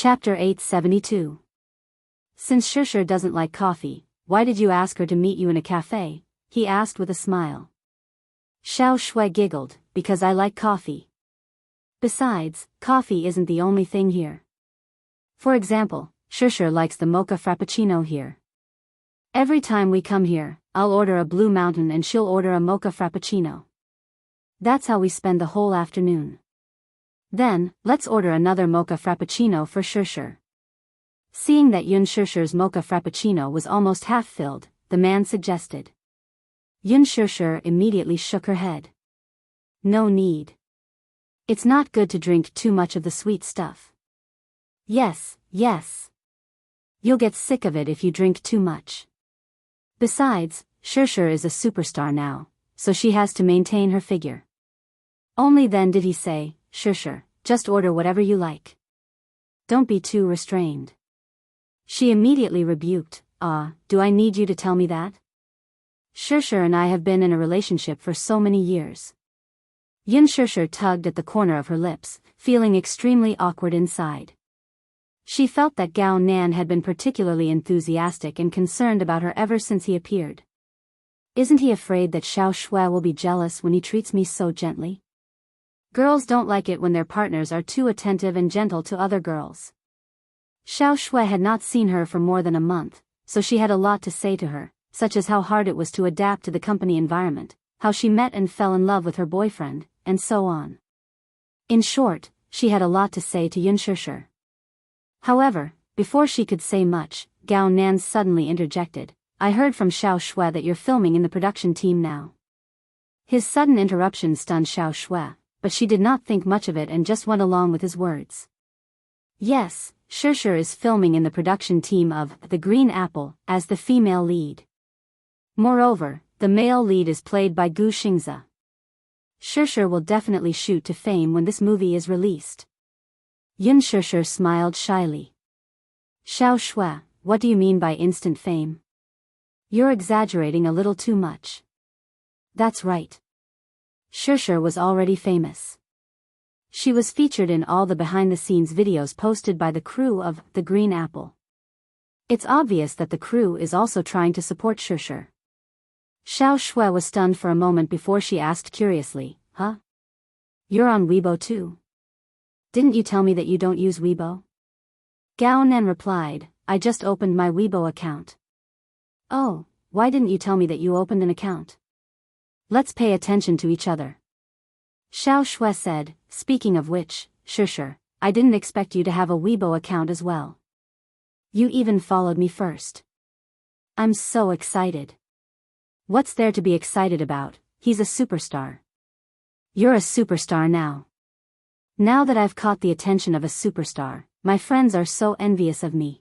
Chapter 872. Since Shishir doesn't like coffee, why did you ask her to meet you in a cafe? He asked with a smile. Xiao Shui giggled, because I like coffee. Besides, coffee isn't the only thing here. For example, Shishir likes the mocha frappuccino here. Every time we come here, I'll order a Blue Mountain and she'll order a mocha frappuccino. That's how we spend the whole afternoon. Then, let's order another mocha frappuccino for Shishir. Seeing that Yun Shishir's mocha frappuccino was almost half filled, the man suggested. Yun Shishir immediately shook her head. No need. It's not good to drink too much of the sweet stuff. Yes. You'll get sick of it if you drink too much. Besides, Shishir is a superstar now, so she has to maintain her figure. Only then did he say, Shishir, just order whatever you like. Don't be too restrained. She immediately rebuked, do I need you to tell me that? Shishir and I have been in a relationship for so many years. Yun Shishir tugged at the corner of her lips, feeling extremely awkward inside. She felt that Gao Nan had been particularly enthusiastic and concerned about her ever since he appeared. Isn't he afraid that Xiao Shui will be jealous when he treats me so gently? Girls don't like it when their partners are too attentive and gentle to other girls. Xiao Shui had not seen her for more than a month, so she had a lot to say to her, such as how hard it was to adapt to the company environment, how she met and fell in love with her boyfriend, and so on. In short, she had a lot to say to Yun Shishir. However, before she could say much, Gao Nan suddenly interjected, I heard from Xiao Shui that you're filming in the production team now. His sudden interruption stunned Xiao Shui, but she did not think much of it and just went along with his words. Yes, Shishir is filming in the production team of The Green Apple as the female lead. Moreover, the male lead is played by Gu Xingzi. Shishir will definitely shoot to fame when this movie is released. Yun Shishir smiled shyly. Xiao Shui, what do you mean by instant fame? You're exaggerating a little too much. That's right. Shishir was already famous. She was featured in all the behind-the-scenes videos posted by the crew of The Green Apple. It's obvious that the crew is also trying to support Shishir. Xiao Shui was stunned for a moment before she asked curiously, Huh? You're on Weibo too? Didn't you tell me that you don't use Weibo? Gao Nan replied, I just opened my Weibo account. Oh, why didn't you tell me that you opened an account? Let's pay attention to each other. Xiao Shui said, speaking of which, Shishir, I didn't expect you to have a Weibo account as well. You even followed me first. I'm so excited. What's there to be excited about? He's a superstar. You're a superstar now. Now that I've caught the attention of a superstar, my friends are so envious of me.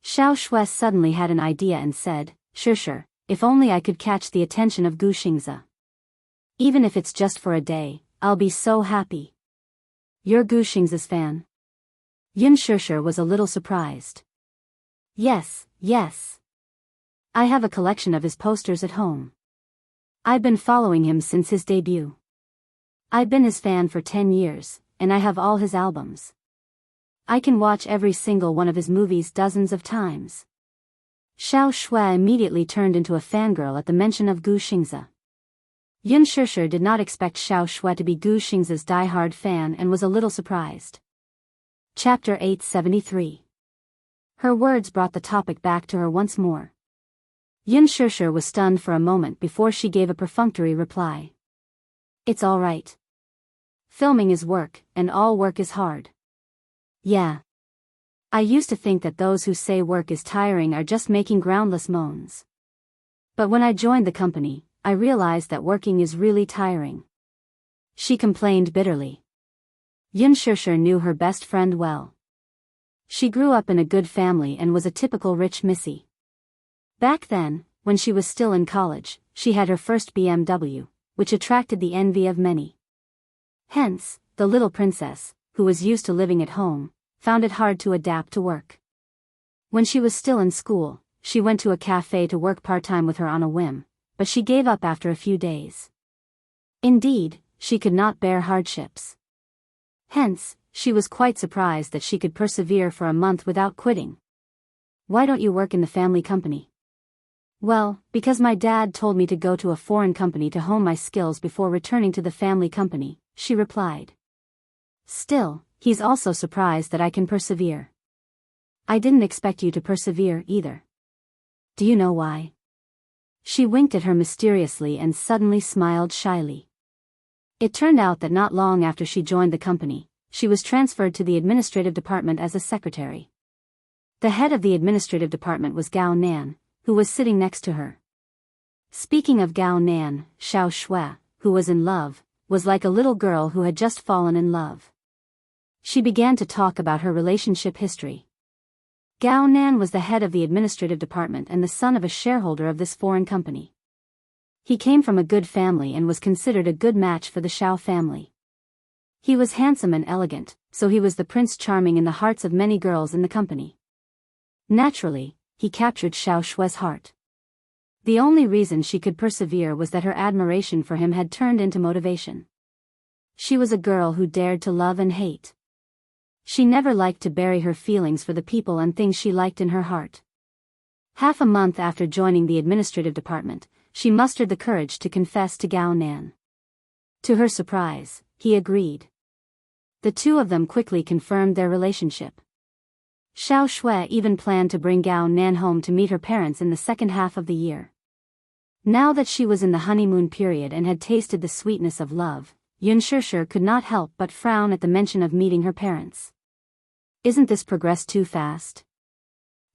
Xiao Shui suddenly had an idea and said, Shishir, if only I could catch the attention of Gu Xingzi. Even if it's just for a day, I'll be so happy. You're Gu Xingzi's fan? Yun Shishir was a little surprised. Yes. I have a collection of his posters at home. I've been following him since his debut. I've been his fan for 10 years, and I have all his albums. I can watch every single one of his movies dozens of times. Xiao Shui immediately turned into a fangirl at the mention of Gu Xingzi. Yun Shishir did not expect Xiao Shui to be Gu Xingzi's die-hard fan and was a little surprised. Chapter 873. Her words brought the topic back to her once more. Yun Shishir was stunned for a moment before she gave a perfunctory reply. It's all right. Filming is work, and all work is hard. Yeah. I used to think that those who say work is tiring are just making groundless moans. But when I joined the company, I realized that working is really tiring. She complained bitterly. Yun Shishir knew her best friend well. She grew up in a good family and was a typical rich missy. Back then, when she was still in college, she had her first BMW, which attracted the envy of many. Hence, the little princess, who was used to living at home, found it hard to adapt to work. When she was still in school, she went to a cafe to work part-time with her on a whim, but she gave up after a few days. Indeed, she could not bear hardships. Hence, she was quite surprised that she could persevere for a month without quitting. "Why don't you work in the family company?" "Well, because my dad told me to go to a foreign company to hone my skills before returning to the family company," she replied. Still, he's also surprised that I can persevere. "I didn't expect you to persevere either." "Do you know why?" She winked at her mysteriously and suddenly smiled shyly. It turned out that not long after she joined the company, she was transferred to the administrative department as a secretary. The head of the administrative department was Gao Nan, who was sitting next to her. Speaking of Gao Nan, Xiao Shui, who was in love, was like a little girl who had just fallen in love. She began to talk about her relationship history. Gao Nan was the head of the administrative department and the son of a shareholder of this foreign company. He came from a good family and was considered a good match for the Xiao family. He was handsome and elegant, so he was the prince charming in the hearts of many girls in the company. Naturally, he captured Xiao Shui's heart. The only reason she could persevere was that her admiration for him had turned into motivation. She was a girl who dared to love and hate. She never liked to bury her feelings for the people and things she liked in her heart. Half a month after joining the administrative department, she mustered the courage to confess to Gao Nan. To her surprise, he agreed. The two of them quickly confirmed their relationship. Xiao Shui even planned to bring Gao Nan home to meet her parents in the second half of the year. Now that she was in the honeymoon period and had tasted the sweetness of love, Yun Shishir could not help but frown at the mention of meeting her parents. "Isn't this progressed too fast?"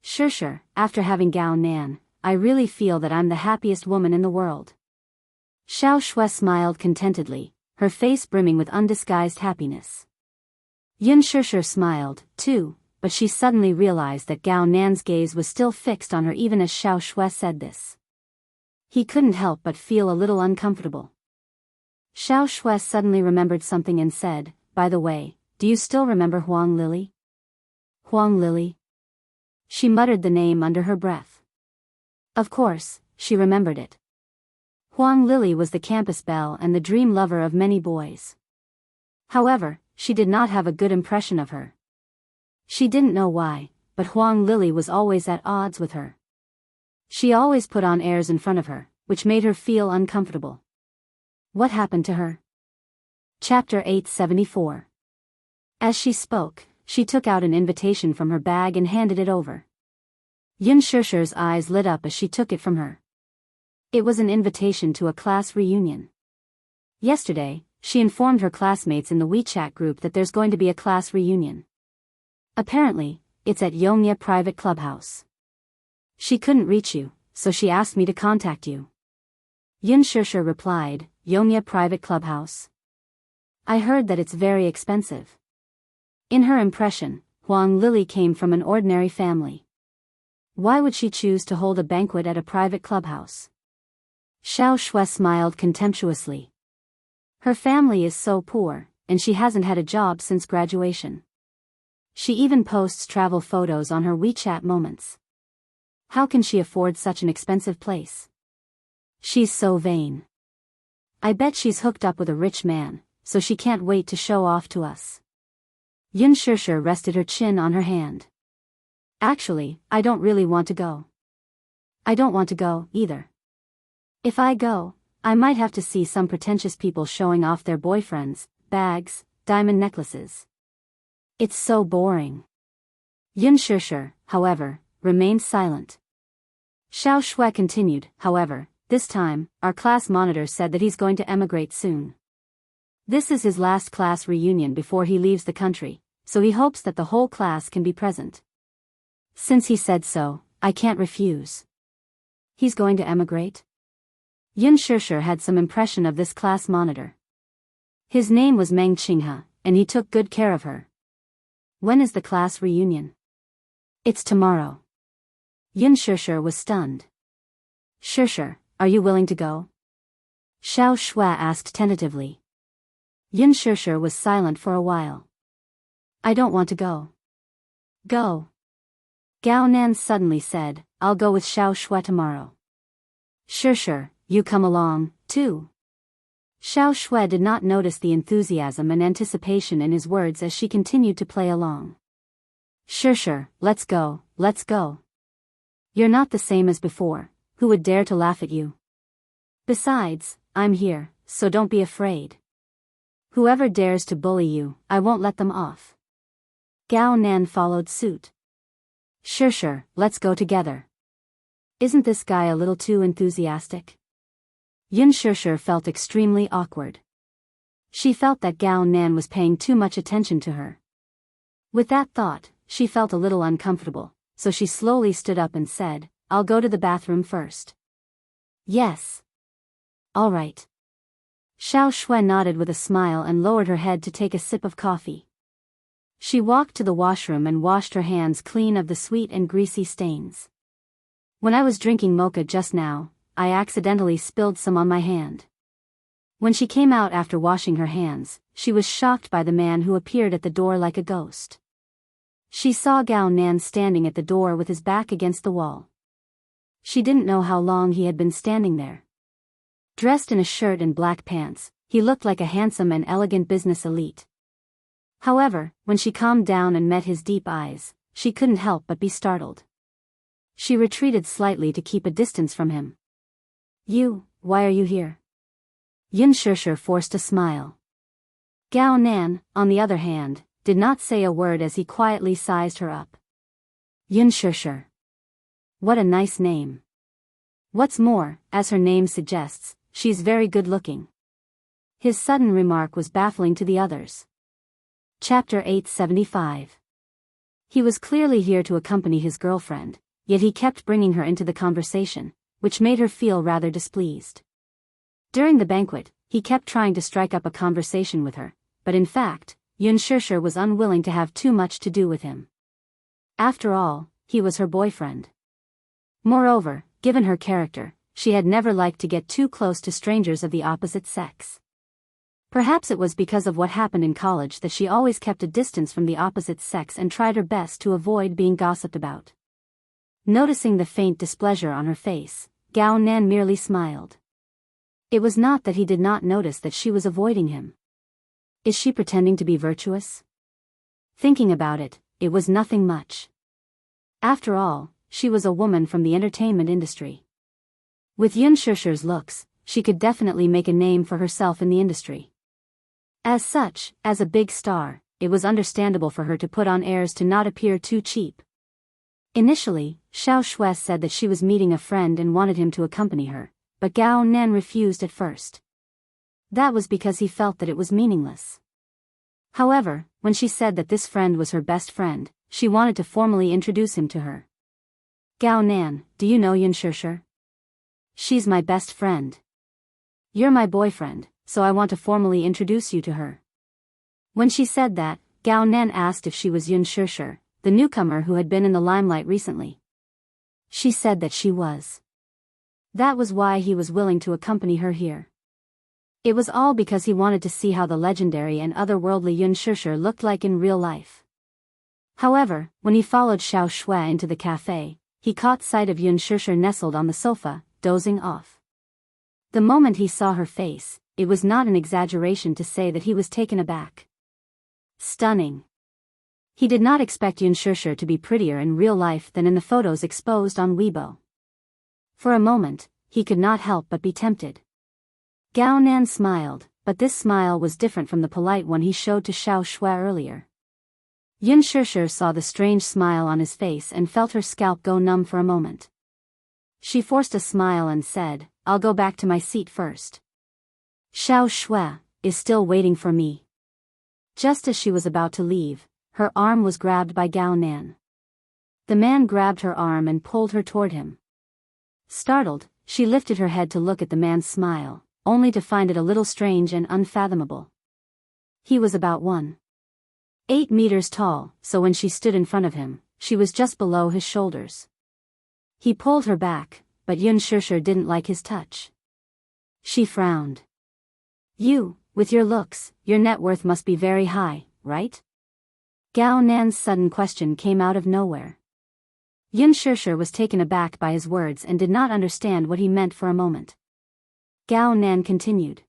"Shishir, after having Gao Nan, I really feel that I'm the happiest woman in the world." Xiao Shui smiled contentedly, her face brimming with undisguised happiness. Yun Shishir smiled, too, but she suddenly realized that Gao Nan's gaze was still fixed on her even as Xiao Shui said this. He couldn't help but feel a little uncomfortable. Xiao Shui suddenly remembered something and said, "By the way, do you still remember Huang Lily?" "Huang Lily?" She muttered the name under her breath. Of course, she remembered it. Huang Lily was the campus belle and the dream lover of many boys. However, she did not have a good impression of her. She didn't know why, but Huang Lily was always at odds with her. She always put on airs in front of her, which made her feel uncomfortable. What happened to her? Chapter 874. As she spoke, she took out an invitation from her bag and handed it over. Yun Shishir's eyes lit up as she took it from her. It was an invitation to a class reunion. Yesterday, she informed her classmates in the WeChat group that there's going to be a class reunion. Apparently, it's at Yongya Private Clubhouse. She couldn't reach you, so she asked me to contact you. Yun Shishir replied, "Yongya Private Clubhouse? I heard that it's very expensive." In her impression, Huang Lily came from an ordinary family. Why would she choose to hold a banquet at a private clubhouse? Xiao Shui smiled contemptuously. Her family is so poor, and she hasn't had a job since graduation. She even posts travel photos on her WeChat moments. How can she afford such an expensive place? She's so vain. I bet she's hooked up with a rich man, so she can't wait to show off to us. Yun Shishir rested her chin on her hand. Actually, I don't really want to go. I don't want to go, either. If I go, I might have to see some pretentious people showing off their boyfriends, bags, diamond necklaces. It's so boring. Yun Shishir, however, remained silent. Xiao Shui continued, "However, this time, our class monitor said that he's going to emigrate soon. This is his last class reunion before he leaves the country, so he hopes that the whole class can be present. Since he said so, I can't refuse." He's going to emigrate? Yun Shishir had some impression of this class monitor. His name was Meng Qinghe, and he took good care of her. When is the class reunion? It's tomorrow. Yun Shishir was stunned. Shishir, are you willing to go? Xiao Shui asked tentatively. Yun Shishir was silent for a while. I don't want to go. Go. Gao Nan suddenly said, I'll go with Xiao Shui tomorrow. Shishir, you come along, too. Xiao Shui did not notice the enthusiasm and anticipation in his words as she continued to play along. Sure, let's go, let's go. You're not the same as before, who would dare to laugh at you? Besides, I'm here, so don't be afraid. Whoever dares to bully you, I won't let them off. Gao Nan followed suit. Sure, let's go together. Isn't this guy a little too enthusiastic? Yun Sure felt extremely awkward. She felt that Gao Nan was paying too much attention to her. With that thought, she felt a little uncomfortable, so she slowly stood up and said, I'll go to the bathroom first. Yes. All right. Xiao Shui nodded with a smile and lowered her head to take a sip of coffee. She walked to the washroom and washed her hands clean of the sweet and greasy stains. When I was drinking mocha just now, I accidentally spilled some on my hand. When she came out after washing her hands, she was shocked by the man who appeared at the door like a ghost. She saw Gao Nan standing at the door with his back against the wall. She didn't know how long he had been standing there. Dressed in a shirt and black pants, he looked like a handsome and elegant business elite. However, when she calmed down and met his deep eyes, she couldn't help but be startled. She retreated slightly to keep a distance from him. Why are you here? Yun Sure forced a smile. Gao Nan, on the other hand, did not say a word as he quietly sized her up. Yun Sure. What a nice name. What's more, as her name suggests, she's very good looking. His sudden remark was baffling to the others. Chapter 875. He was clearly here to accompany his girlfriend, yet he kept bringing her into the conversation, which made her feel rather displeased. During the banquet, he kept trying to strike up a conversation with her, but in fact, Yun Sure was unwilling to have too much to do with him. After all, he was her boyfriend. Moreover, given her character, she had never liked to get too close to strangers of the opposite sex. Perhaps it was because of what happened in college that she always kept a distance from the opposite sex and tried her best to avoid being gossiped about. Noticing the faint displeasure on her face, Gao Nan merely smiled. It was not that he did not notice that she was avoiding him. Is she pretending to be virtuous? Thinking about it, it was nothing much. After all, she was a woman from the entertainment industry. With Yun Shure's looks, she could definitely make a name for herself in the industry. As such, as a big star, it was understandable for her to put on airs to not appear too cheap. Initially, Xiao Shui said that she was meeting a friend and wanted him to accompany her, but Gao Nan refused at first. That was because he felt that it was meaningless. However, when she said that this friend was her best friend, she wanted to formally introduce him to her. Gao Nan, do you know Yun Sure? She's my best friend. You're my boyfriend, so I want to formally introduce you to her. When she said that, Gao Nan asked if she was Yun Sure, the newcomer who had been in the limelight recently. She said that she was. That was why he was willing to accompany her here. It was all because he wanted to see how the legendary and otherworldly Yun Sure looked like in real life. However, when he followed Xiao Shui into the cafe, he caught sight of Yun Sure nestled on the sofa, dozing off. The moment he saw her face, it was not an exaggeration to say that he was taken aback. Stunning. He did not expect Yun Sure to be prettier in real life than in the photos exposed on Weibo. For a moment, he could not help but be tempted. Gao Nan smiled, but this smile was different from the polite one he showed to Xiao Shui earlier. Yun Sure saw the strange smile on his face and felt her scalp go numb for a moment. She forced a smile and said, I'll go back to my seat first. Xiao Shui is still waiting for me. Just as she was about to leave, her arm was grabbed by Gao Nan. The man grabbed her arm and pulled her toward him. Startled, she lifted her head to look at the man's smile, only to find it a little strange and unfathomable. He was about 1.8 meters tall, so when she stood in front of him, she was just below his shoulders. He pulled her back, but Yun Sure didn't like his touch. She frowned. You, with your looks, your net worth must be very high, right? Gao Nan's sudden question came out of nowhere. Yun Sure was taken aback by his words and did not understand what he meant for a moment. Gao Nan continued.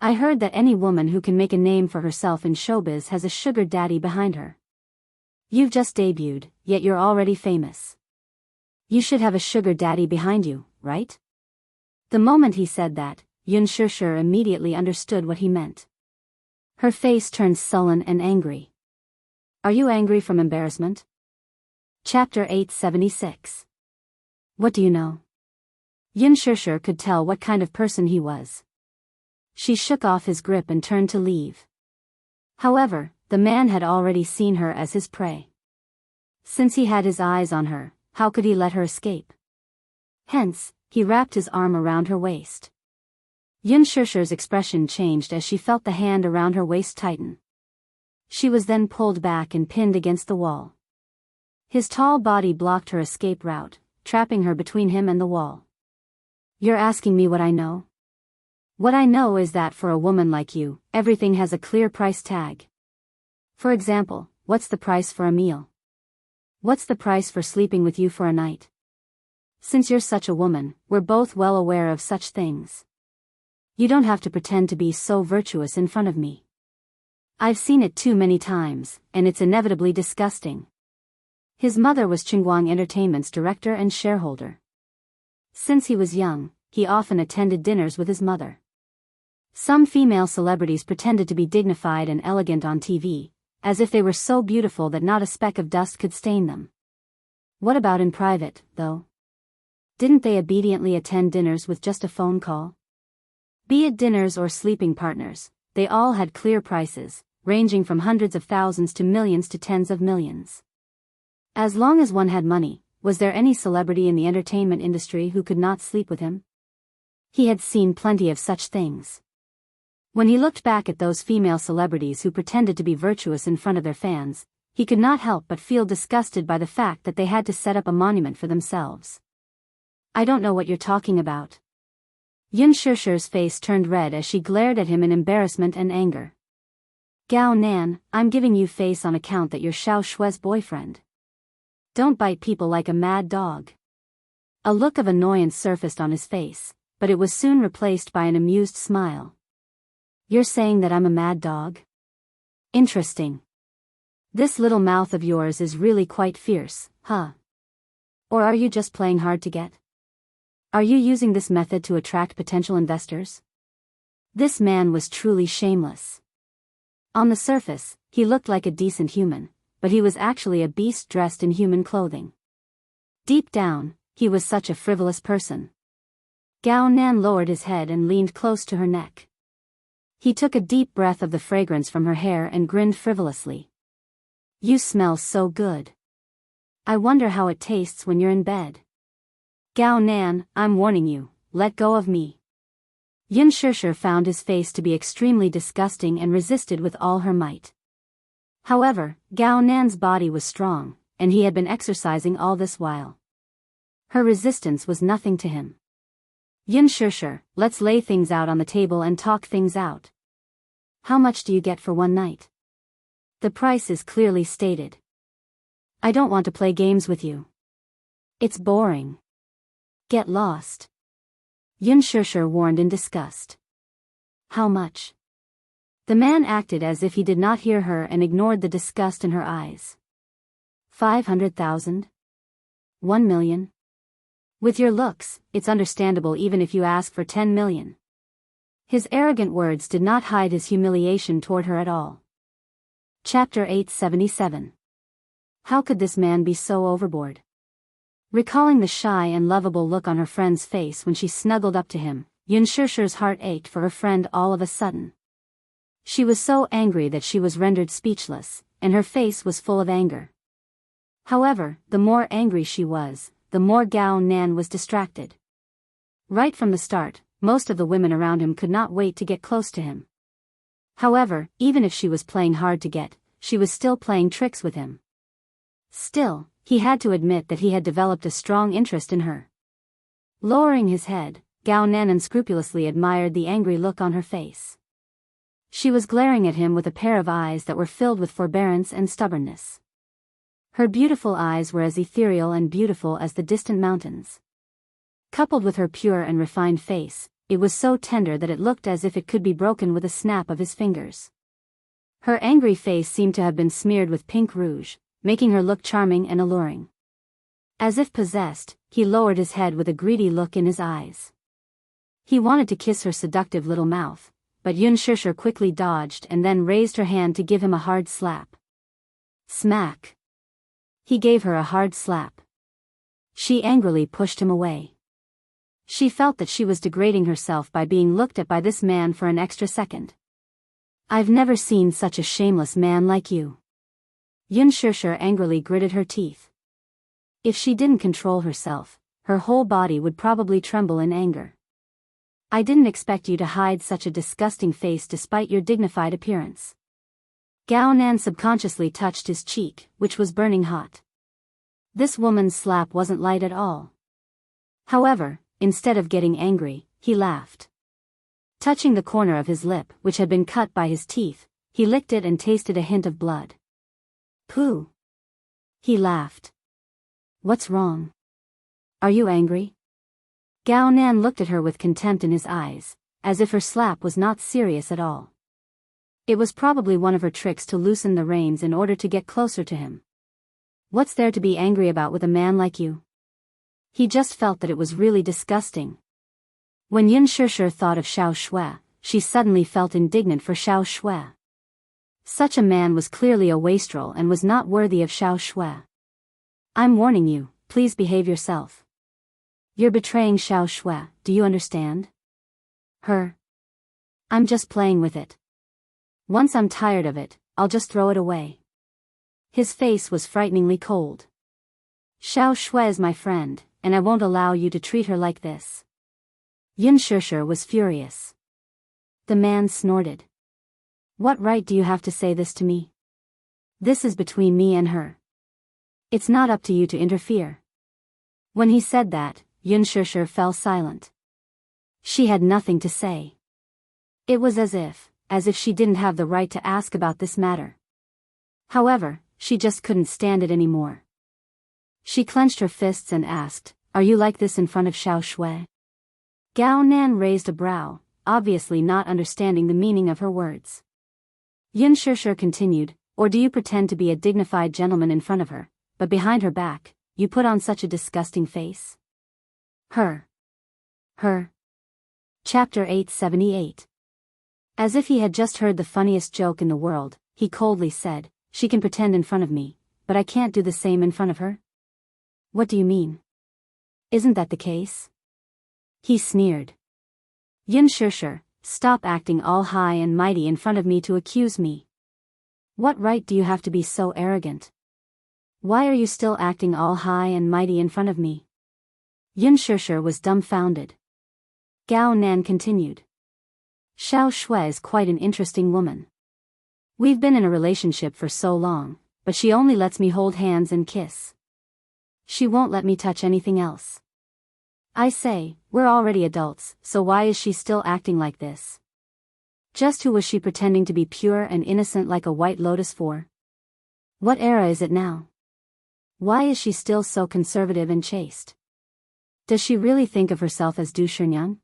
I heard that any woman who can make a name for herself in showbiz has a sugar daddy behind her. You've just debuted, yet you're already famous. You should have a sugar daddy behind you, right? The moment he said that, Yun Shishir immediately understood what he meant. Her face turned sullen and angry. Are you angry from embarrassment? Chapter 876. What do you know? Yun Shishir could tell what kind of person he was. She shook off his grip and turned to leave. However, the man had already seen her as his prey. Since he had his eyes on her, how could he let her escape? Hence, he wrapped his arm around her waist. Yun Shishir's expression changed as she felt the hand around her waist tighten. She was then pulled back and pinned against the wall. His tall body blocked her escape route, trapping her between him and the wall. You're asking me what I know? What I know is that for a woman like you, everything has a clear price tag. For example, what's the price for a meal? What's the price for sleeping with you for a night? Since you're such a woman, we're both well aware of such things. You don't have to pretend to be so virtuous in front of me. I've seen it too many times, and it's inevitably disgusting. His mother was Chingguang Entertainment's director and shareholder. Since he was young, he often attended dinners with his mother. Some female celebrities pretended to be dignified and elegant on TV, as if they were so beautiful that not a speck of dust could stain them. What about in private, though? Didn't they obediently attend dinners with just a phone call? Be it dinners or sleeping partners, they all had clear prices, ranging from hundreds of thousands to millions to tens of millions. As long as one had money, was there any celebrity in the entertainment industry who could not sleep with him? He had seen plenty of such things. When he looked back at those female celebrities who pretended to be virtuous in front of their fans, he could not help but feel disgusted by the fact that they had to set up a monument for themselves. I don't know what you're talking about. Yun Shishir's face turned red as she glared at him in embarrassment and anger. Gao Nan, I'm giving you face on account that you're Xiao Shue's boyfriend. Don't bite people like a mad dog. A look of annoyance surfaced on his face, but it was soon replaced by an amused smile. You're saying that I'm a mad dog? Interesting. This little mouth of yours is really quite fierce, huh? Or are you just playing hard to get? Are you using this method to attract potential investors? This man was truly shameless. On the surface, he looked like a decent human, but he was actually a beast dressed in human clothing. Deep down, he was such a frivolous person. Gao Nan lowered his head and leaned close to her neck. He took a deep breath of the fragrance from her hair and grinned frivolously. You smell so good. I wonder how it tastes when you're in bed. Gao Nan, I'm warning you, let go of me. Yun Shishir found his face to be extremely disgusting and resisted with all her might. However, Gao Nan's body was strong, and he had been exercising all this while. Her resistance was nothing to him. Yun Shishir, let's lay things out on the table and talk things out. How much do you get for one night? The price is clearly stated. I don't want to play games with you. It's boring. Get lost. Yun Shishir warned in disgust. How much? The man acted as if he did not hear her and ignored the disgust in her eyes. 500,000? 1 million? With your looks, it's understandable even if you ask for 10 million. His arrogant words did not hide his humiliation toward her at all. Chapter 877. How could this man be so overboard? Recalling the shy and lovable look on her friend's face when she snuggled up to him, Yun Shishir's heart ached for her friend all of a sudden. She was so angry that she was rendered speechless, and her face was full of anger. However, the more angry she was, the more Gao Nan was distracted. Right from the start, most of the women around him could not wait to get close to him. However, even if she was playing hard to get, she was still playing tricks with him. Still, he had to admit that he had developed a strong interest in her. Lowering his head, Gao Nan unscrupulously admired the angry look on her face. She was glaring at him with a pair of eyes that were filled with forbearance and stubbornness. Her beautiful eyes were as ethereal and beautiful as the distant mountains. Coupled with her pure and refined face, it was so tender that it looked as if it could be broken with a snap of his fingers. Her angry face seemed to have been smeared with pink rouge, making her look charming and alluring. As if possessed, he lowered his head with a greedy look in his eyes. He wanted to kiss her seductive little mouth, but Yun Shishir quickly dodged and then raised her hand to give him a hard slap. Smack! He gave her a hard slap. She angrily pushed him away. She felt that she was degrading herself by being looked at by this man for an extra second. I've never seen such a shameless man like you. Yun Shishir angrily gritted her teeth. If she didn't control herself, her whole body would probably tremble in anger. I didn't expect you to hide such a disgusting face despite your dignified appearance. Gao Nan subconsciously touched his cheek, which was burning hot. This woman's slap wasn't light at all. However, instead of getting angry, he laughed. Touching the corner of his lip, which had been cut by his teeth, he licked it and tasted a hint of blood. Pooh! He laughed. What's wrong? Are you angry? Gao Nan looked at her with contempt in his eyes, as if her slap was not serious at all. It was probably one of her tricks to loosen the reins in order to get closer to him. What's there to be angry about with a man like you? He just felt that it was really disgusting. When Yun Shishir thought of Xiao Shui, she suddenly felt indignant for Xiao Shui. Such a man was clearly a wastrel and was not worthy of Xiao Shui. I'm warning you, please behave yourself. You're betraying Xiao Shui, do you understand? Her. I'm just playing with it. Once I'm tired of it, I'll just throw it away. His face was frighteningly cold. Xiao Shui is my friend, and I won't allow you to treat her like this. Yun Shishir was furious. The man snorted. What right do you have to say this to me? This is between me and her. It's not up to you to interfere. When he said that, Yun Shishir fell silent. She had nothing to say. It was as if she didn't have the right to ask about this matter. However, she just couldn't stand it anymore. She clenched her fists and asked, Are you like this in front of Xiao Shui? Gao Nan raised a brow, obviously not understanding the meaning of her words. Yun Shishir continued, Or do you pretend to be a dignified gentleman in front of her, but behind her back, you put on such a disgusting face? Her. Chapter 878. As if he had just heard the funniest joke in the world, he coldly said, She can pretend in front of me, but I can't do the same in front of her? What do you mean? Isn't that the case? He sneered. Yun Shishir, stop acting all high and mighty in front of me to accuse me. What right do you have to be so arrogant? Why are you still acting all high and mighty in front of me? Yun Shishir was dumbfounded. Gao Nan continued. Xiao Shui is quite an interesting woman. We've been in a relationship for so long, but she only lets me hold hands and kiss. She won't let me touch anything else. I say, we're already adults, so why is she still acting like this? Just who was she pretending to be pure and innocent like a white lotus for? What era is it now? Why is she still so conservative and chaste? Does she really think of herself as Du Shernyan?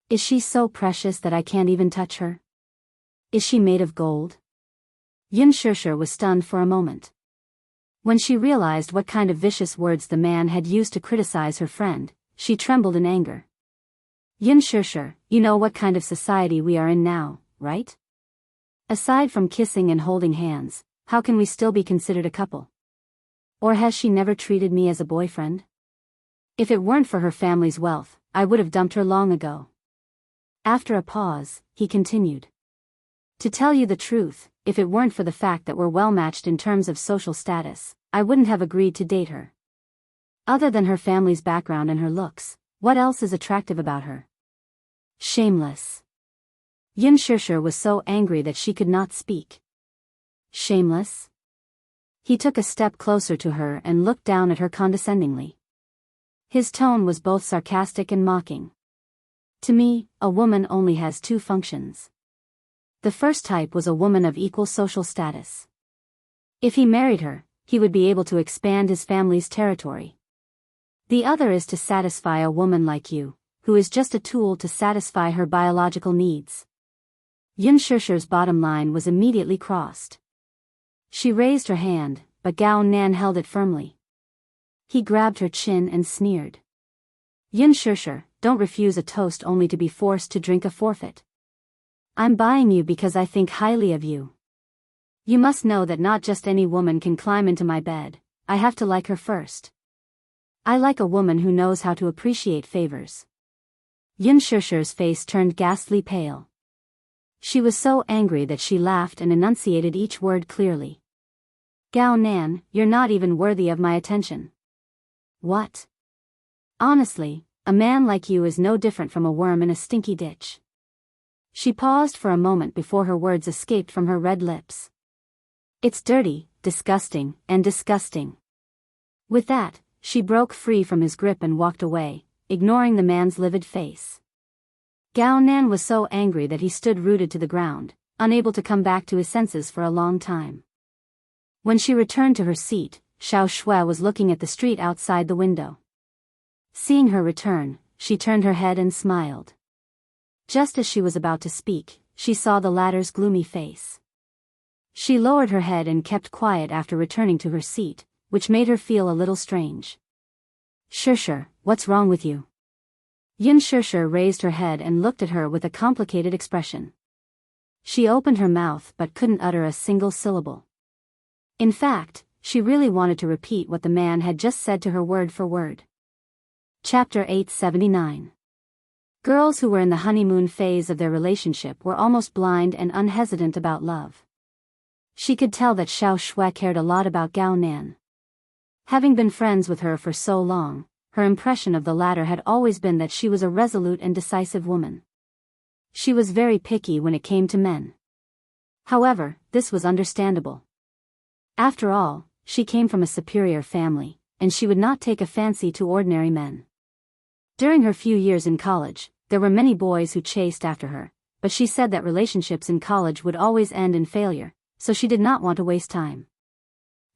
Is she so precious that I can't even touch her? Is she made of gold? Yun Shishir was stunned for a moment. When she realized what kind of vicious words the man had used to criticize her friend, she trembled in anger. Yun Shishir, you know what kind of society we are in now, right? Aside from kissing and holding hands, how can we still be considered a couple? Or has she never treated me as a boyfriend? If it weren't for her family's wealth, I would have dumped her long ago. After a pause, he continued. To tell you the truth, if it weren't for the fact that we're well matched in terms of social status, I wouldn't have agreed to date her. Other than her family's background and her looks, what else is attractive about her? Shameless. Yun Shishir was so angry that she could not speak. Shameless? He took a step closer to her and looked down at her condescendingly. His tone was both sarcastic and mocking. To me, a woman only has two functions. The first type was a woman of equal social status. If he married her, he would be able to expand his family's territory. The other is to satisfy a woman like you, who is just a tool to satisfy her biological needs. Yun Shusher's bottom line was immediately crossed. She raised her hand, but Gao Nan held it firmly. He grabbed her chin and sneered. Yun Shusher, don't refuse a toast only to be forced to drink a forfeit. I'm buying you because I think highly of you. You must know that not just any woman can climb into my bed, I have to like her first. I like a woman who knows how to appreciate favors. Yun Shusher's face turned ghastly pale. She was so angry that she laughed and enunciated each word clearly. Gao Nan, you're not even worthy of my attention. What? Honestly, a man like you is no different from a worm in a stinky ditch. She paused for a moment before her words escaped from her red lips. It's dirty, disgusting, and disgusting. With that, she broke free from his grip and walked away, ignoring the man's livid face. Gao Nan was so angry that he stood rooted to the ground, unable to come back to his senses for a long time. When she returned to her seat, Xiao Shui was looking at the street outside the window. Seeing her return, she turned her head and smiled. Just as she was about to speak, she saw the latter's gloomy face. She lowered her head and kept quiet after returning to her seat, which made her feel a little strange. Shusher, what's wrong with you? Yun Shusher raised her head and looked at her with a complicated expression. She opened her mouth but couldn't utter a single syllable. In fact, she really wanted to repeat what the man had just said to her word for word. Chapter 879. Girls who were in the honeymoon phase of their relationship were almost blind and unhesitant about love. She could tell that Xiao Shui cared a lot about Gao Nan. Having been friends with her for so long, her impression of the latter had always been that she was a resolute and decisive woman. She was very picky when it came to men. However, this was understandable. After all, she came from a superior family, and she would not take a fancy to ordinary men. During her few years in college, there were many boys who chased after her, but she said that relationships in college would always end in failure, so she did not want to waste time.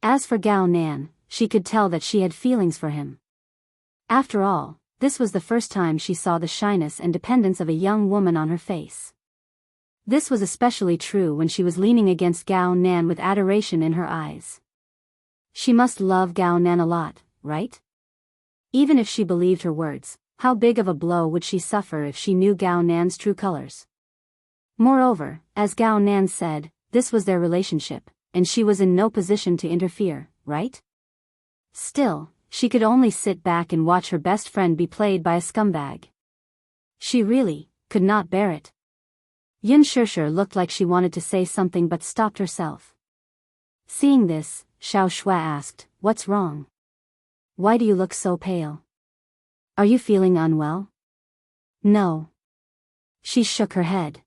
As for Gao Nan, she could tell that she had feelings for him. After all, this was the first time she saw the shyness and dependence of a young woman on her face. This was especially true when she was leaning against Gao Nan with adoration in her eyes. She must love Gao Nan a lot, right? Even if she believed her words, how big of a blow would she suffer if she knew Gao Nan's true colors? Moreover, as Gao Nan said, this was their relationship, and she was in no position to interfere, right? Still, she could only sit back and watch her best friend be played by a scumbag. She really could not bear it. Yun Shusher looked like she wanted to say something but stopped herself. Seeing this, Xiao Shui asked, "What's wrong? Why do you look so pale? Are you feeling unwell?" "No." She shook her head.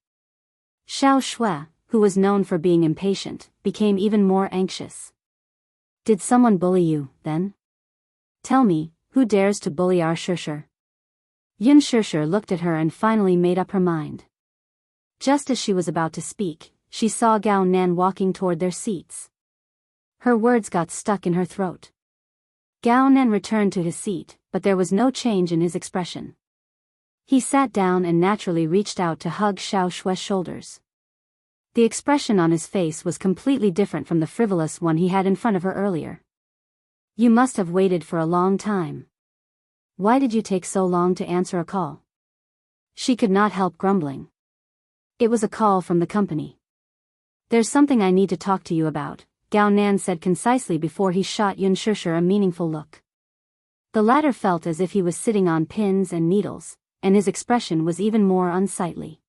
Xiao Shui, who was known for being impatient, became even more anxious. "Did someone bully you, then? Tell me, who dares to bully our Shusher?" Yun Shusher looked at her and finally made up her mind. Just as she was about to speak, she saw Gao Nan walking toward their seats. Her words got stuck in her throat. Gao Nan returned to his seat, but there was no change in his expression. He sat down and naturally reached out to hug Xiao Shui's shoulders. The expression on his face was completely different from the frivolous one he had in front of her earlier. "You must have waited for a long time. Why did you take so long to answer a call?" She could not help grumbling. "It was a call from the company. There's something I need to talk to you about," Gao Nan said concisely before he shot Yun Shusher a meaningful look. The latter felt as if he was sitting on pins and needles, and his expression was even more unsightly.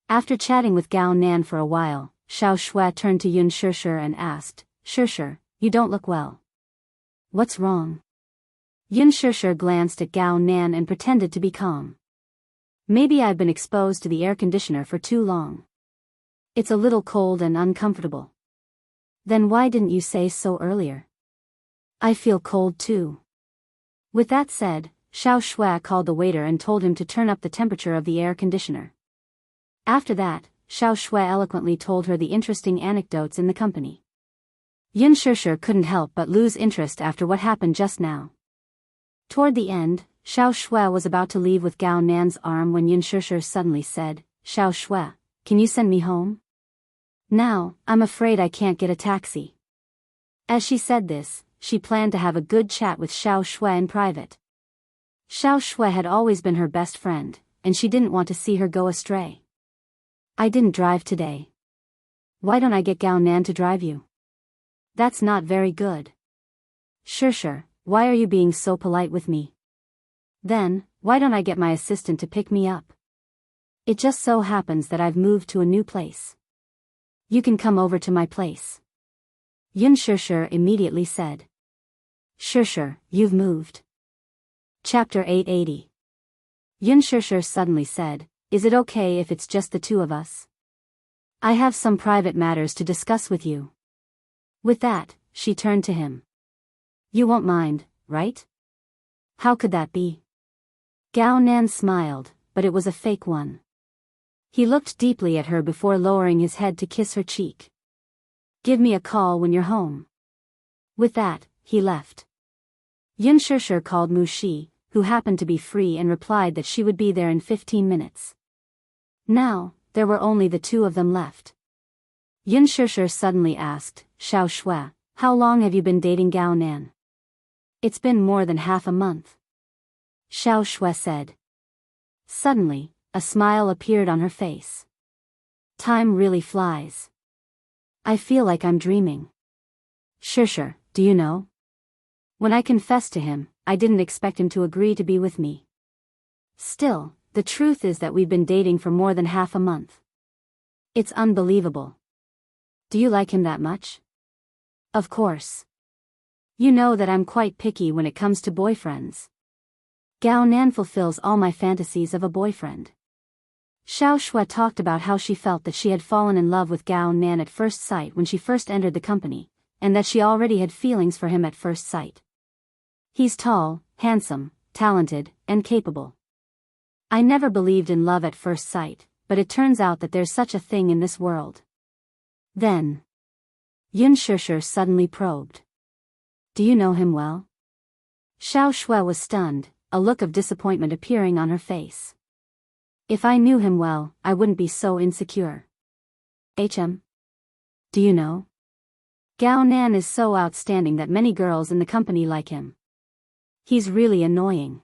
After chatting with Gao Nan for a while, Xiao Shui turned to Yun Shusher and asked, "Shusher, you don't look well. What's wrong?" Yun Shusher glanced at Gao Nan and pretended to be calm. "Maybe I've been exposed to the air conditioner for too long. It's a little cold and uncomfortable." "Then why didn't you say so earlier?" "I feel cold too." With that said, Xiao Shui called the waiter and told him to turn up the temperature of the air conditioner. After that, Xiao Shui eloquently told her the interesting anecdotes in the company. Yun Shusher couldn't help but lose interest after what happened just now. Toward the end, Xiao Shui was about to leave with Gao Nan's arm when Yun Shishir suddenly said, Xiao Shui, can you send me home? Now, I'm afraid I can't get a taxi. As she said this, she planned to have a good chat with Xiao Shui in private. Xiao Shui had always been her best friend, and she didn't want to see her go astray. I didn't drive today. Why don't I get Gao Nan to drive you? That's not very good. Shishir, why are you being so polite with me? Then, why don't I get my assistant to pick me up? It just so happens that I've moved to a new place. You can come over to my place. Yun Shishir immediately said. Shishir, you've moved. Chapter 880. Yun Shishir suddenly said, Is it okay if it's just the two of us? I have some private matters to discuss with you. With that, she turned to him. You won't mind, right? How could that be? Gao Nan smiled, but it was a fake one. He looked deeply at her before lowering his head to kiss her cheek. Give me a call when you're home. With that, he left. Yun Shishir called Mu Shi, who happened to be free, and replied that she would be there in 15 minutes. Now, there were only the two of them left. Yun Shishir suddenly asked, Xiao Shui, how long have you been dating Gao Nan? It's been more than half a month. Xiao Shui said. Suddenly, a smile appeared on her face. Time really flies. I feel like I'm dreaming. Shishir, do you know? When I confessed to him, I didn't expect him to agree to be with me. Still, the truth is that we've been dating for more than half a month. It's unbelievable. Do you like him that much? Of course. You know that I'm quite picky when it comes to boyfriends. Gao Nan fulfills all my fantasies of a boyfriend. Xiao Shui talked about how she felt that she had fallen in love with Gao Nan at first sight when she first entered the company, and that she already had feelings for him at first sight. He's tall, handsome, talented, and capable. I never believed in love at first sight, but it turns out that there's such a thing in this world. Then, Yun Shishir suddenly probed. Do you know him well? Xiao Shui was stunned, a look of disappointment appearing on her face. If I knew him well, I wouldn't be so insecure. HM? Do you know? Gao Nan is so outstanding that many girls in the company like him. He's really annoying.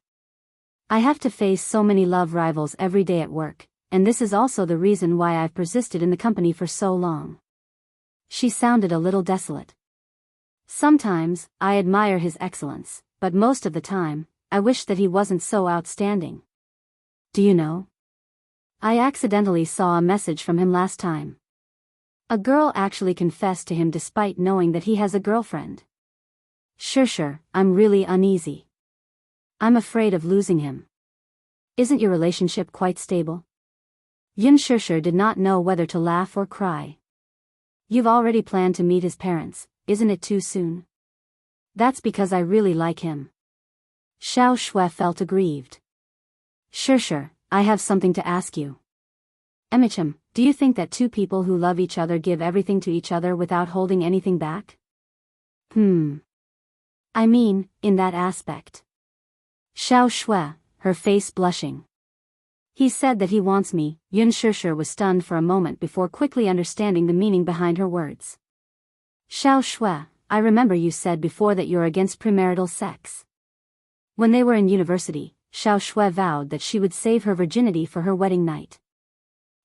I have to face so many love rivals every day at work, and this is also the reason why I've persisted in the company for so long. She sounded a little desolate. Sometimes, I admire his excellence, but most of the time, I wish that he wasn't so outstanding. Do you know? I accidentally saw a message from him last time. A girl actually confessed to him despite knowing that he has a girlfriend. Shishir, I'm really uneasy. I'm afraid of losing him. Isn't your relationship quite stable? Yun Shishir did not know whether to laugh or cry. You've already planned to meet his parents, isn't it too soon? That's because I really like him. Xiao Shui felt aggrieved. Shishir, I have something to ask you. Emicham, do you think that two people who love each other give everything to each other without holding anything back? I mean, in that aspect. Xiao Shui, her face blushing. He said that he wants me. Yun Shishir was stunned for a moment before quickly understanding the meaning behind her words. Xiao Shui, I remember you said before that you're against premarital sex. When they were in university, Xiao Shui vowed that she would save her virginity for her wedding night.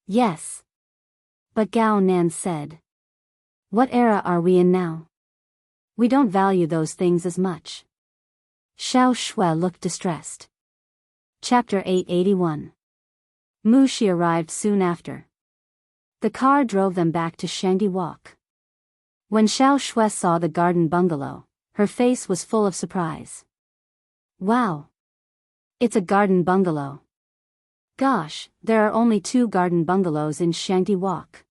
Yes. But Gao Nan said. What era are we in now? We don't value those things as much. Xiao Shui looked distressed. Chapter 881. Mu Shi arrived soon after. The car drove them back to Shangdi Walk. When Xiao Shui saw the garden bungalow, her face was full of surprise. Wow! It's a garden bungalow. Gosh, there are only 2 garden bungalows in Shangdi Walk.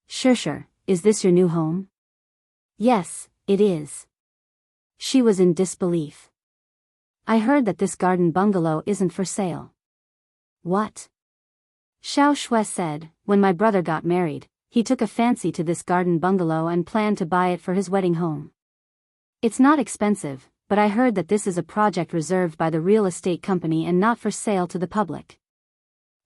Shishir, is this your new home? Yes, it is. She was in disbelief. I heard that this garden bungalow isn't for sale. What? Xiao Shui said, when my brother got married, he took a fancy to this garden bungalow and planned to buy it for his wedding home. It's not expensive, but I heard that this is a project reserved by the real estate company and not for sale to the public.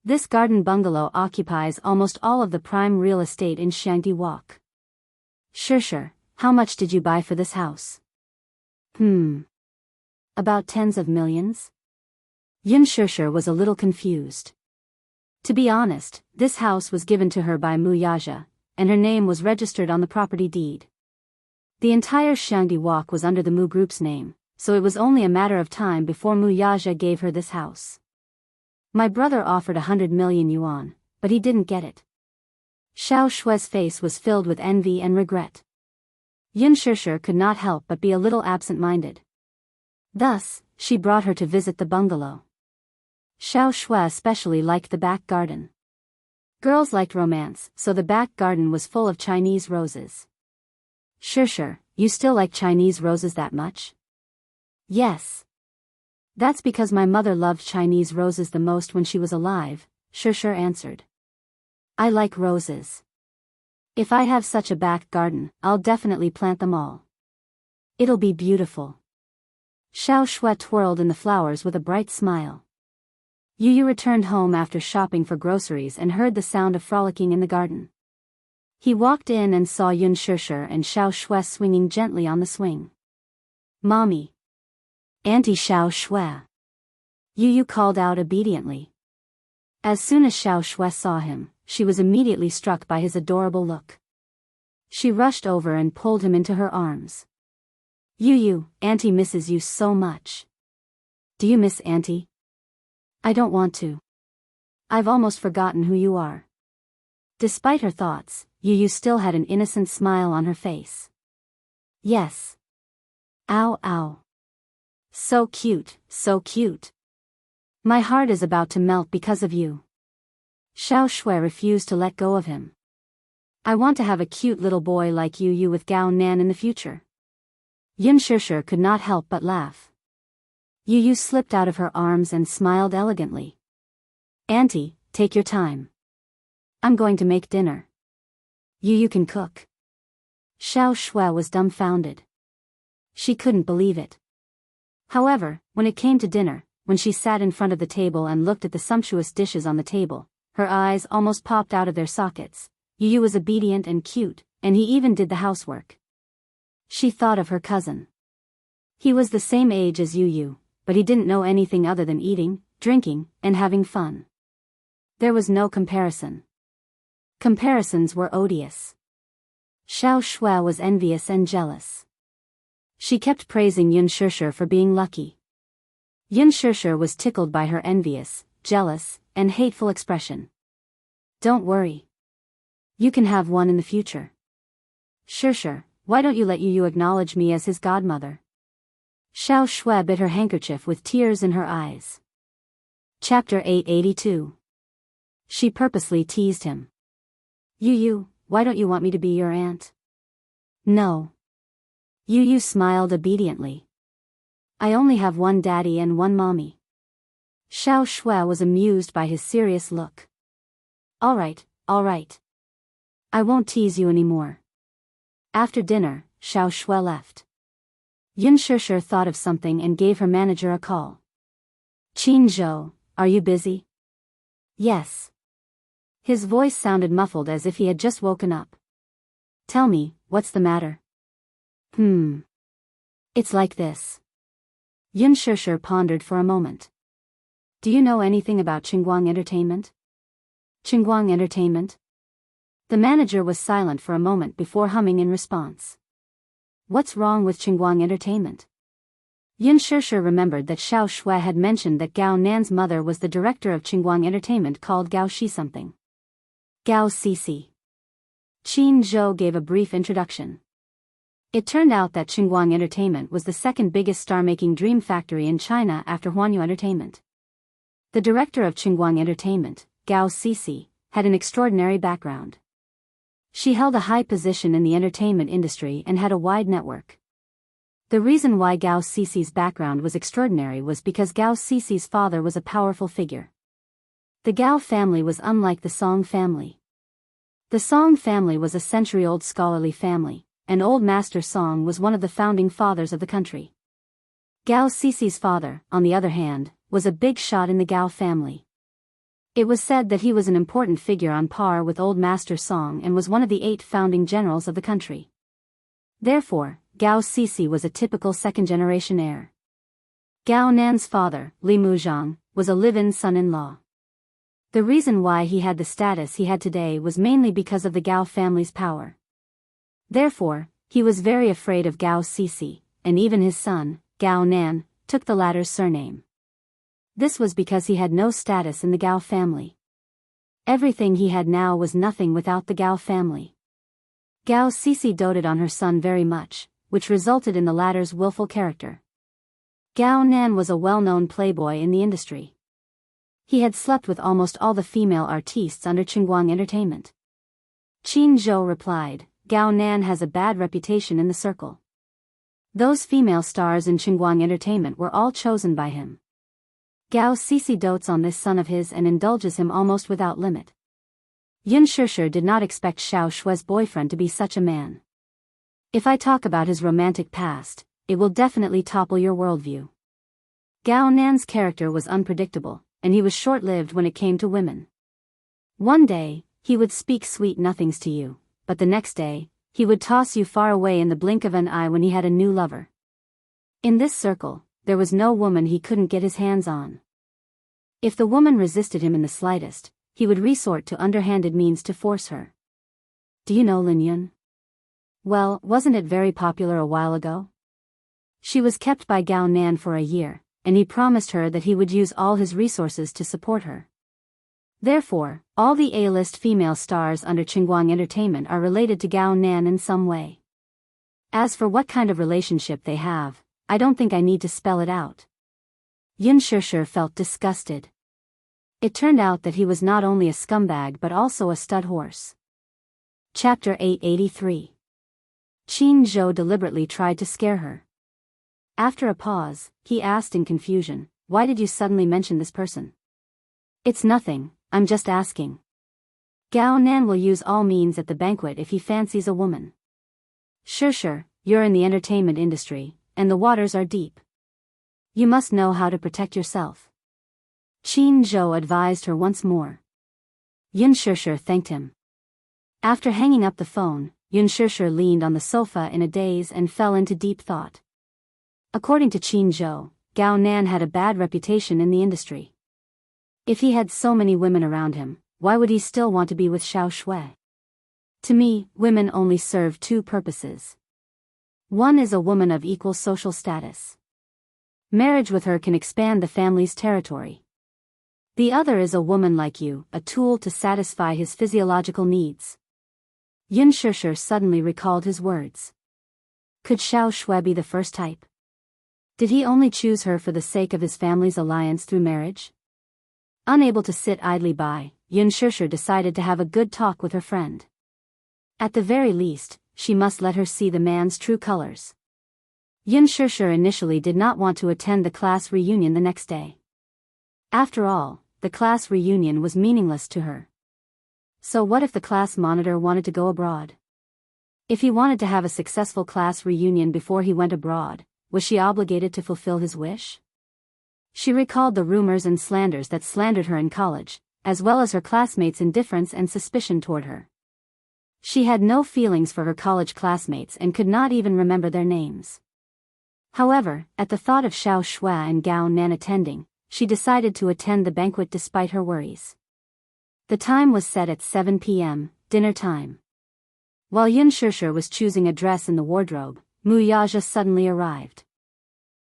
This garden bungalow occupies almost all of the prime real estate in Xiangdi Walk. Sure, how much did you buy for this house? About tens of millions? Yun Sure was a little confused. To be honest, this house was given to her by Mu Yaja, and her name was registered on the property deed. The entire Xiangdi Walk was under the Mu Group's name, so it was only a matter of time before Mu Yaja gave her this house. My brother offered 100 million yuan, but he didn't get it. Xiao Shue's face was filled with envy and regret. Yun Sure could not help but be a little absent-minded. Thus, she brought her to visit the bungalow. Xiao Shue especially liked the back garden. Girls liked romance, so the back garden was full of Chinese roses. Sure, you still like Chinese roses that much? Yes. That's because my mother loved Chinese roses the most when she was alive, Sure answered. I like roses. If I have such a back garden, I'll definitely plant them all. It'll be beautiful. Xiao Shue twirled in the flowers with a bright smile. Yu returned home after shopping for groceries and heard the sound of frolicking in the garden. He walked in and saw Yun Sure and Xiao Shue swinging gently on the swing. Mommy. Auntie Xiao Shue. Yu called out obediently. As soon as Xiao Shue saw him, she was immediately struck by his adorable look. She rushed over and pulled him into her arms. Yu, Auntie misses you so much. Do you miss Auntie? I don't want to. I've almost forgotten who you are. Despite her thoughts, Yu still had an innocent smile on her face. Yes. Ow. So cute, so cute. My heart is about to melt because of you. Xiao Shue refused to let go of him. I want to have a cute little boy like Yu with Gao Nan in the future. Yun Sure could not help but laugh. Yu slipped out of her arms and smiled elegantly. Auntie, take your time. I'm going to make dinner. Yu can cook. Xiao Shue was dumbfounded. She couldn't believe it. However, when it came to dinner, when she sat in front of the table and looked at the sumptuous dishes on the table, her eyes almost popped out of their sockets. Yu was obedient and cute, and he even did the housework. She thought of her cousin. He was the same age as Yu, but he didn't know anything other than eating, drinking, and having fun. There was no comparison. Comparisons were odious. Xiao Shue was envious and jealous. She kept praising Yun Sure for being lucky. Yun Sure was tickled by her envious, jealous, and hateful expression. Don't worry. You can have one in the future. Sure, why don't you let Yu acknowledge me as his godmother? Xiao Shue bit her handkerchief with tears in her eyes. Chapter 882. She purposely teased him. Yu, why don't you want me to be your aunt? No. Yu smiled obediently. I only have one daddy and one mommy. Xiao Shue was amused by his serious look. All right. I won't tease you anymore. After dinner, Xiao Shue left. Yun Sure thought of something and gave her manager a call. Qin Zhou, are you busy? Yes. His voice sounded muffled as if he had just woken up. Tell me, what's the matter? It's like this. Yun Sure pondered for a moment. Do you know anything about Qingguang Entertainment? Qingguang Entertainment? The manager was silent for a moment before humming in response. What's wrong with Qingguang Entertainment? Yun Sure remembered that Xiao Shue had mentioned that Gao Nan's mother was the director of Qingguang Entertainment called Gao Shi something. Gao Cici. Qin Zhou gave a brief introduction. It turned out that Qingguang Entertainment was the second biggest star-making dream factory in China after Huanyu Entertainment. The director of Qingguang Entertainment, Gao Cici, had an extraordinary background. She held a high position in the entertainment industry and had a wide network. The reason why Gao Cici's background was extraordinary was because Gao Cici's father was a powerful figure. The Gao family was unlike the Song family. The Song family was a century-old scholarly family, and Old Master Song was one of the founding fathers of the country. Gao Cixi's father, on the other hand, was a big shot in the Gao family. It was said that he was an important figure on par with Old Master Song and was one of the 8 founding generals of the country. Therefore, Gao Cixi was a typical second-generation heir. Gao Nan's father, Li Muzhang, was a live-in son-in-law. The reason why he had the status he had today was mainly because of the Gao family's power. Therefore, he was very afraid of Gao Cixi, and even his son, Gao Nan, took the latter's surname. This was because he had no status in the Gao family. Everything he had now was nothing without the Gao family. Gao Cixi doted on her son very much, which resulted in the latter's willful character. Gao Nan was a well-known playboy in the industry. He had slept with almost all the female artistes under Qingguang Entertainment. Qin Zhou replied, Gao Nan has a bad reputation in the circle. Those female stars in Qingguang Entertainment were all chosen by him. Gao Cixi dotes on this son of his and indulges him almost without limit. Yun Shishir did not expect Xiao Shue's boyfriend to be such a man. If I talk about his romantic past, it will definitely topple your worldview. Gao Nan's character was unpredictable, and he was short-lived when it came to women. One day, he would speak sweet nothings to you, but the next day, he would toss you far away in the blink of an eye when he had a new lover. In this circle, there was no woman he couldn't get his hands on. If the woman resisted him in the slightest, he would resort to underhanded means to force her. Do you know Lin Yun? Well, wasn't it very popular a while ago? She was kept by Gao Nan for a year, and he promised her that he would use all his resources to support her. Therefore, all the A-list female stars under Qingguang Entertainment are related to Gao Nan in some way. As for what kind of relationship they have, I don't think I need to spell it out. Yun Shishir felt disgusted. It turned out that he was not only a scumbag but also a stud horse. Chapter 883. Qin Zhou deliberately tried to scare her. After a pause, he asked in confusion, "Why did you suddenly mention this person?" "It's nothing, I'm just asking. Gao Nan will use all means at the banquet if he fancies a woman." Sure, you're in the entertainment industry, and the waters are deep. You must know how to protect yourself. Qin Zhou advised her once more. Yun Shishir thanked him. After hanging up the phone, Yun Shishir leaned on the sofa in a daze and fell into deep thought. According to Qin Zhou, Gao Nan had a bad reputation in the industry. If he had so many women around him, why would he still want to be with Xiao Shui? To me, women only serve 2 purposes. One is a woman of equal social status. Marriage with her can expand the family's territory. The other is a woman like you, a tool to satisfy his physiological needs. Yun Shishir suddenly recalled his words. Could Xiao Shui be the first type? Did he only choose her for the sake of his family's alliance through marriage? Unable to sit idly by, Yun Shishir decided to have a good talk with her friend. At the very least, she must let her see the man's true colors. Yun Shishir initially did not want to attend the class reunion the next day. After all, the class reunion was meaningless to her. So what if the class monitor wanted to go abroad? If he wanted to have a successful class reunion before he went abroad, was she obligated to fulfill his wish? She recalled the rumors and slanders that slandered her in college, as well as her classmates' indifference and suspicion toward her. She had no feelings for her college classmates and could not even remember their names. However, at the thought of Xiao Shui and Gao Nan attending, she decided to attend the banquet despite her worries. The time was set at 7 p.m., dinner time. While Yun Shishir was choosing a dress in the wardrobe, Wuxia suddenly arrived.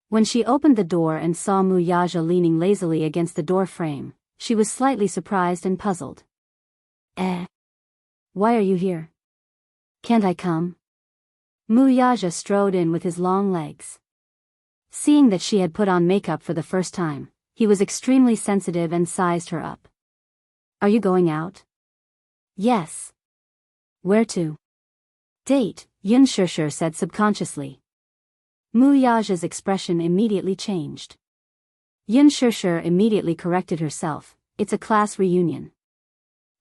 When she opened the door and saw Wuxia leaning lazily against the door frame, she was slightly surprised and puzzled. Why are you here? Can't I come? Wuxia strode in with his long legs. Seeing that she had put on makeup for the first time, he was extremely sensitive and sized her up. Are you going out? Yes. Where to? Date, Yun Shishir said subconsciously. Wuxia's expression immediately changed. Yun Shishir immediately corrected herself, it's a class reunion.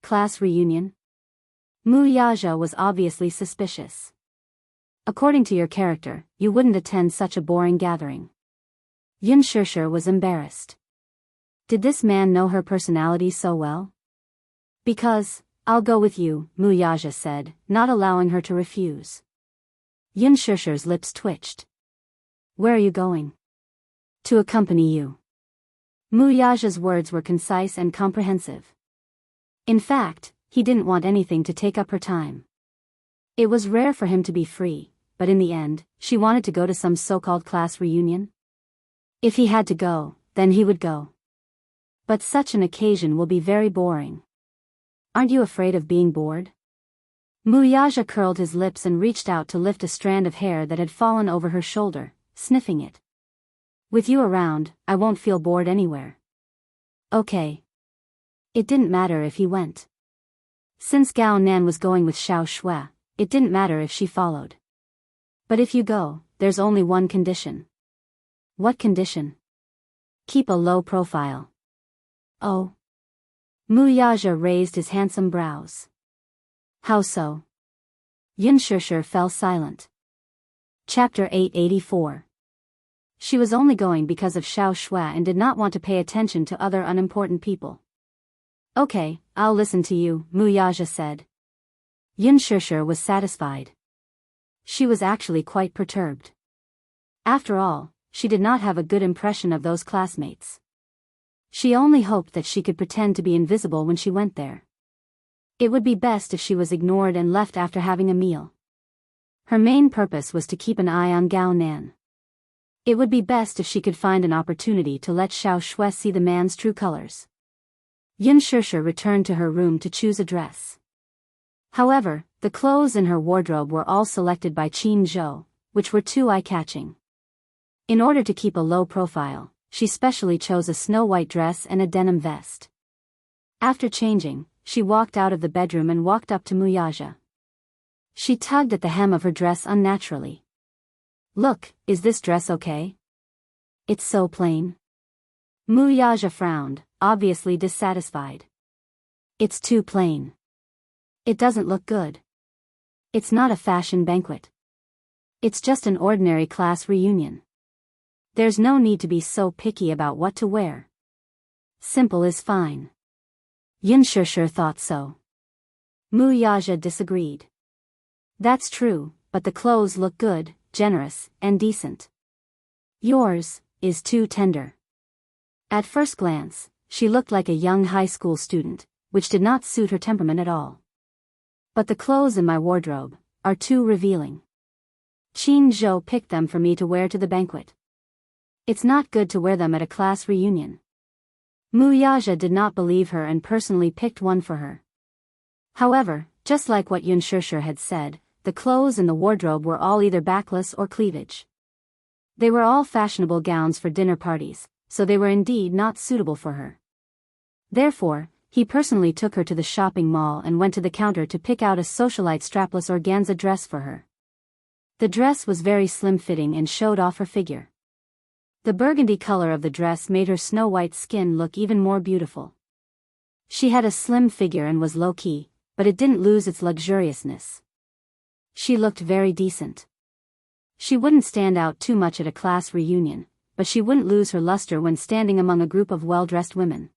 Class reunion? Wuxia was obviously suspicious. According to your character, you wouldn't attend such a boring gathering. Yin Shishir was embarrassed. Did this man know her personality so well? Because, I'll go with you, Wuxia said, not allowing her to refuse. Yin Shishir's lips twitched. Where are you going? To accompany you. Wuxia's words were concise and comprehensive. In fact, he didn't want anything to take up her time. It was rare for him to be free, but in the end, she wanted to go to some so-called class reunion. If he had to go, then he would go. But such an occasion will be very boring. Aren't you afraid of being bored? Wuxia curled his lips and reached out to lift a strand of hair that had fallen over her shoulder, sniffing it. With you around, I won't feel bored anywhere. Okay. It didn't matter if he went. Since Gao Nan was going with Xiao Shui, it didn't matter if she followed. But if you go, there's only one condition. What condition? Keep a low profile. Oh. Wuxia raised his handsome brows. How so? Yin Shishir fell silent. Chapter 884. She was only going because of Xiao Shui and did not want to pay attention to other unimportant people. Okay, I'll listen to you, Wuxia said. Yin Shishir was satisfied. She was actually quite perturbed. After all, she did not have a good impression of those classmates. She only hoped that she could pretend to be invisible when she went there. It would be best if she was ignored and left after having a meal. Her main purpose was to keep an eye on Gao Nan. It would be best if she could find an opportunity to let Xiao Shui see the man's true colors. Yin Shishir returned to her room to choose a dress. However, the clothes in her wardrobe were all selected by Qin Zhou, which were too eye-catching. In order to keep a low profile, she specially chose a snow-white dress and a denim vest. After changing, she walked out of the bedroom and walked up to Wuxia. She tugged at the hem of her dress unnaturally. Look, is this dress okay? It's so plain. Wuxia frowned, obviously dissatisfied. It's too plain. It doesn't look good. It's not a fashion banquet. It's just an ordinary class reunion. There's no need to be so picky about what to wear. Simple is fine. Yin Shishir thought so. Wuxia disagreed. That's true, but the clothes look good, generous, and decent. Yours is too tender. At first glance, she looked like a young high school student, which did not suit her temperament at all. But the clothes in my wardrobe are too revealing. Qin Zhou picked them for me to wear to the banquet. It's not good to wear them at a class reunion. Wuxia did not believe her and personally picked one for her. However, just like what Yin Shishir had said, the clothes in the wardrobe were all either backless or cleavage. They were all fashionable gowns for dinner parties, so they were indeed not suitable for her. Therefore, he personally took her to the shopping mall and went to the counter to pick out a socialite strapless organza dress for her. The dress was very slim-fitting and showed off her figure. The burgundy color of the dress made her snow-white skin look even more beautiful. She had a slim figure and was low-key, but it didn't lose its luxuriousness. She looked very decent. She wouldn't stand out too much at a class reunion, but she wouldn't lose her luster when standing among a group of well-dressed women.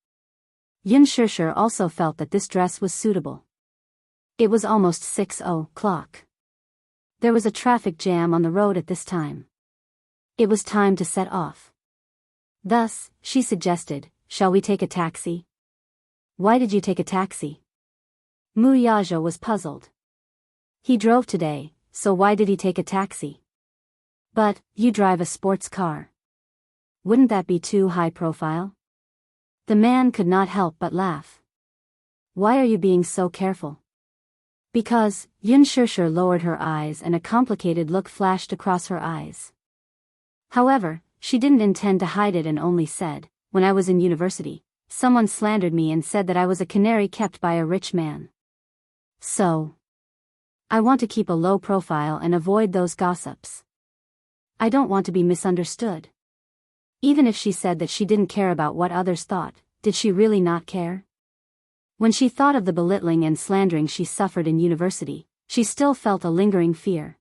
Yin Shishir also felt that this dress was suitable. It was almost 6:00. There was a traffic jam on the road at this time. It was time to set off. Thus, she suggested, shall we take a taxi? Why did you take a taxi? Wuxia was puzzled. He drove today, so why did he take a taxi? But, you drive a sports car. Wouldn't that be too high profile? The man could not help but laugh. Why are you being so careful? Because, Yin Shishir lowered her eyes and a complicated look flashed across her eyes. However, she didn't intend to hide it and only said, when I was in university, someone slandered me and said that I was a canary kept by a rich man. So, I want to keep a low profile and avoid those gossips. I don't want to be misunderstood. Even if she said that she didn't care about what others thought, did she really not care? When she thought of the belittling and slandering she suffered in university, she still felt a lingering fear.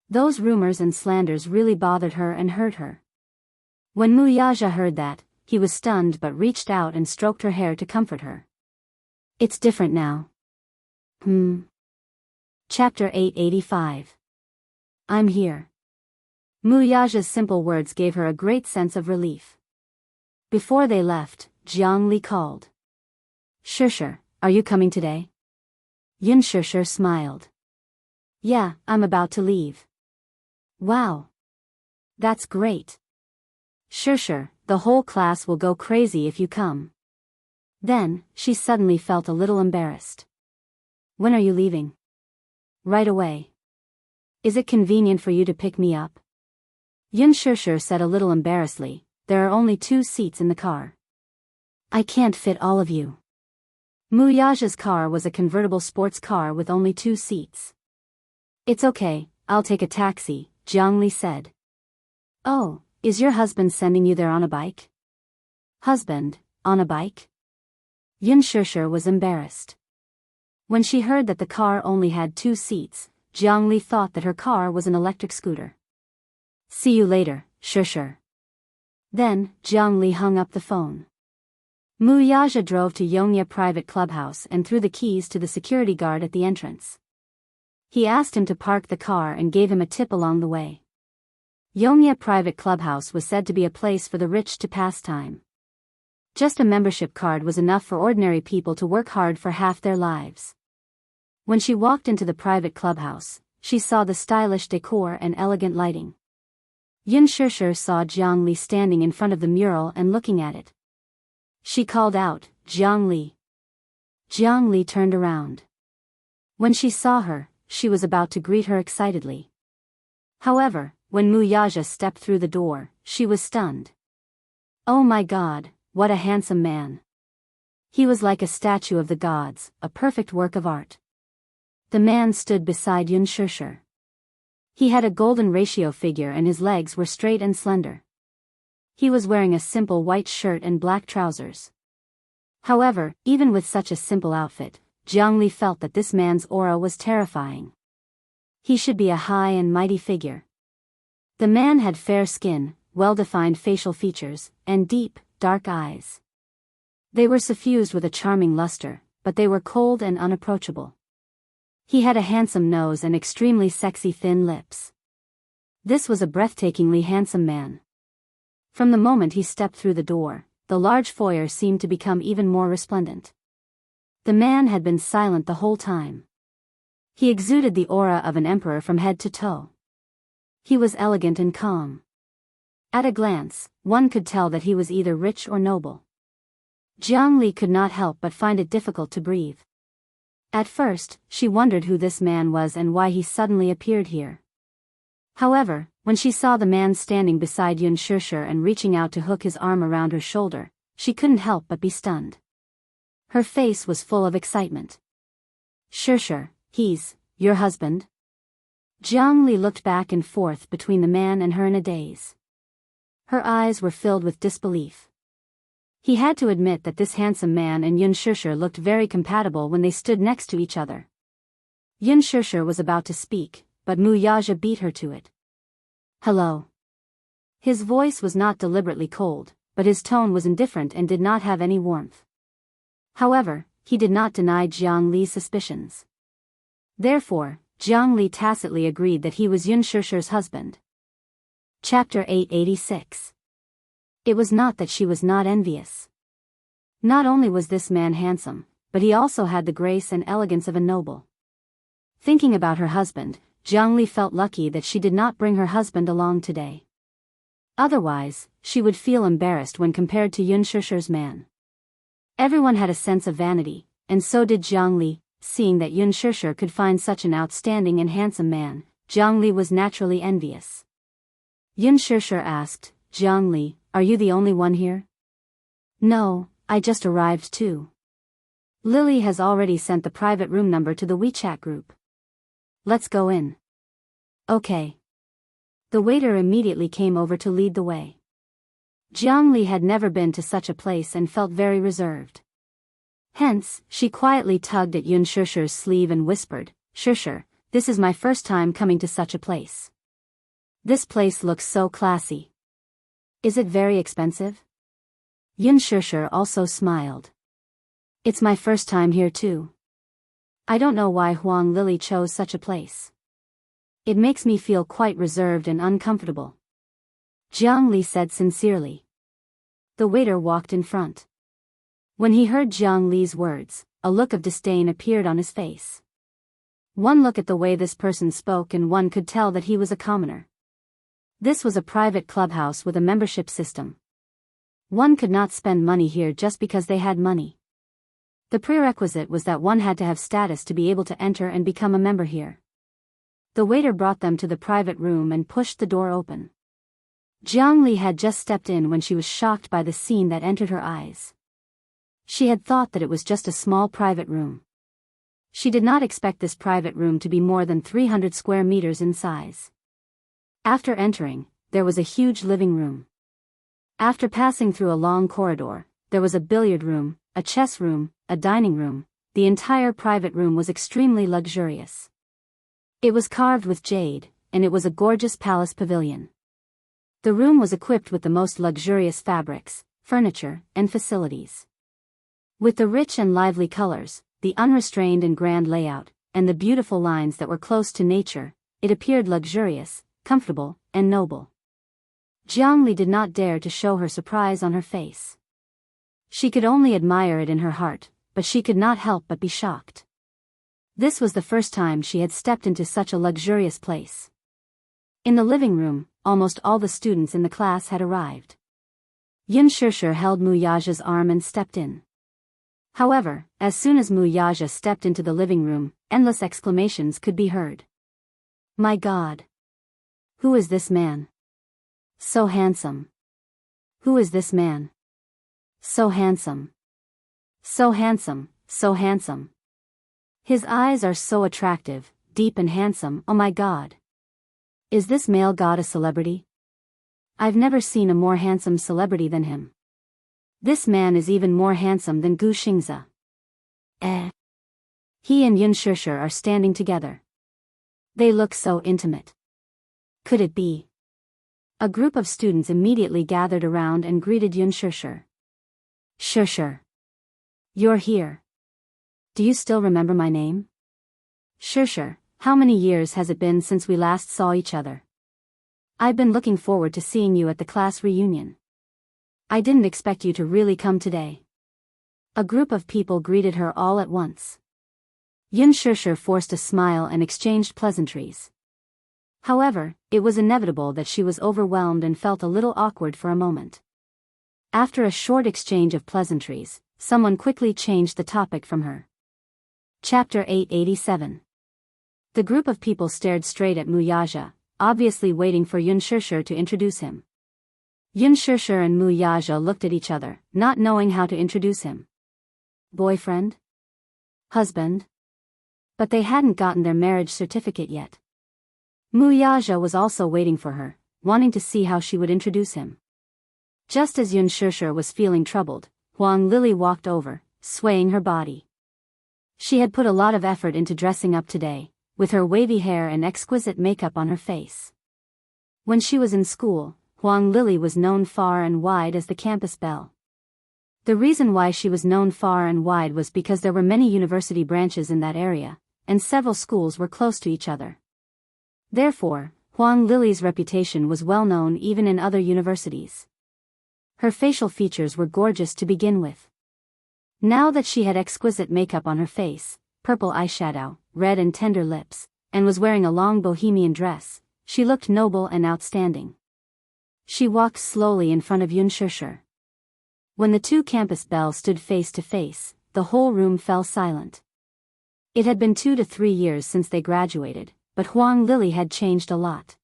Those rumors and slanders really bothered her and hurt her. When Wuxia heard that, he was stunned but reached out and stroked her hair to comfort her. It's different now. Chapter 885. I'm here. Wuxia's simple words gave her a great sense of relief. Before they left, Jianghu called. Xianxia, are you coming today? Xianxia smiled. Yeah, I'm about to leave. Wow. That's great. Xianxia, the whole class will go crazy if you come. Then, she suddenly felt a little embarrassed. When are you leaving? Right away. Is it convenient for you to pick me up? Xianxia said a little embarrassedly, there are only 2 seats in the car. I can't fit all of you. Wuxia's car was a convertible sports car with only 2 seats. It's okay, I'll take a taxi, Jianghu said. Oh, is your husband sending you there on a bike? Husband, on a bike? Xianxia was embarrassed. When she heard that the car only had 2 seats, Jianghu thought that her car was an electric scooter. See you later, Xianxia. Then, Jianghu hung up the phone. Wuxia drove to Yongya private clubhouse and threw the keys to the security guard at the entrance. He asked him to park the car and gave him a tip along the way. Yongya private clubhouse was said to be a place for the rich to pass time. Just a membership card was enough for ordinary people to work hard for half their lives. When she walked into the private clubhouse, she saw the stylish decor and elegant lighting. Xianxia saw Jianghu standing in front of the mural and looking at it. She called out, Jianghu. Jianghu turned around. When she saw her, she was about to greet her excitedly. However, when Wuxia stepped through the door, she was stunned. Oh my God, what a handsome man. He was like a statue of the gods, a perfect work of art. The man stood beside Xianxia. He had a golden ratio figure and his legs were straight and slender. He was wearing a simple white shirt and black trousers. However, even with such a simple outfit, Jianghu felt that this man's aura was terrifying. He should be a high and mighty figure. The man had fair skin, well-defined facial features, and deep, dark eyes. They were suffused with a charming luster, but they were cold and unapproachable. He had a handsome nose and extremely sexy thin lips. This was a breathtakingly handsome man. From the moment he stepped through the door, the large foyer seemed to become even more resplendent. The man had been silent the whole time. He exuded the aura of an emperor from head to toe. He was elegant and calm. At a glance, one could tell that he was either rich or noble. Jianghu could not help but find it difficult to breathe. At first, she wondered who this man was and why he suddenly appeared here. However, when she saw the man standing beside Xianxia and reaching out to hook his arm around her shoulder, she couldn't help but be stunned. Her face was full of excitement. Xianxia, he's your husband? Jianghu looked back and forth between the man and her in a daze. Her eyes were filled with disbelief. He had to admit that this handsome man and Xianxia looked very compatible when they stood next to each other. Xianxia was about to speak, but Wuxia beat her to it. Hello. His voice was not deliberately cold, but his tone was indifferent and did not have any warmth. However, he did not deny Jianghu's suspicions. Therefore, Jianghu tacitly agreed that he was Xianxia's husband. Chapter 886. It was not that she was not envious. Not only was this man handsome, but he also had the grace and elegance of a noble. Thinking about her husband, Jianghu felt lucky that she did not bring her husband along today. Otherwise, she would feel embarrassed when compared to Xianxia's man. Everyone had a sense of vanity, and so did Jianghu. Seeing that Xianxia could find such an outstanding and handsome man, Jianghu was naturally envious. Xianxia asked, Jianghu, are you the only one here? No, I just arrived too. Lily has already sent the private room number to the WeChat group. Let's go in. Okay. The waiter immediately came over to lead the way. Jianghu had never been to such a place and felt very reserved. Hence, she quietly tugged at Xianxia's sleeve and whispered, Xianxia, this is my first time coming to such a place. This place looks so classy. Is it very expensive? Yun Shishir also smiled. It's my first time here too. I don't know why Huang Lili chose such a place. It makes me feel quite reserved and uncomfortable. Jiang Li said sincerely. The waiter walked in front. When he heard Jiang Li's words, a look of disdain appeared on his face. One look at the way this person spoke and one could tell that he was a commoner. This was a private clubhouse with a membership system. One could not spend money here just because they had money. The prerequisite was that one had to have status to be able to enter and become a member here. The waiter brought them to the private room and pushed the door open. Jiang Li had just stepped in when she was shocked by the scene that entered her eyes. She had thought that it was just a small private room. She did not expect this private room to be more than 300 square meters in size. After entering, there was a huge living room. After passing through a long corridor, there was a billiard room, a chess room, a dining room. The entire private room was extremely luxurious. It was carved with jade, and it was a gorgeous palace pavilion. The room was equipped with the most luxurious fabrics, furniture, and facilities. With the rich and lively colors, the unrestrained and grand layout, and the beautiful lines that were close to nature, it appeared luxurious, comfortable, and noble. Jiang Li did not dare to show her surprise on her face. She could only admire it in her heart, but she could not help but be shocked. This was the first time she had stepped into such a luxurious place. In the living room, almost all the students in the class had arrived. Yun Shishir held Muyaja's arm and stepped in. However, as soon as Muyaja stepped into the living room, endless exclamations could be heard. My God! Who is this man? So handsome. Who is this man? So handsome. So handsome, so handsome. His eyes are so attractive, deep and handsome, oh my God. Is this male god a celebrity? I've never seen a more handsome celebrity than him. This man is even more handsome than Gu Xingzi. He and Yun Shishir are standing together. They look so intimate. Could it be? A group of students immediately gathered around and greeted Yun Shishir. Shishir. You're here. Do you still remember my name? Shishir, how many years has it been since we last saw each other? I've been looking forward to seeing you at the class reunion. I didn't expect you to really come today. A group of people greeted her all at once. Yun Shishir forced a smile and exchanged pleasantries. However, it was inevitable that she was overwhelmed and felt a little awkward for a moment. After a short exchange of pleasantries, someone quickly changed the topic from her. Chapter 887. The group of people stared straight at Muyaja, obviously waiting for Yun Shishir to introduce him. Yun Shishir and Muyaja looked at each other, not knowing how to introduce him. Boyfriend? Husband? But they hadn't gotten their marriage certificate yet. Muyaja was also waiting for her, wanting to see how she would introduce him. Just as Yun Shishir was feeling troubled, Huang Lili walked over, swaying her body. She had put a lot of effort into dressing up today, with her wavy hair and exquisite makeup on her face. When she was in school, Huang Lili was known far and wide as the campus belle. The reason why she was known far and wide was because there were many university branches in that area, and several schools were close to each other. Therefore, Huang Lili's reputation was well known even in other universities. Her facial features were gorgeous to begin with. Now that she had exquisite makeup on her face, purple eyeshadow, red and tender lips, and was wearing a long bohemian dress, she looked noble and outstanding. She walked slowly in front of Yun Shishir. When the two campus belles stood face to face, the whole room fell silent. It had been 2 to 3 years since they graduated, but Huang Lili had changed a lot.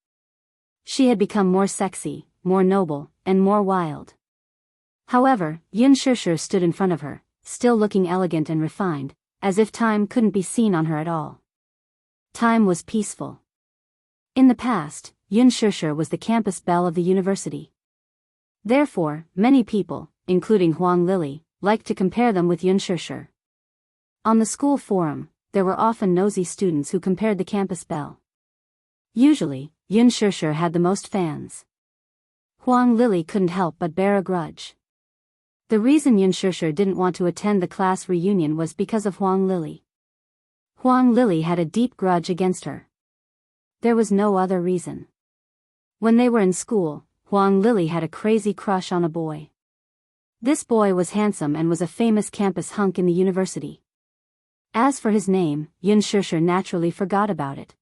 She had become more sexy, more noble, and more wild. However, Yun Shishir stood in front of her, still looking elegant and refined, as if time couldn't be seen on her at all. Time was peaceful. In the past, Yun Shishir was the campus belle of the university. Therefore, many people, including Huang Lili, liked to compare them with Yun Shishir. On the school forum, there were often nosy students who compared the campus belle. Usually, Yun Shishir had the most fans. Huang Lili couldn't help but bear a grudge. The reason Yun Shishir didn't want to attend the class reunion was because of Huang Lili. Huang Lili had a deep grudge against her. There was no other reason. When they were in school, Huang Lili had a crazy crush on a boy. This boy was handsome and was a famous campus hunk in the university. As for his name, Yun Shishir naturally forgot about it.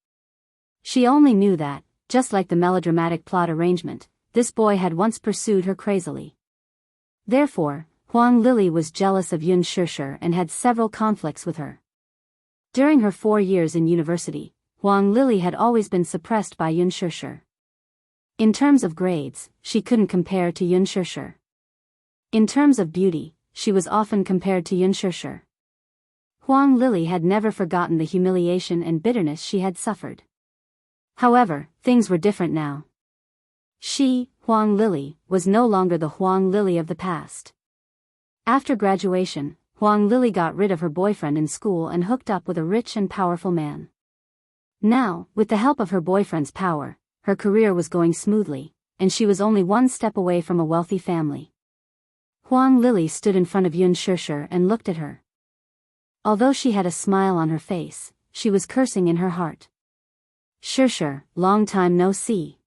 She only knew that, just like the melodramatic plot arrangement, this boy had once pursued her crazily. Therefore, Huang Lili was jealous of Yun Shishir and had several conflicts with her. During her 4 years in university, Huang Lili had always been suppressed by Yun Shishir. In terms of grades, she couldn't compare to Yun Shishir. In terms of beauty, she was often compared to Yun Shishir. Huang Lili had never forgotten the humiliation and bitterness she had suffered. However, things were different now. She, Huang Lili, was no longer the Huang Lili of the past. After graduation, Huang Lili got rid of her boyfriend in school and hooked up with a rich and powerful man. Now, with the help of her boyfriend's power, her career was going smoothly, and she was only one step away from a wealthy family. Huang Lili stood in front of Yun Shishir and looked at her. Although she had a smile on her face, she was cursing in her heart. Shishir, long time no see.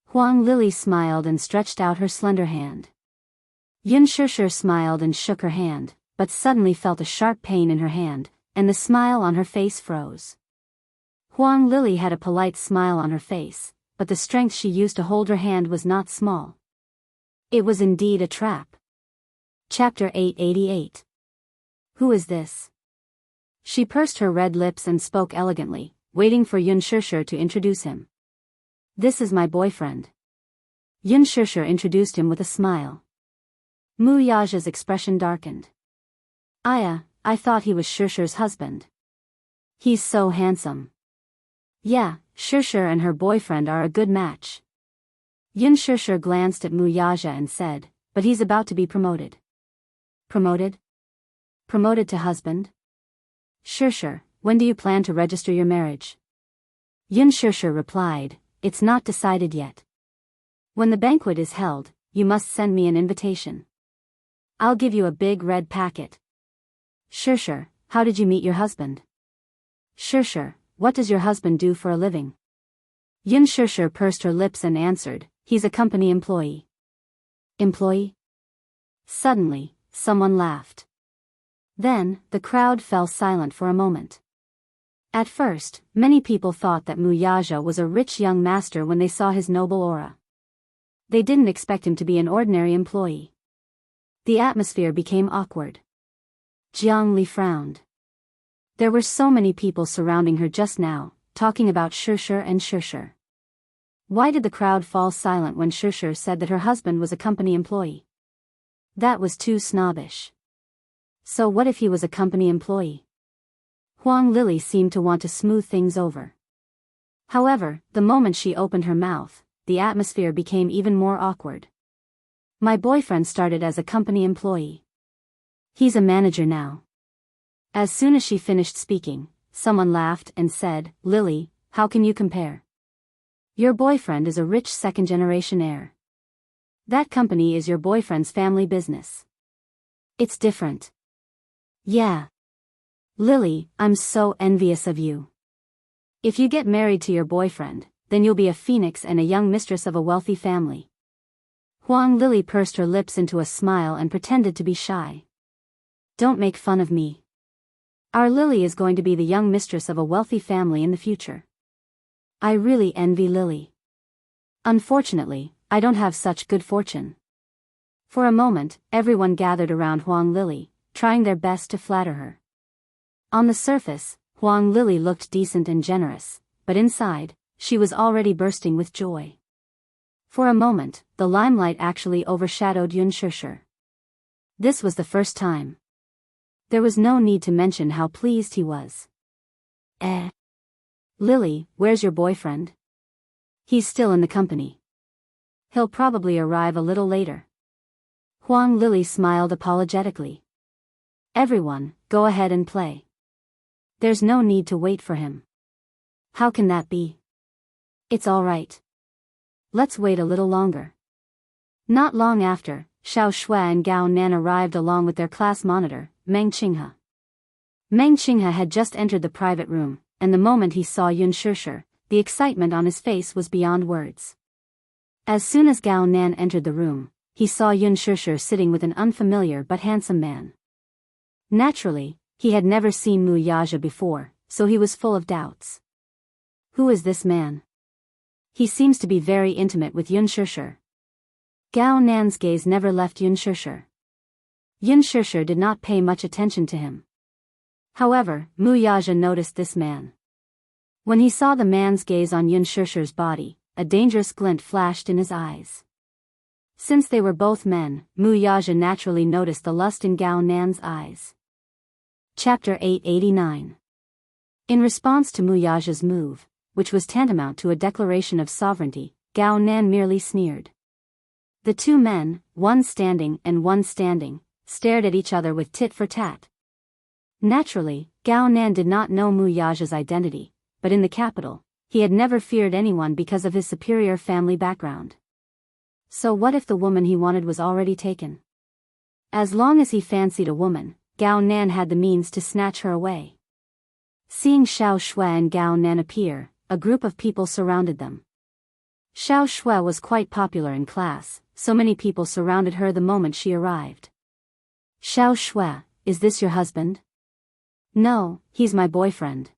Huang Lili smiled and stretched out her slender hand. Yun Shishir smiled and shook her hand, but suddenly felt a sharp pain in her hand, and the smile on her face froze. Huang Lili had a polite smile on her face, but the strength she used to hold her hand was not small. It was indeed a trap. Chapter 888. Who is this? She pursed her red lips and spoke elegantly, waiting for Yun Shishir to introduce him. This is my boyfriend. Yun Shishir introduced him with a smile. Mu Yaja's expression darkened. I thought he was Shishir's husband. He's so handsome. Yeah, Shishir and her boyfriend are a good match. Yun Shishir glanced at Mu Yaja and said, but he's about to be promoted. Promoted? Promoted to husband? Shishir, when do you plan to register your marriage? Yun Shishir replied, it's not decided yet. When the banquet is held, you must send me an invitation. I'll give you a big red packet. Shishir, how did you meet your husband? Shishir, what does your husband do for a living? Yun Shishir pursed her lips and answered, he's a company employee. Employee? Suddenly, someone laughed. Then, the crowd fell silent for a moment. At first, many people thought that Mu Yaja was a rich young master when they saw his noble aura. They didn't expect him to be an ordinary employee. The atmosphere became awkward. Jianghu frowned. There were so many people surrounding her just now, talking about Shishir and Shishir. Why did the crowd fall silent when Shishir said that her husband was a company employee? That was too snobbish. So what if he was a company employee? Huang Lili seemed to want to smooth things over. However, the moment she opened her mouth, the atmosphere became even more awkward. My boyfriend started as a company employee. He's a manager now. As soon as she finished speaking, someone laughed and said, Lily, how can you compare? Your boyfriend is a rich second-generation heir. That company is your boyfriend's family business. It's different. Yeah. Lily, I'm so envious of you. If you get married to your boyfriend, then you'll be a phoenix and a young mistress of a wealthy family. Huang Lili pursed her lips into a smile and pretended to be shy. Don't make fun of me. Our Lily is going to be the young mistress of a wealthy family in the future. I really envy Lily. Unfortunately, I don't have such good fortune. For a moment, everyone gathered around Huang Lili, trying their best to flatter her. On the surface, Huang Lili looked decent and generous, but inside, she was already bursting with joy. For a moment, the limelight actually overshadowed Yun Shishir. This was the first time. There was no need to mention how pleased he was. Lily, where's your boyfriend? He's still in the company. He'll probably arrive a little later. Huang Lili smiled apologetically. Everyone, go ahead and play. There's no need to wait for him. How can that be? It's all right. Let's wait a little longer. Not long after, Xiao Shui and Gao Nan arrived along with their class monitor, Meng Qinghe. Meng Qinghe had just entered the private room, and the moment he saw Yun Shishir, the excitement on his face was beyond words. As soon as Gao Nan entered the room, he saw Yun Shishir sitting with an unfamiliar but handsome man. Naturally, he had never seen Wuxia before, so he was full of doubts. Who is this man? He seems to be very intimate with Yun Shishir. Gao Nan's gaze never left Yun Shishir. Yun Shishir did not pay much attention to him. However, Wuxia noticed this man. When he saw the man's gaze on Yun Shishir's body, a dangerous glint flashed in his eyes. Since they were both men, Wuxia naturally noticed the lust in Gao Nan's eyes. Chapter 889. In response to Wuxia's move, which was tantamount to a declaration of sovereignty, Gao Nan merely sneered. The two men, one standing and one standing, stared at each other with tit for tat. Naturally, Gao Nan did not know Wuxia's identity, but in the capital, he had never feared anyone because of his superior family background. So what if the woman he wanted was already taken? As long as he fancied a woman, Gao Nan had the means to snatch her away. Seeing Xiao Shui and Gao Nan appear, a group of people surrounded them. Xiao Shui was quite popular in class, so many people surrounded her the moment she arrived. Xiao Shui, is this your husband? No, he's my boyfriend.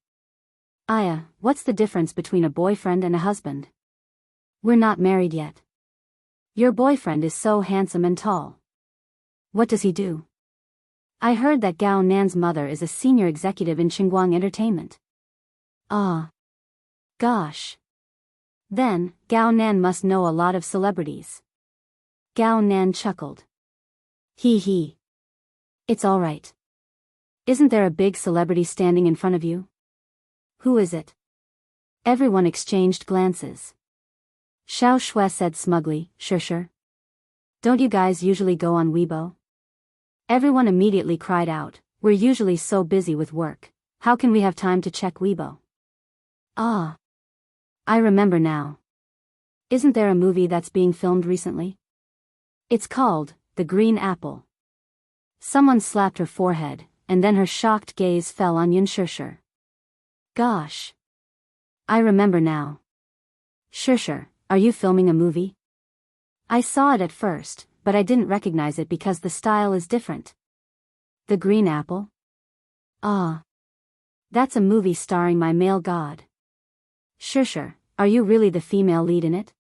Aya, what's the difference between a boyfriend and a husband? We're not married yet. Your boyfriend is so handsome and tall. What does he do? I heard that Gao Nan's mother is a senior executive in Qingguang Entertainment. Ah. Gosh. Then, Gao Nan must know a lot of celebrities. Gao Nan chuckled. Hee hee. It's all right. Isn't there a big celebrity standing in front of you? Who is it? Everyone exchanged glances. Xiao Shui said smugly, Shishir. Don't you guys usually go on Weibo? Everyone immediately cried out, we're usually so busy with work, how can we have time to check Weibo? Ah. I remember now. Isn't there a movie that's being filmed recently? It's called The Green Apple. Someone slapped her forehead, and then her shocked gaze fell on Yun Shishir. Gosh. I remember now. Shishir, are you filming a movie? I saw it at first, but I didn't recognize it because the style is different. The Green Apple? Ah. That's a movie starring my male god. Shishir, are you really the female lead in it?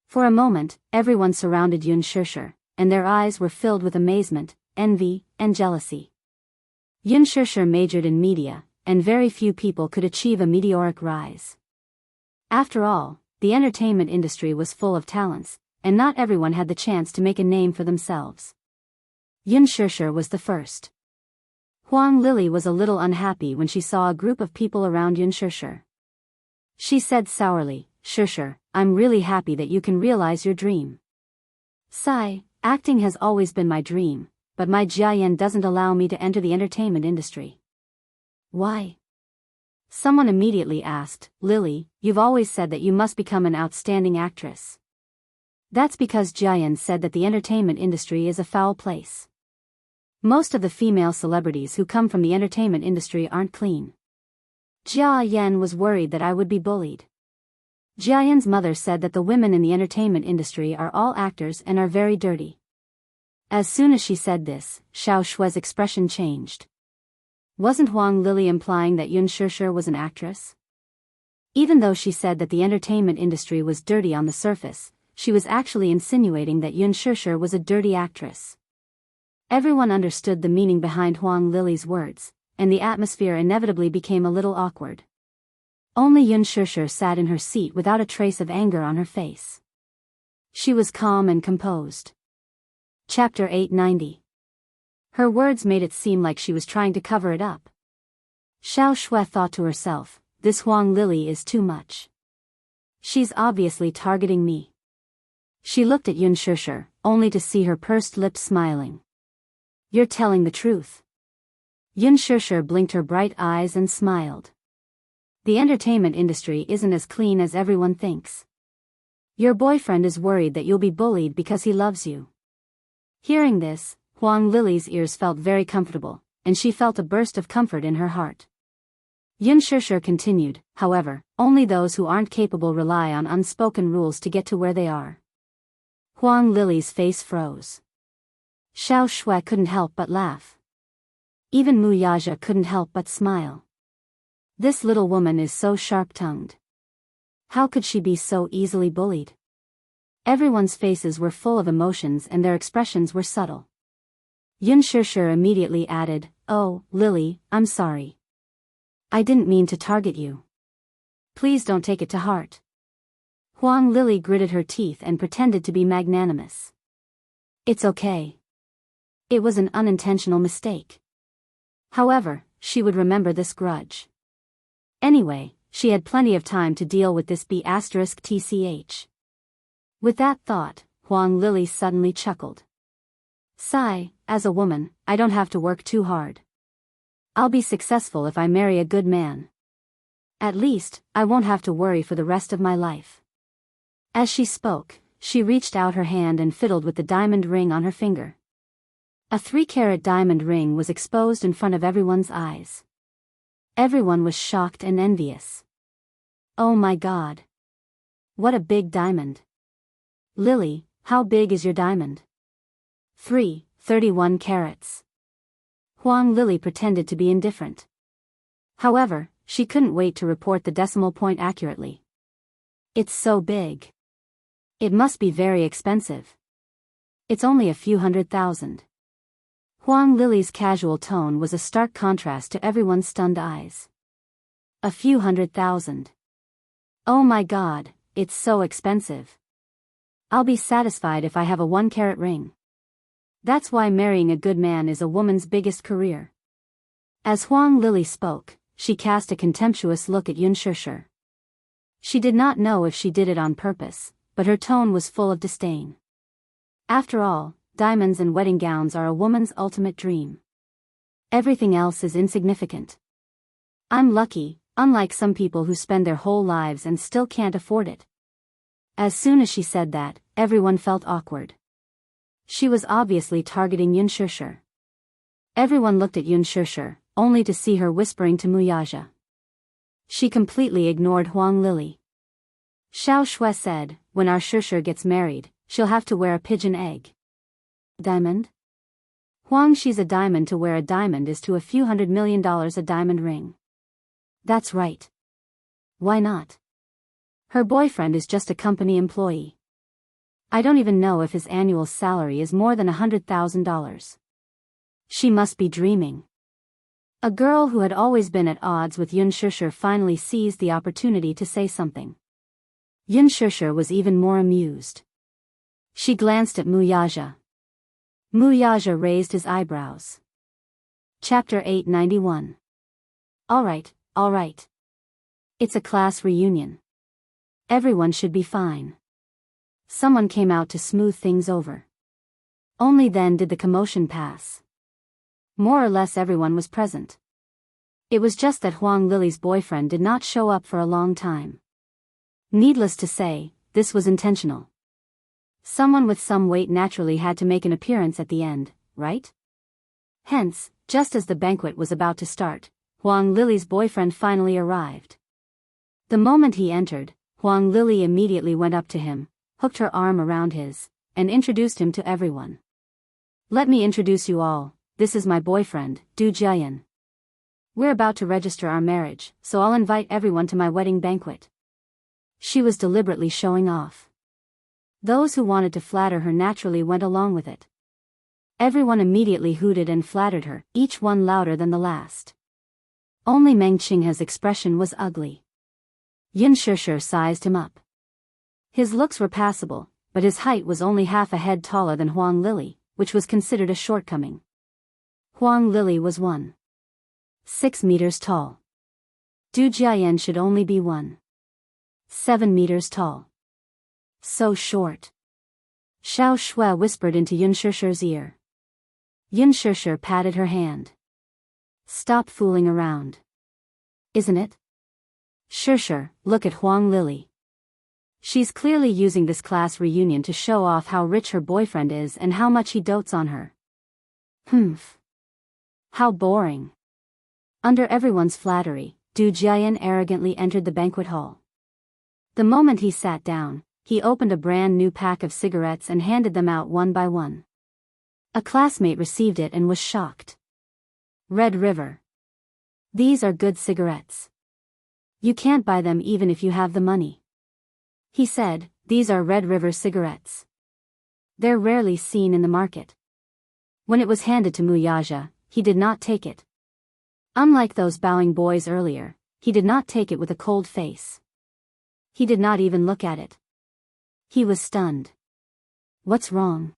For a moment, everyone surrounded Yun Shishir, and their eyes were filled with amazement, envy, and jealousy. Yun Shishir majored in media, and very few people could achieve a meteoric rise. After all, the entertainment industry was full of talents, and not everyone had the chance to make a name for themselves. Yun Shishir was the first. Huang Lily was a little unhappy when she saw a group of people around Yun Shishir. She said sourly, Shishir, I'm really happy that you can realize your dream. Sigh, acting has always been my dream, but my Jiayan doesn't allow me to enter the entertainment industry. Why? Someone immediately asked, Lily, you've always said that you must become an outstanding actress. That's because Jiayan said that the entertainment industry is a foul place. Most of the female celebrities who come from the entertainment industry aren't clean. Jia Yan was worried that I would be bullied. Jia Yan's mother said that the women in the entertainment industry are all actors and are very dirty. As soon as she said this, Xiao Shui's expression changed. Wasn't Huang Lily implying that Yun Shishir was an actress? Even though she said that the entertainment industry was dirty on the surface, she was actually insinuating that Yun Shishir was a dirty actress. Everyone understood the meaning behind Huang Lily's words, and the atmosphere inevitably became a little awkward. Only Yun Shishir sat in her seat without a trace of anger on her face. She was calm and composed. Chapter 890. Her words made it seem like she was trying to cover it up. Xiao Shui thought to herself, this Huang Lily is too much. She's obviously targeting me. She looked at Yun Shishir, only to see her pursed lips smiling. You're telling the truth. Yun Shishir blinked her bright eyes and smiled. The entertainment industry isn't as clean as everyone thinks. Your boyfriend is worried that you'll be bullied because he loves you. Hearing this, Huang Lily's ears felt very comfortable, and she felt a burst of comfort in her heart. Yun Shishir continued, however, only those who aren't capable rely on unspoken rules to get to where they are. Huang Lily's face froze. Xiao Shui couldn't help but laugh. Even Mu Yaja couldn't help but smile. This little woman is so sharp-tongued. How could she be so easily bullied? Everyone's faces were full of emotions and their expressions were subtle. Yun Shishir immediately added, "Oh, Lily, I'm sorry. I didn't mean to target you. Please don't take it to heart." Huang Lily gritted her teeth and pretended to be magnanimous. "It's okay. It was an unintentional mistake." However, she would remember this grudge. Anyway, she had plenty of time to deal with this B***tch. With that thought, Huang Lily suddenly chuckled. Sigh, as a woman, I don't have to work too hard. I'll be successful if I marry a good man. At least, I won't have to worry for the rest of my life. As she spoke, she reached out her hand and fiddled with the diamond ring on her finger. A 3-carat diamond ring was exposed in front of everyone's eyes. Everyone was shocked and envious. Oh my God! What a big diamond! Lily, how big is your diamond? 31 carats. Huang Lily pretended to be indifferent. However, she couldn't wait to report the decimal point accurately. It's so big. It must be very expensive. It's only a few $100,000. Huang Lily's casual tone was a stark contrast to everyone's stunned eyes. A few $100,000. Oh my God, it's so expensive. I'll be satisfied if I have a 1-carat ring. That's why marrying a good man is a woman's biggest career. As Huang Lily spoke, she cast a contemptuous look at Yun Shishir. She did not know if she did it on purpose, but her tone was full of disdain. After all, diamonds and wedding gowns are a woman's ultimate dream. Everything else is insignificant. I'm lucky, unlike some people who spend their whole lives and still can't afford it. As soon as she said that, everyone felt awkward. She was obviously targeting Yun Shishir. Everyone looked at Yun Shishir, only to see her whispering to Mu Yaja. She completely ignored Huang Lily. Xiao Shui said, when our Shishir gets married, she'll have to wear a pigeon egg. Diamond? Huang, she's a diamond. To wear a diamond is to a few $100 million a diamond ring. That's right. Why not? Her boyfriend is just a company employee. I don't even know if his annual salary is more than $100,000. She must be dreaming. A girl who had always been at odds with Yun Shishir finally seized the opportunity to say something. Yun Shishir was even more amused. She glanced at Mu Yaja. Mu Yaja raised his eyebrows. Chapter 891. All right. It's a class reunion. Everyone should be fine. Someone came out to smooth things over. Only then did the commotion pass. More or less everyone was present. It was just that Huang Lily's boyfriend did not show up for a long time. Needless to say, this was intentional. Someone with some weight naturally had to make an appearance at the end, right? Hence, just as the banquet was about to start, Huang Lily's boyfriend finally arrived. The moment he entered, Huang Lily immediately went up to him, hooked her arm around his, and introduced him to everyone. Let me introduce you all, this is my boyfriend, Du Jiayan. We're about to register our marriage, so I'll invite everyone to my wedding banquet. She was deliberately showing off. Those who wanted to flatter her naturally went along with it. Everyone immediately hooted and flattered her, each one louder than the last. Only Meng Qinghe's expression was ugly. Yun Shishir sized him up. His looks were passable, but his height was only half a head taller than Huang Lily, which was considered a shortcoming. Huang Lily was 1.6 meters tall. Du Jiayan should only be 1.7 meters tall. So short. Xiao Shui whispered into Yun Shishir's ear. Yun Shishir patted her hand. Stop fooling around. Isn't it? Shishir, look at Huang Lily. She's clearly using this class reunion to show off how rich her boyfriend is and how much he dotes on her. Humph. How boring. Under everyone's flattery, Du Jiayan arrogantly entered the banquet hall. The moment he sat down, he opened a brand new pack of cigarettes and handed them out one by one. A classmate received it and was shocked. Red River. These are good cigarettes. You can't buy them even if you have the money. He said, these are Red River cigarettes. They're rarely seen in the market. When it was handed to Wuxia, he did not take it. Unlike those bowing boys earlier, he did not take it with a cold face. He did not even look at it. He was stunned. What's wrong?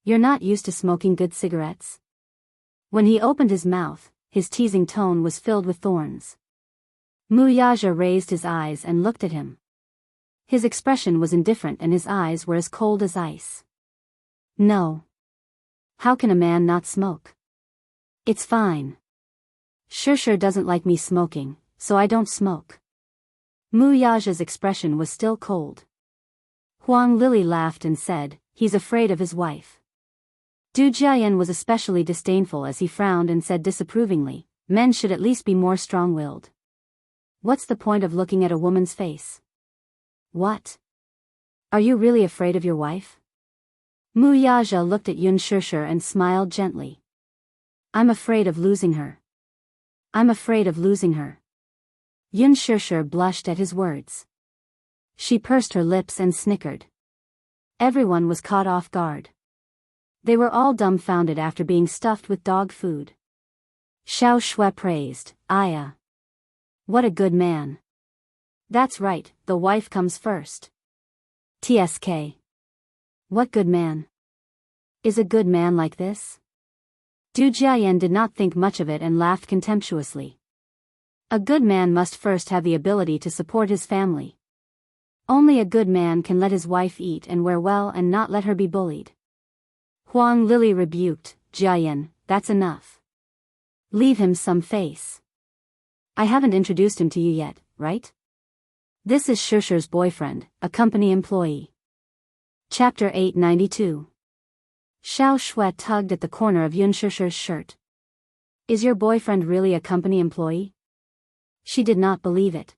You're not used to smoking good cigarettes? When he opened his mouth, his teasing tone was filled with thorns. Wuxia raised his eyes and looked at him. His expression was indifferent and his eyes were as cold as ice. No. How can a man not smoke? It's fine. Xianxia doesn't like me smoking, so I don't smoke. Wuxia's expression was still cold. Huang Lili laughed and said, he's afraid of his wife. Du Jiayan was especially disdainful as he frowned and said disapprovingly, men should at least be more strong-willed. What's the point of looking at a woman's face? What? Are you really afraid of your wife? Wuxia looked at Xianxia and smiled gently. I'm afraid of losing her. I'm afraid of losing her. Xianxia blushed at his words. She pursed her lips and snickered. Everyone was caught off guard. They were all dumbfounded after being stuffed with dog food. Xiao Shui praised, Aya. What a good man. That's right, the wife comes first. TSK. What good man? Is a good man like this? Du Jiayan did not think much of it and laughed contemptuously. A good man must first have the ability to support his family. Only a good man can let his wife eat and wear well and not let her be bullied. Huang Lili rebuked, Jiayan, that's enough. Leave him some face. I haven't introduced him to you yet, right? This is Xianxia's boyfriend, a company employee. Chapter 892. Xiao Shui tugged at the corner of Xianxia's shirt. Is your boyfriend really a company employee? She did not believe it.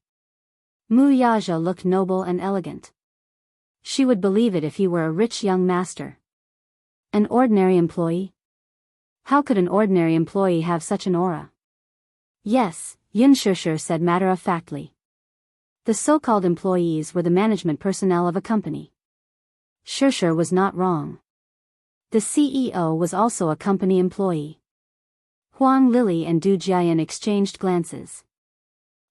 Wuxia looked noble and elegant. She would believe it if he were a rich young master. An ordinary employee? How could an ordinary employee have such an aura? Yes, Xianxia said matter-of-factly. The so-called employees were the management personnel of a company. Xianxia was not wrong. The CEO was also a company employee. Huang Lili and Du Jiayan exchanged glances.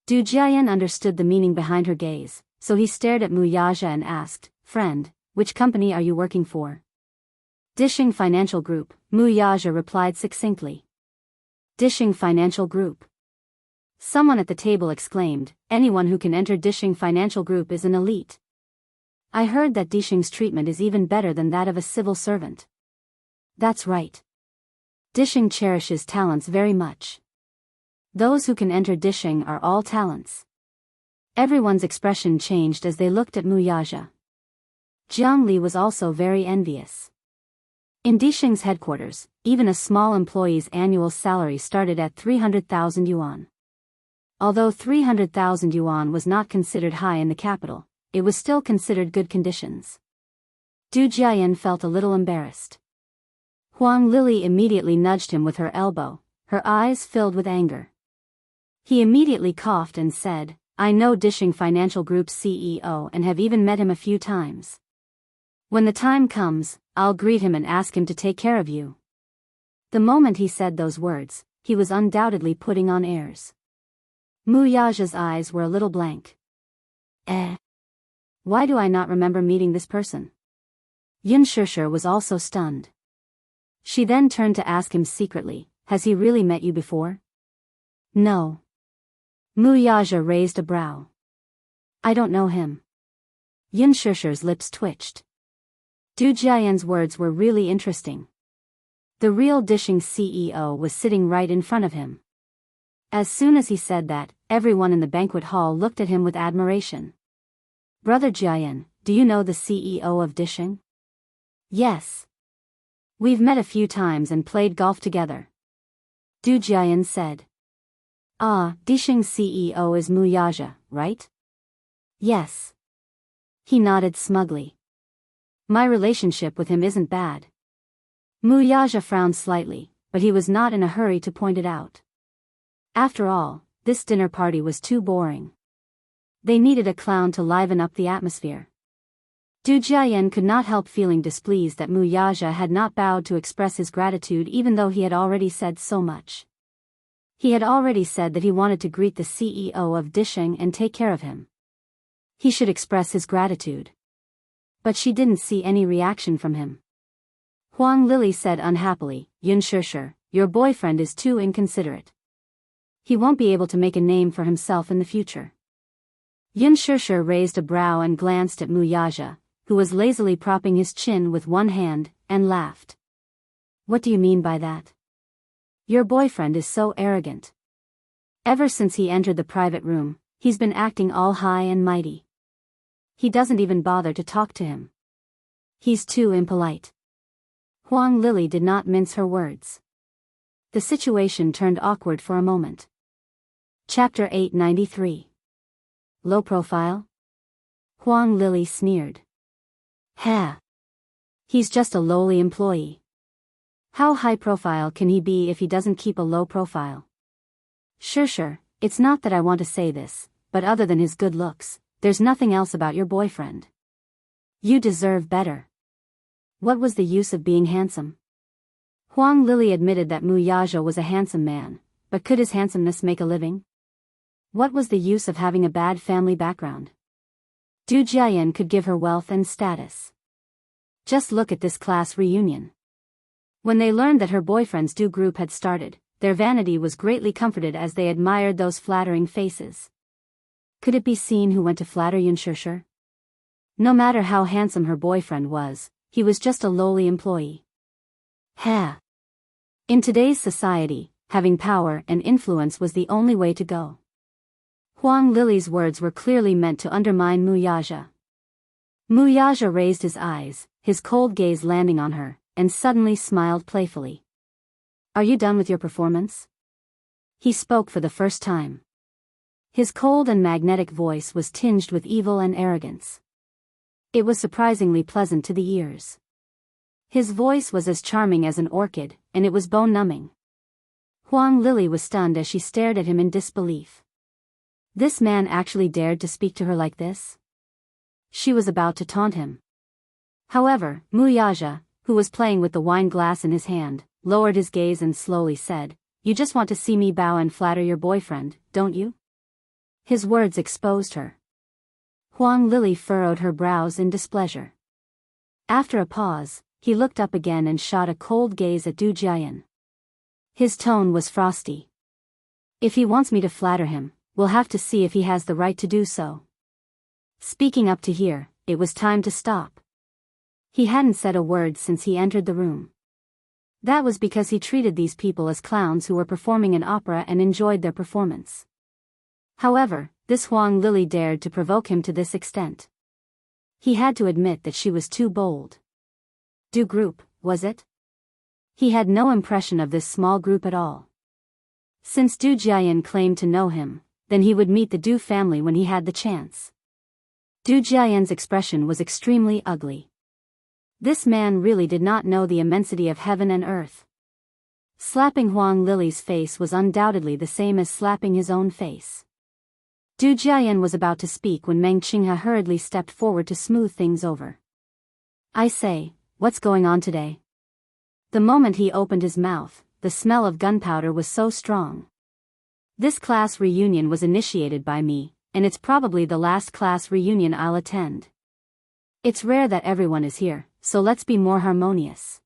Du Jiayan understood the meaning behind her gaze, so he stared at Wuxia and asked, friend, which company are you working for? Dishing Financial Group, Wuxia replied succinctly. Dishing Financial Group. Someone at the table exclaimed, anyone who can enter Dishing Financial Group is an elite. I heard that Dishing's treatment is even better than that of a civil servant. That's right. Dishing cherishes talents very much. Those who can enter Dishing are all talents. Everyone's expression changed as they looked at Wuxia. Jiang Li was also very envious. In Dishing's headquarters, even a small employee's annual salary started at 300,000 yuan. Although 300,000 yuan was not considered high in the capital, it was still considered good conditions. Du Jiayan felt a little embarrassed. Huang Lili immediately nudged him with her elbow, her eyes filled with anger. He immediately coughed and said, I know Dishing Financial Group's CEO and have even met him a few times. When the time comes, I'll greet him and ask him to take care of you. The moment he said those words, he was undoubtedly putting on airs. Wuxia's eyes were a little blank. Why do I not remember meeting this person? Xianxia was also stunned. She then turned to ask him secretly, has he really met you before? No. Wuxia raised a brow. I don't know him. Xianxia's lips twitched. Du Jiayan's words were really interesting. The real Dishing CEO was sitting right in front of him. As soon as he said that, everyone in the banquet hall looked at him with admiration. Brother Jiayan, do you know the CEO of Dishing? Yes. We've met a few times and played golf together. Du Jiayan said. Ah, Dishing's CEO is Wuxia, right? Yes. He nodded smugly. My relationship with him isn't bad. Wuxia frowned slightly, but he was not in a hurry to point it out. After all, this dinner party was too boring. They needed a clown to liven up the atmosphere. Du Jiayan could not help feeling displeased that Wuxia had not bowed to express his gratitude even though he had already said so much. He had already said that he wanted to greet the CEO of Dishing and take care of him. He should express his gratitude. But she didn't see any reaction from him. Huang Lili said unhappily, Xianxia, your boyfriend is too inconsiderate. He won't be able to make a name for himself in the future. Xianxia raised a brow and glanced at Wuxia, who was lazily propping his chin with one hand, and laughed. What do you mean by that? Your boyfriend is so arrogant. Ever since he entered the private room, he's been acting all high and mighty. He doesn't even bother to talk to him. He's too impolite. Huang Lili did not mince her words. The situation turned awkward for a moment. Chapter 893. Low profile? Huang Lili sneered. Ha! He's just a lowly employee. How high profile can he be if he doesn't keep a low profile? Sure, it's not that I want to say this, but other than his good looks, there's nothing else about your boyfriend. You deserve better. What was the use of being handsome? Huang Lili admitted that Wuxia was a handsome man, but could his handsomeness make a living? What was the use of having a bad family background? Du Jiayan could give her wealth and status. Just look at this class reunion. When they learned that her boyfriend's Du group had started, their vanity was greatly comforted as they admired those flattering faces. Could it be seen who went to flatter Xianxia? No matter how handsome her boyfriend was, he was just a lowly employee. Ha! In today's society, having power and influence was the only way to go. Huang Lili's words were clearly meant to undermine Wuxia. Wuxia raised his eyes, his cold gaze landing on her, and suddenly smiled playfully. Are you done with your performance? He spoke for the first time. His cold and magnetic voice was tinged with evil and arrogance. It was surprisingly pleasant to the ears. His voice was as charming as an orchid, and it was bone-numbing. Huang Lili was stunned as she stared at him in disbelief. This man actually dared to speak to her like this? She was about to taunt him. However, Wuxia, who was playing with the wine glass in his hand, lowered his gaze and slowly said, You just want to see me bow and flatter your boyfriend, don't you? His words exposed her. Huang Lili furrowed her brows in displeasure. After a pause, he looked up again and shot a cold gaze at Du Jiayan. His tone was frosty. If he wants me to flatter him, we'll have to see if he has the right to do so. Speaking up to here, it was time to stop. He hadn't said a word since he entered the room. That was because he treated these people as clowns who were performing an opera and enjoyed their performance. However, this Huang Lili dared to provoke him to this extent. He had to admit that she was too bold. Du group, was it? He had no impression of this small group at all. Since Du Jiayan claimed to know him, then he would meet the Du family when he had the chance. Du Jiayan's expression was extremely ugly. This man really did not know the immensity of heaven and earth. Slapping Huang Lili's face was undoubtedly the same as slapping his own face. Du Jiayan was about to speak when Meng Qinghe hurriedly stepped forward to smooth things over. I say, what's going on today? The moment he opened his mouth, the smell of gunpowder was so strong. This class reunion was initiated by me, and it's probably the last class reunion I'll attend. It's rare that everyone is here, so let's be more harmonious.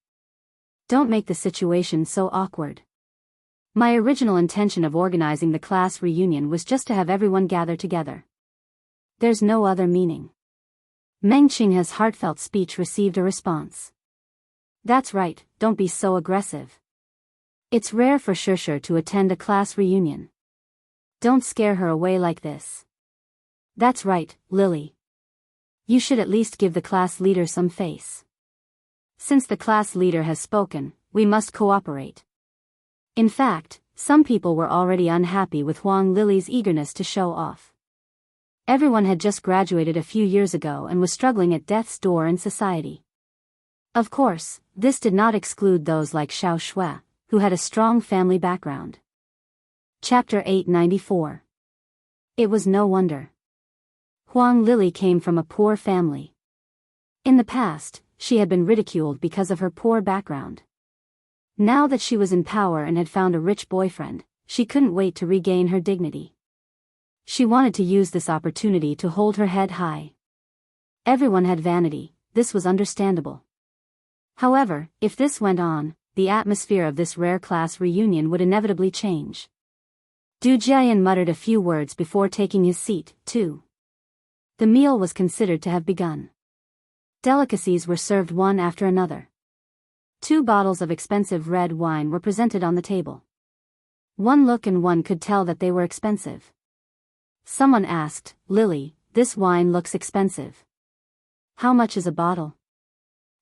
Don't make the situation so awkward. My original intention of organizing the class reunion was just to have everyone gather together. There's no other meaning. Meng Qinghe's heartfelt speech received a response. That's right, don't be so aggressive. It's rare for Xianxia to attend a class reunion. Don't scare her away like this. That's right, Lily. You should at least give the class leader some face. Since the class leader has spoken, we must cooperate. In fact, some people were already unhappy with Huang Lily's eagerness to show off. Everyone had just graduated a few years ago and was struggling at death's door in society. Of course, this did not exclude those like Xiao Shui, who had a strong family background. Chapter 894. It was no wonder. Huang Lily came from a poor family. In the past, she had been ridiculed because of her poor background. Now that she was in power and had found a rich boyfriend, she couldn't wait to regain her dignity. She wanted to use this opportunity to hold her head high. Everyone had vanity, this was understandable. However, if this went on, the atmosphere of this rare class reunion would inevitably change. Du Jiayan muttered a few words before taking his seat, too. The meal was considered to have begun. Delicacies were served one after another. 2 bottles of expensive red wine were presented on the table. One look and one could tell that they were expensive. Someone asked, "Lily, this wine looks expensive. How much is a bottle?"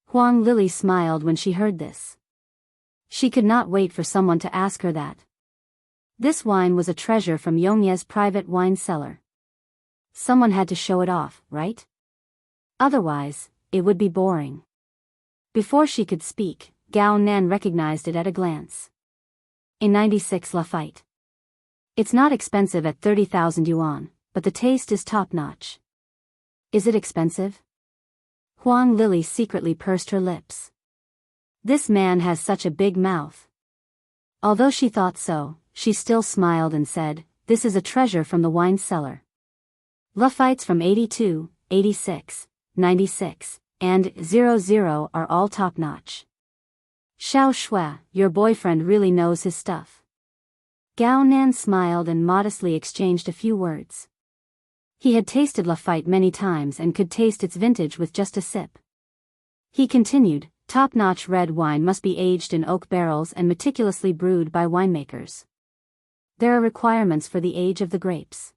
Huang Lily smiled when she heard this. She could not wait for someone to ask her that. This wine was a treasure from Yongye's private wine cellar. Someone had to show it off, right? Otherwise, it would be boring. Before she could speak, Gao Nan recognized it at a glance. A 96 Lafite. It's not expensive at 30,000 yuan, but the taste is top-notch. Is it expensive? Huang Lily secretly pursed her lips. This man has such a big mouth. Although she thought so, she still smiled and said, "This is a treasure from the wine cellar. Lafites from 82, 86, 96, and 00 are all top-notch. Xiao Shui, your boyfriend really knows his stuff." Gao Nan smiled and modestly exchanged a few words. He had tasted Lafite many times and could taste its vintage with just a sip. He continued, "Top-notch red wine must be aged in oak barrels and meticulously brewed by winemakers. There are requirements for the age of the grapes.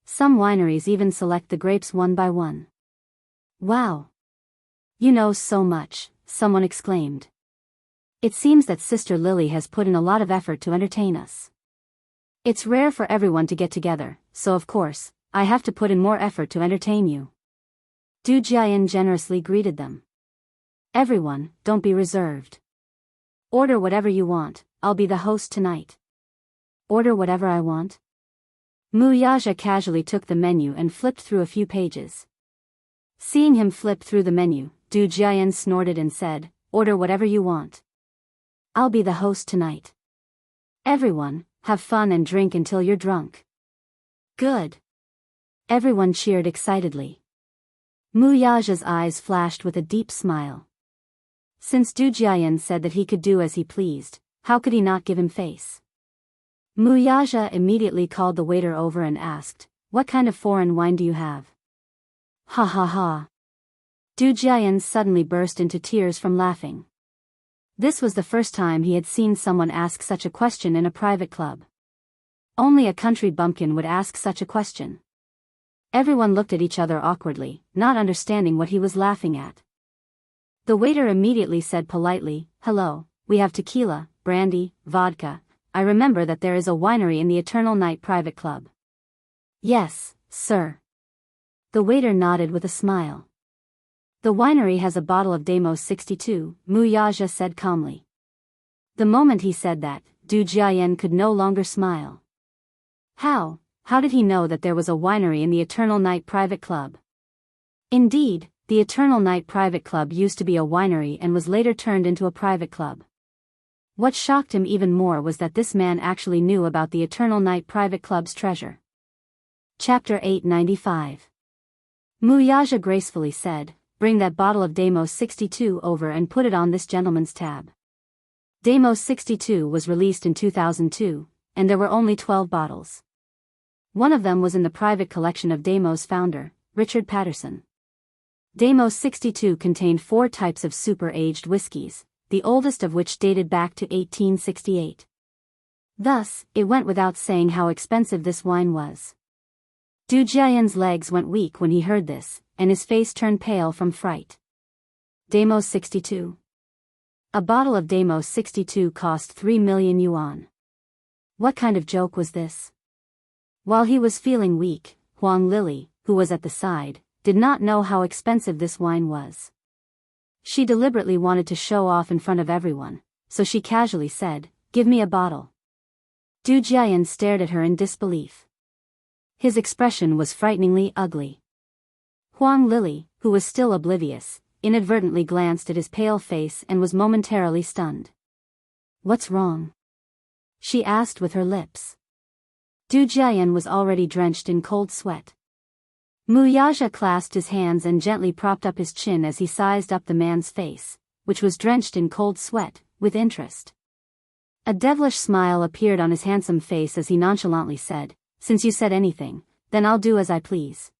Some wineries even select the grapes one by one." "Wow! You know so much," someone exclaimed. "It seems that Sister Lily has put in a lot of effort to entertain us. It's rare for everyone to get together, so of course, I have to put in more effort to entertain you." Du Jiayan generously greeted them. "Everyone, don't be reserved. Order whatever you want, I'll be the host tonight." "Order whatever I want?" Mu Yaja casually took the menu and flipped through a few pages. Seeing him flip through the menu, Du Jiayan snorted and said, "Order whatever you want. I'll be the host tonight. Everyone, have fun and drink until you're drunk." "Good." Everyone cheered excitedly. Mu Yaja's eyes flashed with a deep smile. Since Du Jiayan said that he could do as he pleased, how could he not give him face? Mu Yaja immediately called the waiter over and asked, "What kind of foreign wine do you have?" "Ha ha ha." Du Jiayan suddenly burst into tears from laughing. This was the first time he had seen someone ask such a question in a private club. Only a country bumpkin would ask such a question. Everyone looked at each other awkwardly, not understanding what he was laughing at. The waiter immediately said politely, "Hello, we have tequila, brandy, vodka. I remember that there is a winery in the Eternal Night Private Club." "Yes, sir." The waiter nodded with a smile. "The winery has a bottle of Daoist 62, Mu Yaja said calmly. The moment he said that, Du Jiayan could no longer smile. How did he know that there was a winery in the Eternal Night Private Club? Indeed, the Eternal Night Private Club used to be a winery and was later turned into a private club. What shocked him even more was that this man actually knew about the Eternal Night Private Club's treasure. Chapter 895. Mu Yaja gracefully said, "Bring that bottle of Daoist 62 over and put it on this gentleman's tab." Daoist 62 was released in 2002, and there were only 12 bottles. One of them was in the private collection of Daoist's founder, Richard Patterson. Daoist 62 contained 4 types of super-aged whiskies, the oldest of which dated back to 1868. Thus, it went without saying how expensive this wine was. Du Jiayan's legs went weak when he heard this, and his face turned pale from fright. Daoist 62. A bottle of Daoist 62 cost 3 million yuan. What kind of joke was this? While he was feeling weak, Huang Lily, who was at the side, did not know how expensive this wine was. She deliberately wanted to show off in front of everyone, so she casually said, "Give me a bottle." Du Jiayan stared at her in disbelief. His expression was frighteningly ugly. Huang Lily, who was still oblivious, inadvertently glanced at his pale face and was momentarily stunned. "What's wrong?" she asked with her lips. Du Jiayan was already drenched in cold sweat. Wuxia clasped his hands and gently propped up his chin as he sized up the man's face, which was drenched in cold sweat, with interest. A devilish smile appeared on his handsome face as he nonchalantly said, "Since you said anything, then I'll do as I please."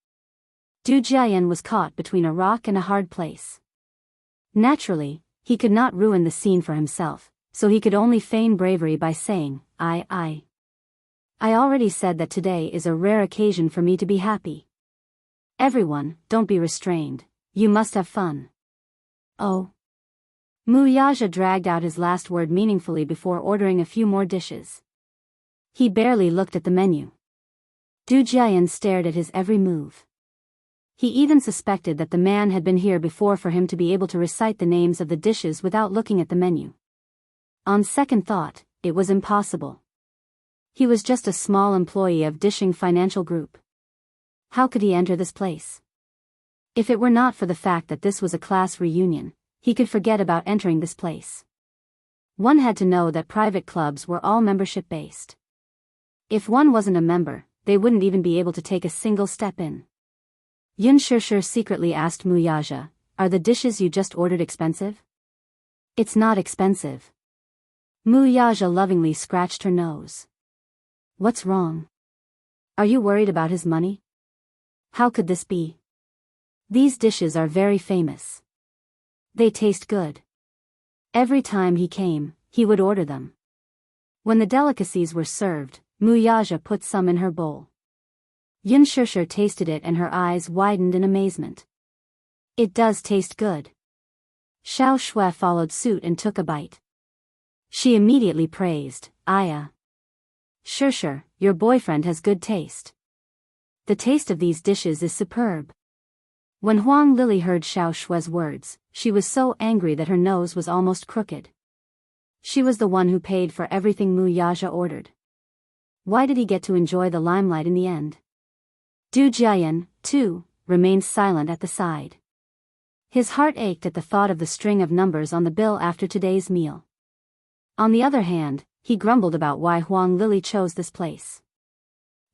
Du Jiayan was caught between a rock and a hard place. Naturally, he could not ruin the scene for himself, so he could only feign bravery by saying, I already said that today is a rare occasion for me to be happy. Everyone, don't be restrained, you must have fun." "Oh." Wuxia dragged out his last word meaningfully before ordering a few more dishes. He barely looked at the menu. Du Jiayan stared at his every move. He even suspected that the man had been here before for him to be able to recite the names of the dishes without looking at the menu. On second thought, it was impossible. He was just a small employee of Dishing Financial Group. How could he enter this place? If it were not for the fact that this was a class reunion, he could forget about entering this place. One had to know that private clubs were all membership-based. If one wasn't a member, they wouldn't even be able to take a single step in. Xianxia secretly asked Wuxia, "Are the dishes you just ordered expensive?" "It's not expensive." Wuxia lovingly scratched her nose. "What's wrong? Are you worried about his money? How could this be? These dishes are very famous. They taste good." Every time he came, he would order them. When the delicacies were served, Wuxia put some in her bowl. Xianxia tasted it and her eyes widened in amazement. "It does taste good." Xiao Shui followed suit and took a bite. She immediately praised, Sure, your boyfriend has good taste. The taste of these dishes is superb." When Huang Lily heard Xiao Shui's words, she was so angry that her nose was almost crooked. She was the one who paid for everything Wuxia ordered. Why did he get to enjoy the limelight in the end? Du Jiayan, too, remained silent at the side. His heart ached at the thought of the string of numbers on the bill after today's meal. On the other hand, he grumbled about why Huang Lily chose this place.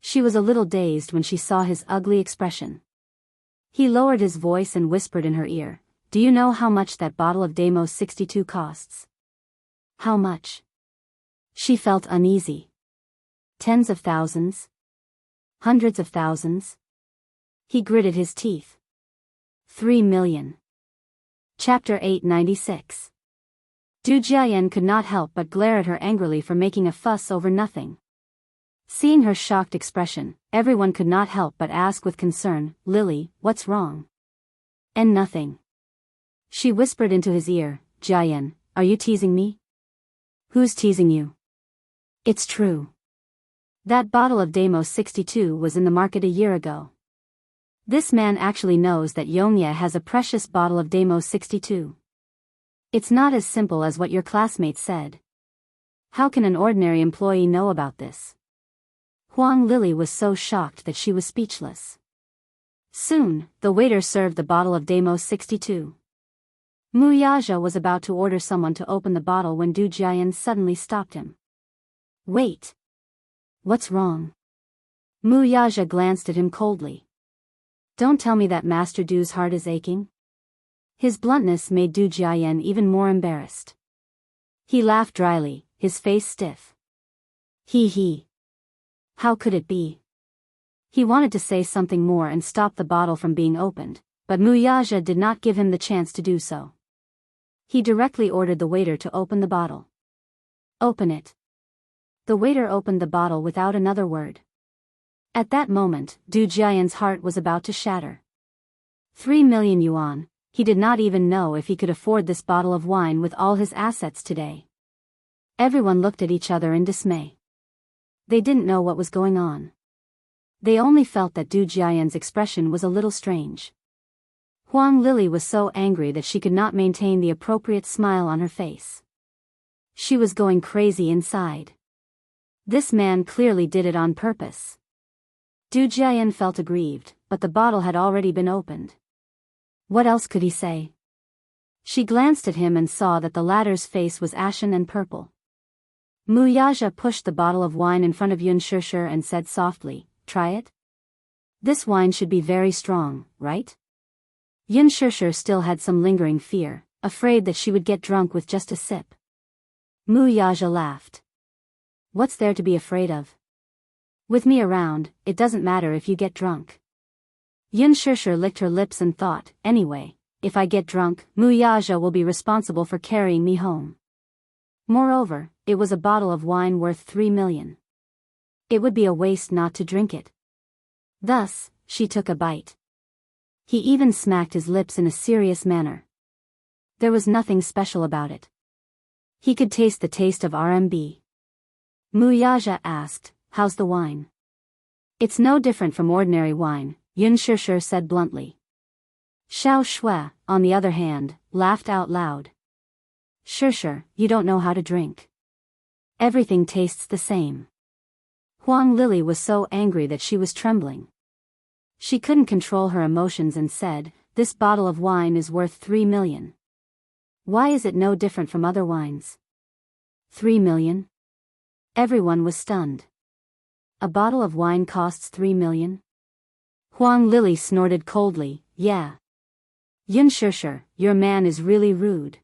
She was a little dazed when she saw his ugly expression. He lowered his voice and whispered in her ear, "Do you know how much that bottle of Daoist 62 costs?" "How much?" She felt uneasy. "Tens of thousands? Hundreds of thousands?" He gritted his teeth. 3 million. Chapter 896. Du Jiayan could not help but glare at her angrily for making a fuss over nothing. Seeing her shocked expression, everyone could not help but ask with concern, "Lily, what's wrong?" "And nothing." She whispered into his ear, "Jiayan, are you teasing me?" "Who's teasing you?" "It's true. That bottle of Daoist 62 was in the market a year ago. This man actually knows that Yongye has a precious bottle of Daoist 62. It's not as simple as what your classmates said. How can an ordinary employee know about this?" Huang Lily was so shocked that she was speechless. Soon, the waiter served the bottle of Daoist 62. Wuxia was about to order someone to open the bottle when Du Jiayan suddenly stopped him. "Wait. What's wrong?" Wuxia glanced at him coldly. "Don't tell me that Master Du's heart is aching?" His bluntness made Du Jiayan even more embarrassed. He laughed dryly, his face stiff. He. How could it be? He wanted to say something more and stop the bottle from being opened, but Wuxia did not give him the chance to do so. He directly ordered the waiter to open the bottle. "Open it." The waiter opened the bottle without another word. At that moment, Du Jiayan's heart was about to shatter. 3 million yuan, he did not even know if he could afford this bottle of wine with all his assets today. Everyone looked at each other in dismay. They didn't know what was going on. They only felt that Du Jiayan's expression was a little strange. Huang Lili was so angry that she could not maintain the appropriate smile on her face. She was going crazy inside. This man clearly did it on purpose. Du Jiayan felt aggrieved, but the bottle had already been opened. What else could he say? She glanced at him and saw that the latter's face was ashen and purple. Mu Yaja pushed the bottle of wine in front of Yun Shishir and said softly, "Try it? This wine should be very strong, right?" Yun Shishir still had some lingering fear, afraid that she would get drunk with just a sip. Mu Yaja laughed. "What's there to be afraid of? With me around, it doesn't matter if you get drunk." Yun Shishir licked her lips and thought, "Anyway, if I get drunk, Mu Yaja will be responsible for carrying me home. Moreover, it was a bottle of wine worth 3 million. It would be a waste not to drink it." Thus, she took a bite. He even smacked his lips in a serious manner. There was nothing special about it. He could taste the taste of RMB. Mu Yaja asked, "How's the wine?" "It's no different from ordinary wine," Yun Shishir said bluntly. Xiao Shui, on the other hand, laughed out loud. "Shishir, you don't know how to drink. Everything tastes the same." Huang Lili was so angry that she was trembling. She couldn't control her emotions and said, "This bottle of wine is worth 3 million. Why is it no different from other wines?" 3 million? Everyone was stunned. A bottle of wine costs 3 million? Huang Lili snorted coldly, "Yeah. Yun Shishir, your man is really rude.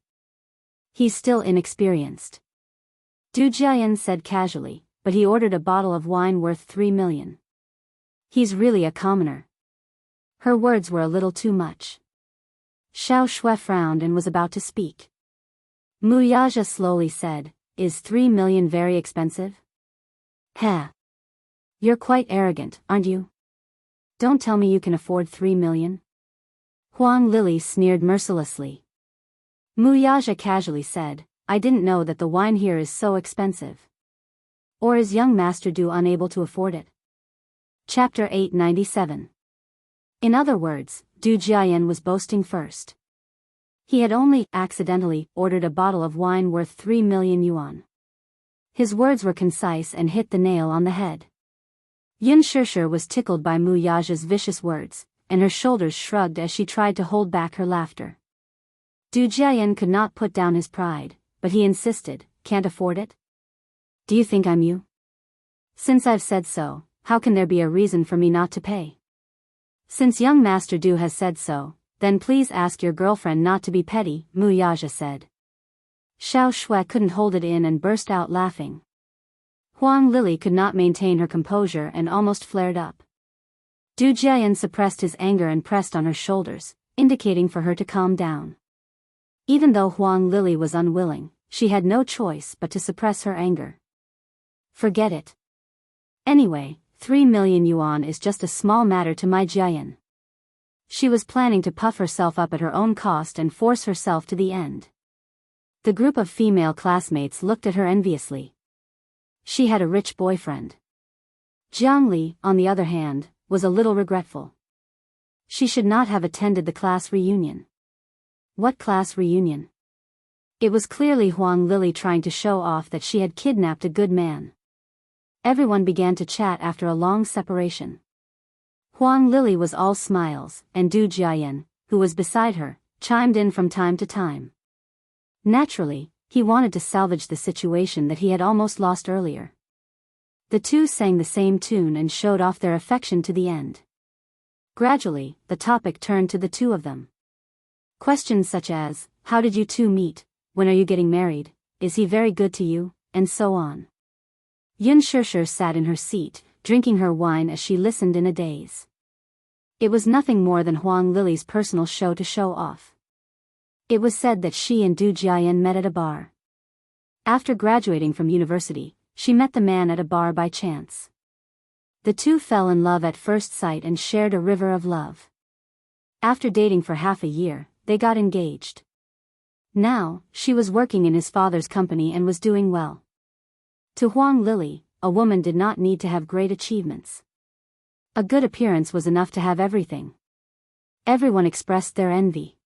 He's still inexperienced." Du Jiayan said casually, "But he ordered a bottle of wine worth 3 million. He's really a commoner." Her words were a little too much. Xiao Shui frowned and was about to speak. Mu Yaja slowly said, "Is 3 million very expensive?" "Heh. You're quite arrogant, aren't you? Don't tell me you can afford 3 million. Huang Lili sneered mercilessly. Mu Yaja casually said, "I didn't know that the wine here is so expensive. Or is young Master Du unable to afford it?" Chapter 897. In other words, Du Jiayan was boasting first. He had only accidentally ordered a bottle of wine worth 3 million yuan. His words were concise and hit the nail on the head. Yun Shishir was tickled by Mu Yaja's vicious words, and her shoulders shrugged as she tried to hold back her laughter. Du Jiayan could not put down his pride, but he insisted, "Can't afford it? Do you think I'm you? Since I've said so, how can there be a reason for me not to pay? Since young Master Du has said so, then please ask your girlfriend not to be petty," Mu Yaja said. Xiao Shui couldn't hold it in and burst out laughing. Huang Lili could not maintain her composure and almost flared up. Du Jiayan suppressed his anger and pressed on her shoulders, indicating for her to calm down. Even though Huang Lili was unwilling, she had no choice but to suppress her anger. "Forget it. Anyway, 3 million yuan is just a small matter to my Jiayan." She was planning to puff herself up at her own cost and force herself to the end. The group of female classmates looked at her enviously. She had a rich boyfriend. Jiangli, on the other hand, was a little regretful. She should not have attended the class reunion. What class reunion? It was clearly Huang Lili trying to show off that she had kidnapped a good man. Everyone began to chat after a long separation. Huang Lili was all smiles, and Du Jiayan, who was beside her, chimed in from time to time. Naturally, he wanted to salvage the situation that he had almost lost earlier. The two sang the same tune and showed off their affection to the end. Gradually, the topic turned to the two of them. Questions such as, "How did you two meet? When are you getting married? Is he very good to you?" and so on. Yun Shishir sat in her seat, drinking her wine as she listened in a daze. It was nothing more than Huang Lili's personal show to show off. It was said that she and Du Jiayan met at a bar. After graduating from university, she met the man at a bar by chance. The two fell in love at first sight and shared a river of love. After dating for half a year, they got engaged. Now, she was working in his father's company and was doing well. To Huang Lili, a woman did not need to have great achievements. A good appearance was enough to have everything. Everyone expressed their envy.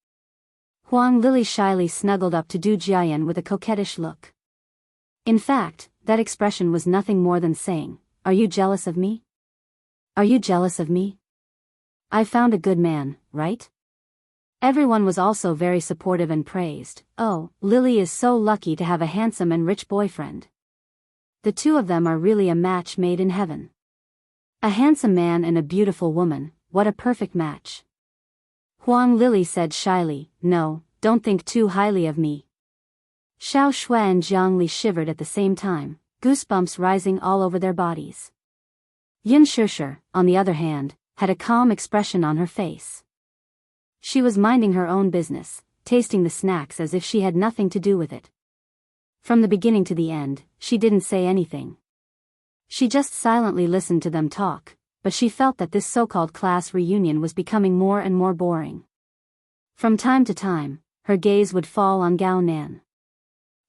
Huang Lili shyly snuggled up to Du Jiayan with a coquettish look. In fact, that expression was nothing more than saying, "Are you jealous of me? Are you jealous of me? I found a good man, right?" Everyone was also very supportive and praised, "Oh, Lily is so lucky to have a handsome and rich boyfriend. The two of them are really a match made in heaven. A handsome man and a beautiful woman, what a perfect match." Huang Lili said shyly, "No, don't think too highly of me." Xiao Shui and Jiang Li shivered at the same time, goosebumps rising all over their bodies. Yin Shishir, on the other hand, had a calm expression on her face. She was minding her own business, tasting the snacks as if she had nothing to do with it. From the beginning to the end, she didn't say anything. She just silently listened to them talk, but she felt that this so-called class reunion was becoming more and more boring. From time to time, her gaze would fall on Gao Nan.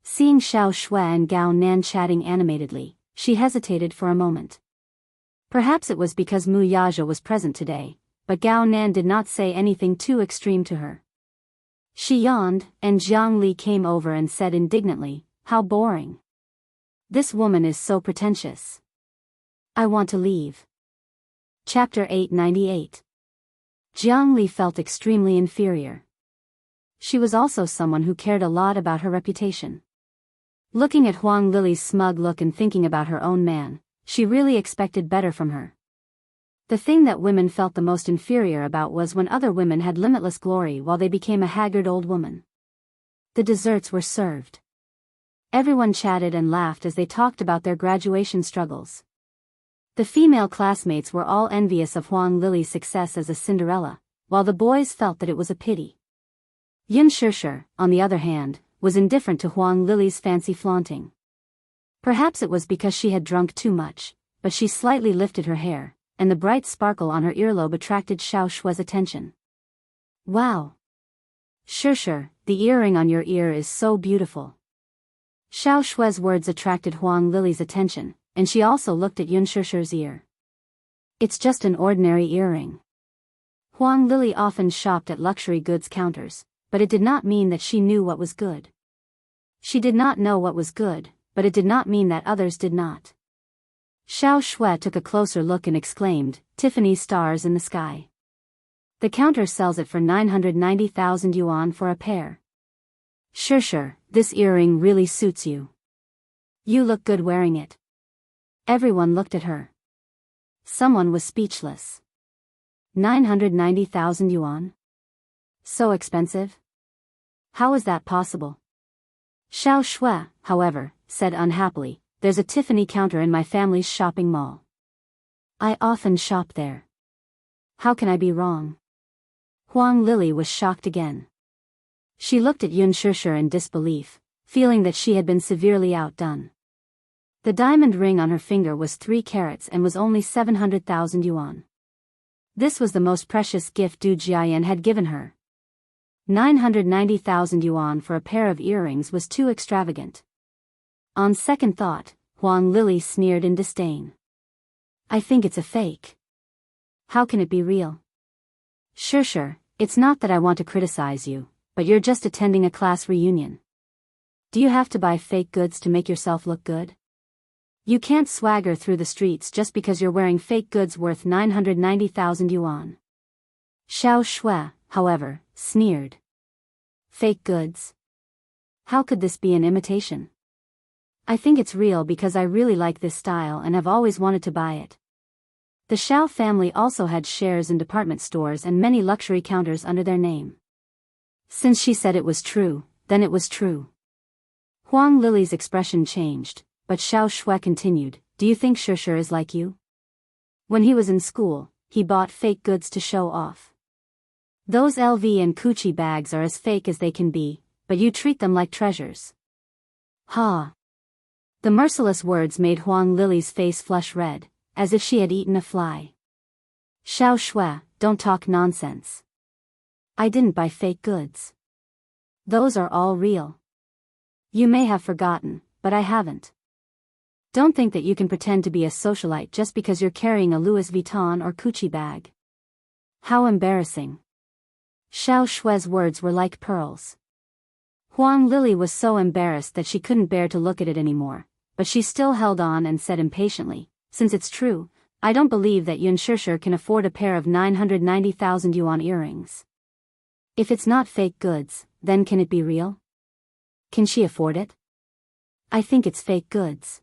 Seeing Xiao Shui and Gao Nan chatting animatedly, she hesitated for a moment. Perhaps it was because Mu Yaja was present today, but Gao Nan did not say anything too extreme to her. She yawned, and Jiang Li came over and said indignantly, "How boring. This woman is so pretentious. I want to leave." Chapter 898. Jiang Li felt extremely inferior. She was also someone who cared a lot about her reputation. Looking at Huang Lili's smug look and thinking about her own man, she really expected better from her. The thing that women felt the most inferior about was when other women had limitless glory while they became a haggard old woman. The desserts were served. Everyone chatted and laughed as they talked about their graduation struggles. The female classmates were all envious of Huang Lili's success as a Cinderella, while the boys felt that it was a pity. Yin Shishir, on the other hand, was indifferent to Huang Lili's fancy flaunting. Perhaps it was because she had drunk too much, but she slightly lifted her hair, and the bright sparkle on her earlobe attracted Xiao Shui's attention. "Wow! Shishir, the earring on your ear is so beautiful." Xiao Shui's words attracted Huang Lili's attention, and she also looked at Yun Shishir's ear. "It's just an ordinary earring." Huang Lili often shopped at luxury goods counters, but it did not mean that she knew what was good. She did not know what was good, but it did not mean that others did not. Xiao Shui took a closer look and exclaimed, "Tiffany's stars in the sky. The counter sells it for 990,000 yuan for a pair. Shishir, this earring really suits you. You look good wearing it." Everyone looked at her. Someone was speechless. 990,000 yuan? So expensive? How is that possible? Xiao Shui, however, said unhappily, "There's a Tiffany counter in my family's shopping mall. I often shop there. How can I be wrong?" Huang Lili was shocked again. She looked at Yun Shishir in disbelief, feeling that she had been severely outdone. The diamond ring on her finger was 3 carats and was only 700,000 yuan. This was the most precious gift Du Jiayan had given her. 990,000 yuan for a pair of earrings was too extravagant. On second thought, Huang Lili sneered in disdain. "I think it's a fake. How can it be real?" "Shishir, it's not that I want to criticize you, but you're just attending a class reunion. Do you have to buy fake goods to make yourself look good? You can't swagger through the streets just because you're wearing fake goods worth 990,000 yuan. Xiao Shui, however, sneered. "Fake goods? How could this be an imitation? I think it's real because I really like this style and have always wanted to buy it." The Xiao family also had shares in department stores and many luxury counters under their name. Since she said it was true, then it was true. Huang Lili's expression changed, but Xiao Shui continued, "Do you think Shishir is like you? When he was in school, he bought fake goods to show off. Those LV and Gucci bags are as fake as they can be, but you treat them like treasures." Ha! The merciless words made Huang Lili's face flush red, as if she had eaten a fly. Xiao Shui, don't talk nonsense. I didn't buy fake goods. Those are all real. You may have forgotten, but I haven't. Don't think that you can pretend to be a socialite just because you're carrying a Louis Vuitton or Gucci bag. How embarrassing. Xiao Shui's words were like pearls. Huang Lili was so embarrassed that she couldn't bear to look at it anymore, but she still held on and said impatiently, since it's true, I don't believe that Yun Shishir can afford a pair of 990,000 yuan earrings. If it's not fake goods, then can it be real? Can she afford it? I think it's fake goods.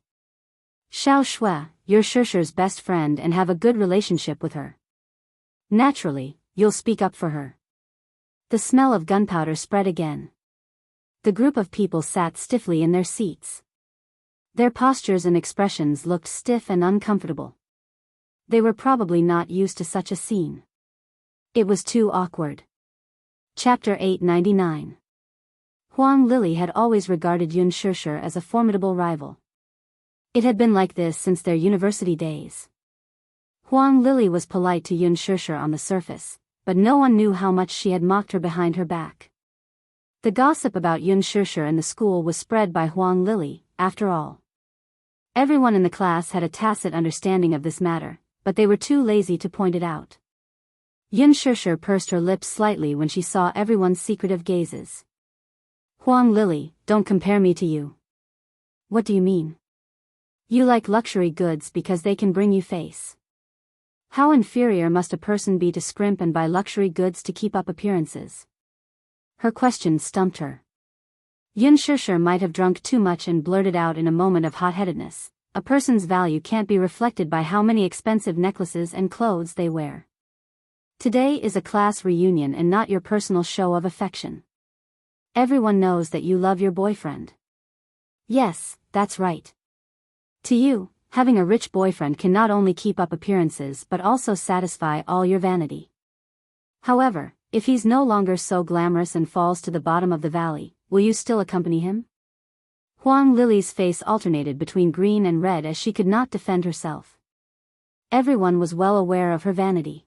Xiao Shui, you're Shishir's best friend and have a good relationship with her. Naturally, you'll speak up for her. The smell of gunpowder spread again. The group of people sat stiffly in their seats. Their postures and expressions looked stiff and uncomfortable. They were probably not used to such a scene. It was too awkward. Chapter 899. Huang Lili had always regarded Yun Shishir as a formidable rival. It had been like this since their university days. Huang Lili was polite to Yun Shishir on the surface, but no one knew how much she had mocked her behind her back. The gossip about Yun Shishir in the school was spread by Huang Lili, after all. Everyone in the class had a tacit understanding of this matter, but they were too lazy to point it out. Yun Shishir pursed her lips slightly when she saw everyone's secretive gazes. Huang Lili, don't compare me to you. What do you mean? You like luxury goods because they can bring you face. How inferior must a person be to scrimp and buy luxury goods to keep up appearances? Her question stumped her. Yun Shishir might have drunk too much and blurted out in a moment of hot-headedness, a person's value can't be reflected by how many expensive necklaces and clothes they wear. Today is a class reunion and not your personal show of affection. Everyone knows that you love your boyfriend. Yes, that's right. To you, having a rich boyfriend can not only keep up appearances but also satisfy all your vanity. However, if he's no longer so glamorous and falls to the bottom of the valley, will you still accompany him? Huang Lili's face alternated between green and red as she could not defend herself. Everyone was well aware of her vanity.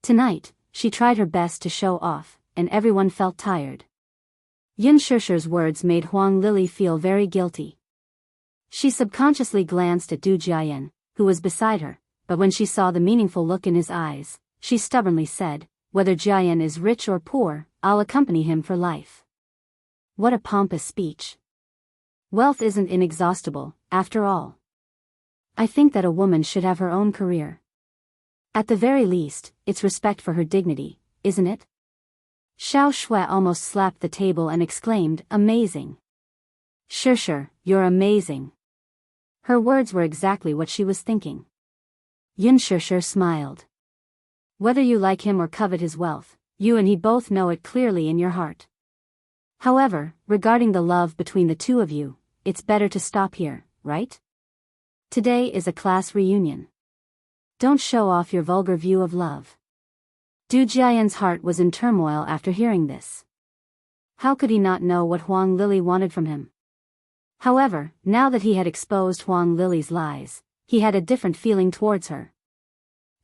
Tonight, she tried her best to show off, and everyone felt tired. Yun Shishir's words made Huang Lili feel very guilty. She subconsciously glanced at Du Jiayan, who was beside her, but when she saw the meaningful look in his eyes, she stubbornly said, whether Jiayan is rich or poor, I'll accompany him for life. What a pompous speech. Wealth isn't inexhaustible, after all. I think that a woman should have her own career. At the very least, it's respect for her dignity, isn't it? Xiao Shui almost slapped the table and exclaimed, amazing. Shishir, you're amazing. Her words were exactly what she was thinking. Yun Shishir smiled. Whether you like him or covet his wealth, you and he both know it clearly in your heart. However, regarding the love between the two of you, it's better to stop here, right? Today is a class reunion. Don't show off your vulgar view of love. Du Jiayan's heart was in turmoil after hearing this. How could he not know what Huang Lili wanted from him? However, now that he had exposed Huang Lili's lies, he had a different feeling towards her.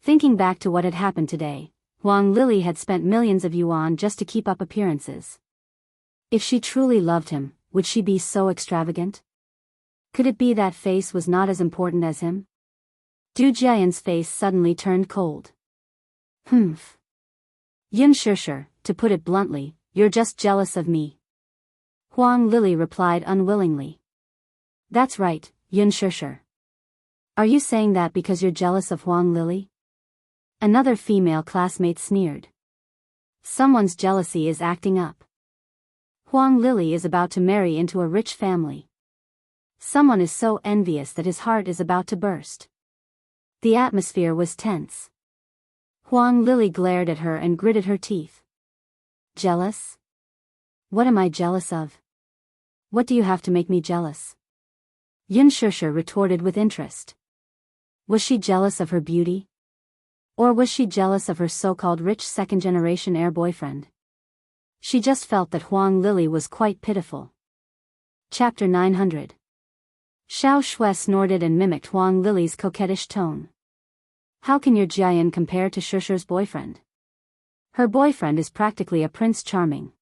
Thinking back to what had happened today, Huang Lili had spent millions of yuan just to keep up appearances. If she truly loved him, would she be so extravagant? Could it be that face was not as important as him? Du Jiayan's face suddenly turned cold. Humph. Yun Shishir, to put it bluntly, you're just jealous of me. Huang Lili replied unwillingly. That's right, Yun Shishir. Are you saying that because you're jealous of Huang Lili? Another female classmate sneered. Someone's jealousy is acting up. Huang Lili is about to marry into a rich family. Someone is so envious that his heart is about to burst. The atmosphere was tense. Huang Lili glared at her and gritted her teeth. Jealous? What am I jealous of? What do you have to make me jealous? Yun Shishir retorted with interest. Was she jealous of her beauty? Or was she jealous of her so-called rich second-generation heir boyfriend? She just felt that Huang Lili was quite pitiful. Chapter 900. Xiao Shui snorted and mimicked Huang Lily's coquettish tone. How can your Jiayan compare to Shishi's boyfriend? Her boyfriend is practically a prince charming.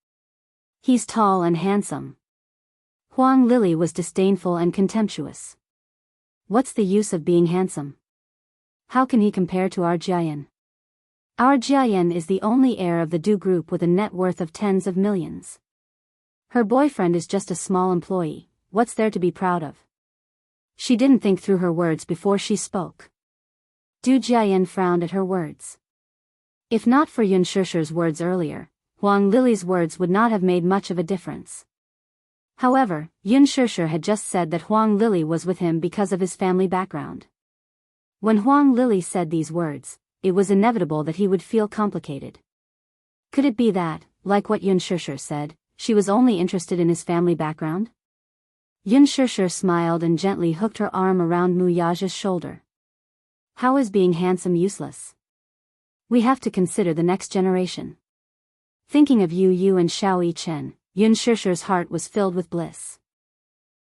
He's tall and handsome. Huang Lily was disdainful and contemptuous. What's the use of being handsome? How can he compare to our Jiayan? Our Jiayan is the only heir of the Du group with a net worth of tens of millions. Her boyfriend is just a small employee. What's there to be proud of? She didn't think through her words before she spoke. Du Jiayan frowned at her words. If not for Yun Shishi's words earlier, Huang Lily's words would not have made much of a difference. However, Yun Shishi had just said that Huang Lily was with him because of his family background. When Huang Lily said these words, it was inevitable that he would feel complicated. Could it be that, like what Yun Shishi said, she was only interested in his family background? Yun Shishi smiled and gently hooked her arm around Mu Yaja's shoulder. How is being handsome useless? We have to consider the next generation. Thinking of Yu and Xiao Yichen, Yun Shishi's heart was filled with bliss.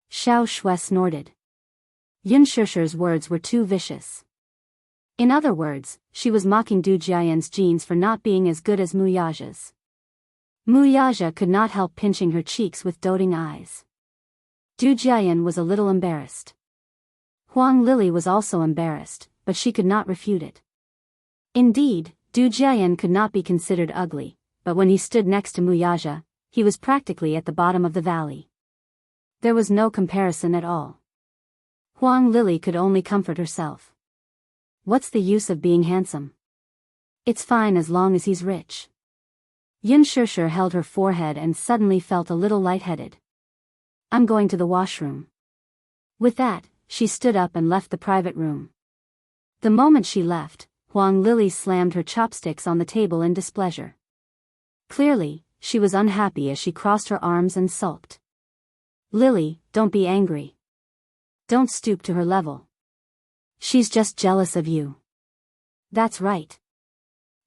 Xiao Shui snorted. Yun Shishi's words were too vicious. In other words, she was mocking Du Jiayan's genes for not being as good as Mu Yaja's. Mu Yaja could not help pinching her cheeks with doting eyes. Du Jiayan was a little embarrassed. Huang Lily was also embarrassed, but she could not refute it. Indeed, Du Jiayan could not be considered ugly, but when he stood next to Mu Yaja, he was practically at the bottom of the valley. There was no comparison at all. Huang Lily could only comfort herself. What's the use of being handsome? It's fine as long as he's rich. Yun Shishi held her forehead and suddenly felt a little lightheaded. I'm going to the washroom. With that, she stood up and left the private room. The moment she left, Huang Lily slammed her chopsticks on the table in displeasure. Clearly, she was unhappy as she crossed her arms and sulked. Lily, don't be angry. Don't stoop to her level. She's just jealous of you. That's right.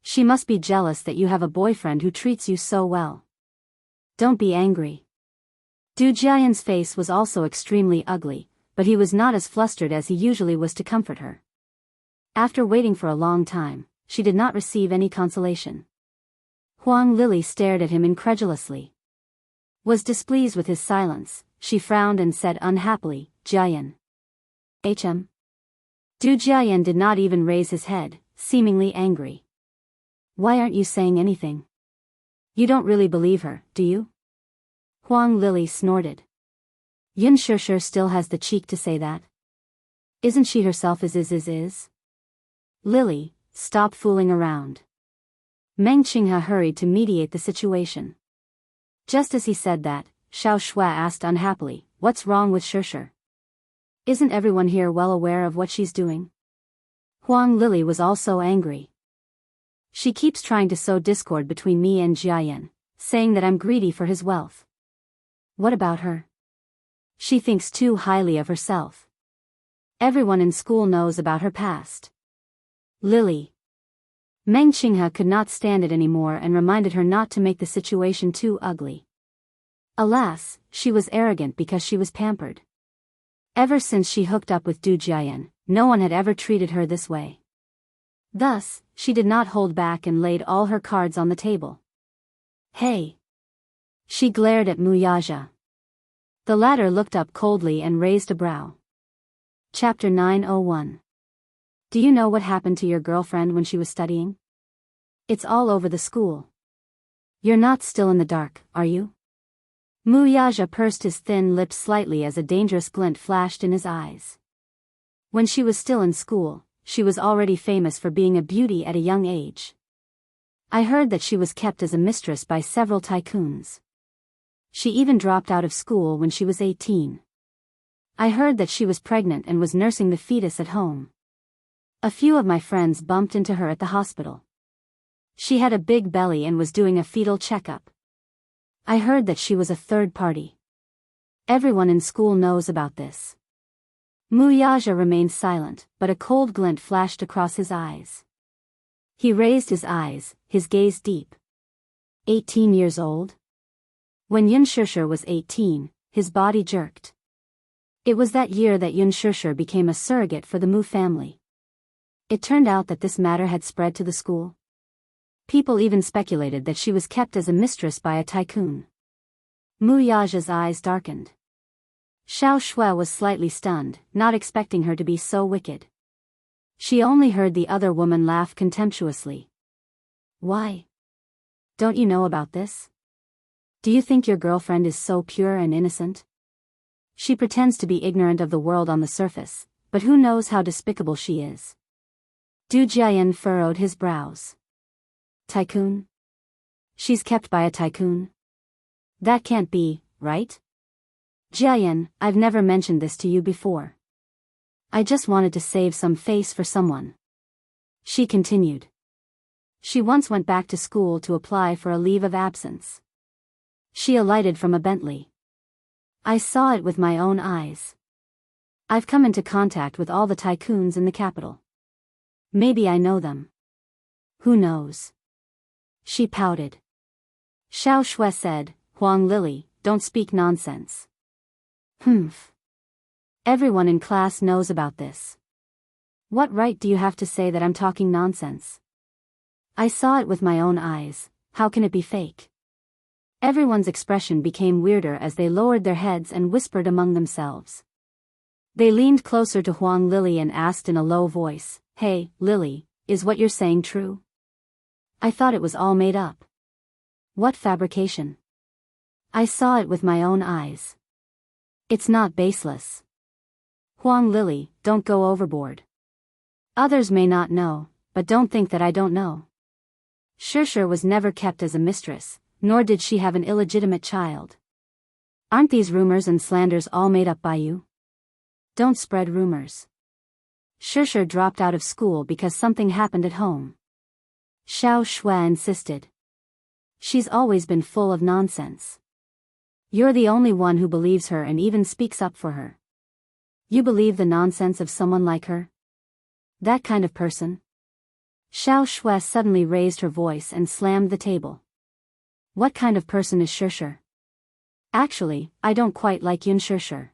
She must be jealous that you have a boyfriend who treats you so well. Don't be angry. Du Jiayan's face was also extremely ugly, but he was not as flustered as he usually was to comfort her. After waiting for a long time, she did not receive any consolation. Huang Lily stared at him incredulously. Was displeased with his silence, she frowned and said unhappily, Jiayan. HM. Du Jiayan did not even raise his head, seemingly angry. Why aren't you saying anything? You don't really believe her, do you? Huang Lily snorted. Yun Shishi still has the cheek to say that. Isn't she herself is? Lily, stop fooling around. Meng Qinghe hurried to mediate the situation. Just as he said that, Xiao Shui asked unhappily, what's wrong with Shishi? Isn't everyone here well aware of what she's doing? Huang Lily was also angry. She keeps trying to sow discord between me and Jiayan, saying that I'm greedy for his wealth. What about her? She thinks too highly of herself. Everyone in school knows about her past. Lily. Meng Qinghe could not stand it anymore and reminded her not to make the situation too ugly. Alas, she was arrogant because she was pampered. Ever since she hooked up with Du Jiayan, no one had ever treated her this way. Thus, she did not hold back and laid all her cards on the table. Hey! She glared at Mu Yaja. The latter looked up coldly and raised a brow. Chapter 901. Do you know what happened to your girlfriend when she was studying? It's all over the school. You're not still in the dark, are you? Mu Yaja pursed his thin lips slightly as a dangerous glint flashed in his eyes. When she was still in school, she was already famous for being a beauty at a young age. I heard that she was kept as a mistress by several tycoons. She even dropped out of school when she was 18. I heard that she was pregnant and was nursing the fetus at home. A few of my friends bumped into her at the hospital. She had a big belly and was doing a fetal checkup. I heard that she was a third party. Everyone in school knows about this. Mu Yaja remained silent, but a cold glint flashed across his eyes. He raised his eyes, his gaze deep. 18 years old? When Yun Shishi was 18, his body jerked. It was that year that Yun Shishir became a surrogate for the Mu family. It turned out that this matter had spread to the school. People even speculated that she was kept as a mistress by a tycoon. Mu Yaja's eyes darkened. Xiao Shui was slightly stunned, not expecting her to be so wicked. She only heard the other woman laugh contemptuously. Why? Don't you know about this? Do you think your girlfriend is so pure and innocent? She pretends to be ignorant of the world on the surface, but who knows how despicable she is. Du Jiayan furrowed his brows. Tycoon? She's kept by a tycoon? That can't be, right? Jiayan, I've never mentioned this to you before. I just wanted to save some face for someone. She continued. She once went back to school to apply for a leave of absence. She alighted from a Bentley. I saw it with my own eyes. I've come into contact with all the tycoons in the capital. Maybe I know them. Who knows? She pouted. Xiao Shui said, Huang Lily, don't speak nonsense. Humph. Everyone in class knows about this. What right do you have to say that I'm talking nonsense? I saw it with my own eyes, how can it be fake? Everyone's expression became weirder as they lowered their heads and whispered among themselves. They leaned closer to Huang Lily and asked in a low voice, Hey, Lily, is what you're saying true? I thought it was all made up. What fabrication? I saw it with my own eyes. It's not baseless. Huang Lily, don't go overboard. Others may not know, but don't think that I don't know. Shishir was never kept as a mistress, nor did she have an illegitimate child. Aren't these rumors and slanders all made up by you? Don't spread rumors. Shishir dropped out of school because something happened at home. Xiao Shui insisted. She's always been full of nonsense. You're the only one who believes her and even speaks up for her. You believe the nonsense of someone like her? That kind of person? Xiao Shui suddenly raised her voice and slammed the table. What kind of person is Shishir? Actually, I don't quite like Yun Shishir.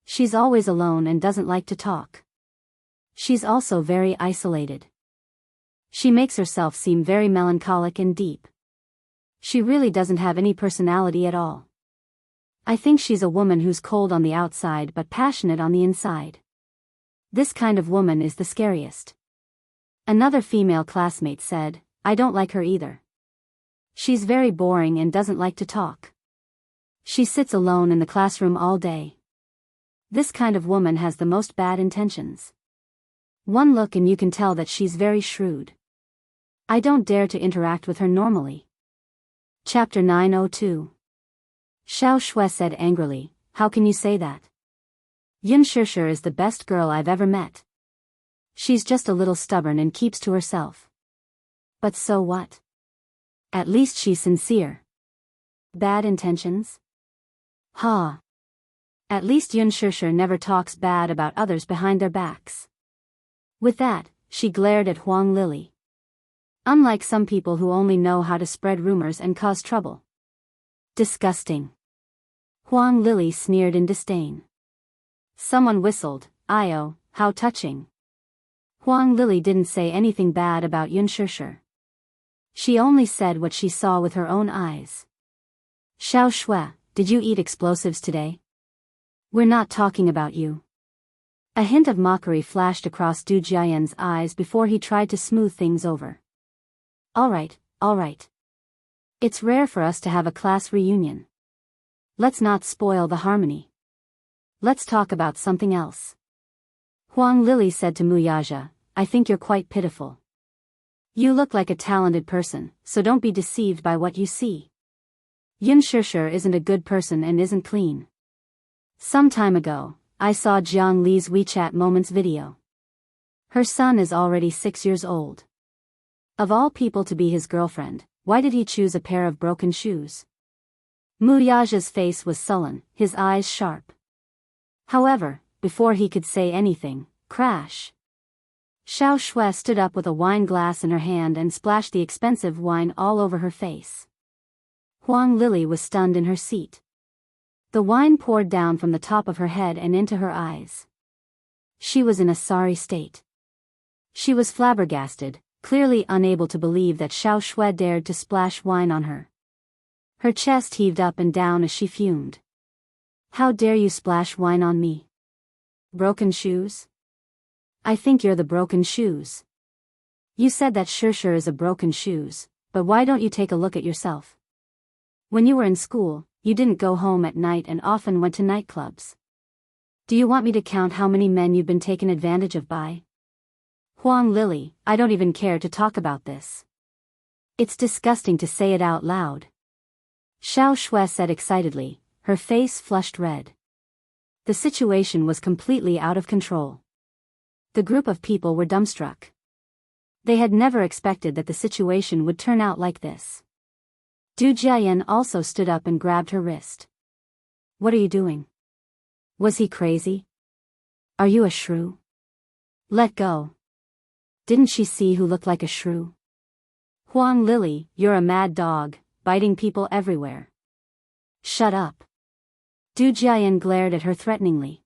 She's always alone and doesn't like to talk. She's also very isolated. She makes herself seem very melancholic and deep. She really doesn't have any personality at all. I think she's a woman who's cold on the outside but passionate on the inside. This kind of woman is the scariest. Another female classmate said, I don't like her either. She's very boring and doesn't like to talk. She sits alone in the classroom all day. This kind of woman has the most bad intentions. One look and you can tell that she's very shrewd. I don't dare to interact with her normally. Chapter 902. Xiao Shui said angrily, How can you say that? Yun Shishir is the best girl I've ever met. She's just a little stubborn and keeps to herself. But so what? At least she's sincere. Bad intentions? Ha! At least Yun Shishir never talks bad about others behind their backs. With that, she glared at Huang Lily. Unlike some people who only know how to spread rumors and cause trouble. Disgusting. Huang Lily sneered in disdain. Someone whistled, Io, how touching. Huang Lily didn't say anything bad about Yun Shishir. She only said what she saw with her own eyes. Xiao Shui, did you eat explosives today? We're not talking about you. A hint of mockery flashed across Du Jiayan's eyes before he tried to smooth things over. All right. It's rare for us to have a class reunion. Let's not spoil the harmony. Let's talk about something else. Huang Lily said to Muyaja, I think you're quite pitiful. You look like a talented person, so don't be deceived by what you see. Yun Shishir isn't a good person and isn't clean. Some time ago, I saw Jiang Li's WeChat Moments video. Her son is already 6 years old. Of all people to be his girlfriend, why did he choose a pair of broken shoes? Muyaja's face was sullen, his eyes sharp. However, before he could say anything, crash. Xiao Shui stood up with a wine glass in her hand and splashed the expensive wine all over her face. Huang Lily was stunned in her seat. The wine poured down from the top of her head and into her eyes. She was in a sorry state. She was flabbergasted, clearly unable to believe that Xiao Shui dared to splash wine on her. Her chest heaved up and down as she fumed. How dare you splash wine on me? Broken shoes? I think you're the broken shoes. You said that Xirsher is a broken shoes, but why don't you take a look at yourself? When you were in school, you didn't go home at night and often went to nightclubs. Do you want me to count how many men you've been taken advantage of by? Huang Lily, I don't even care to talk about this. It's disgusting to say it out loud. Xiao Shui said excitedly, her face flushed red. The situation was completely out of control. The group of people were dumbstruck. They had never expected that the situation would turn out like this. Du Jiayan also stood up and grabbed her wrist. What are you doing? Was he crazy? Are you a shrew? Let go. Didn't she see who looked like a shrew? Huang Lily, you're a mad dog, biting people everywhere. Shut up. Du Jiayan glared at her threateningly.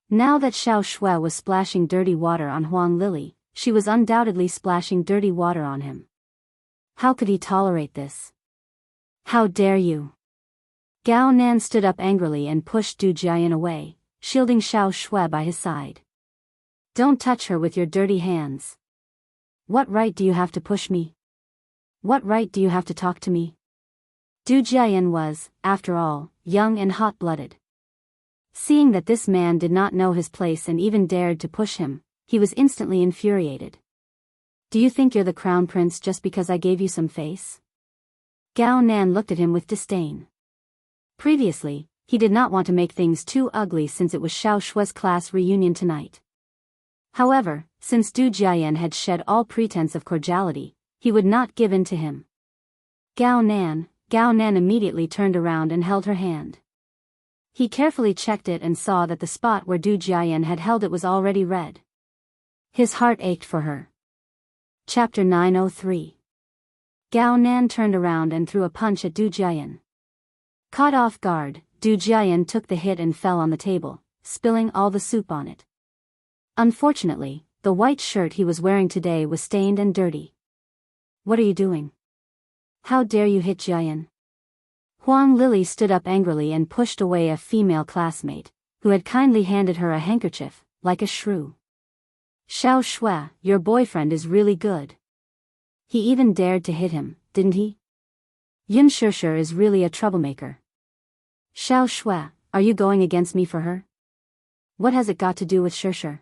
Now that Xiao Shui was splashing dirty water on Huang Lily, she was undoubtedly splashing dirty water on him. How could he tolerate this? How dare you? Gao Nan stood up angrily and pushed Du Jiayan away, shielding Xiao Shui by his side. Don't touch her with your dirty hands. What right do you have to push me? What right do you have to talk to me? Du Jiayan was, after all, young and hot-blooded. Seeing that this man did not know his place and even dared to push him, he was instantly infuriated. Do you think you're the crown prince just because I gave you some face? Gao Nan looked at him with disdain. Previously, he did not want to make things too ugly since it was Xiao Shui's class reunion tonight. However, since Du Jiayan had shed all pretense of cordiality, he would not give in to him. Gao Nan immediately turned around and held her hand. He carefully checked it and saw that the spot where Du Jiayan had held it was already red. His heart ached for her. Chapter 903. Gao Nan turned around and threw a punch at Du Jiayan. Caught off guard, Du Jiayan took the hit and fell on the table, spilling all the soup on it. Unfortunately, the white shirt he was wearing today was stained and dirty. What are you doing? How dare you hit Jiayan? Huang Lily stood up angrily and pushed away a female classmate, who had kindly handed her a handkerchief, like a shrew. Xiao Shui, your boyfriend is really good. He even dared to hit him, didn't he? Yun Shirsher is really a troublemaker. Xiao Shui, are you going against me for her? What has it got to do with Shirsher?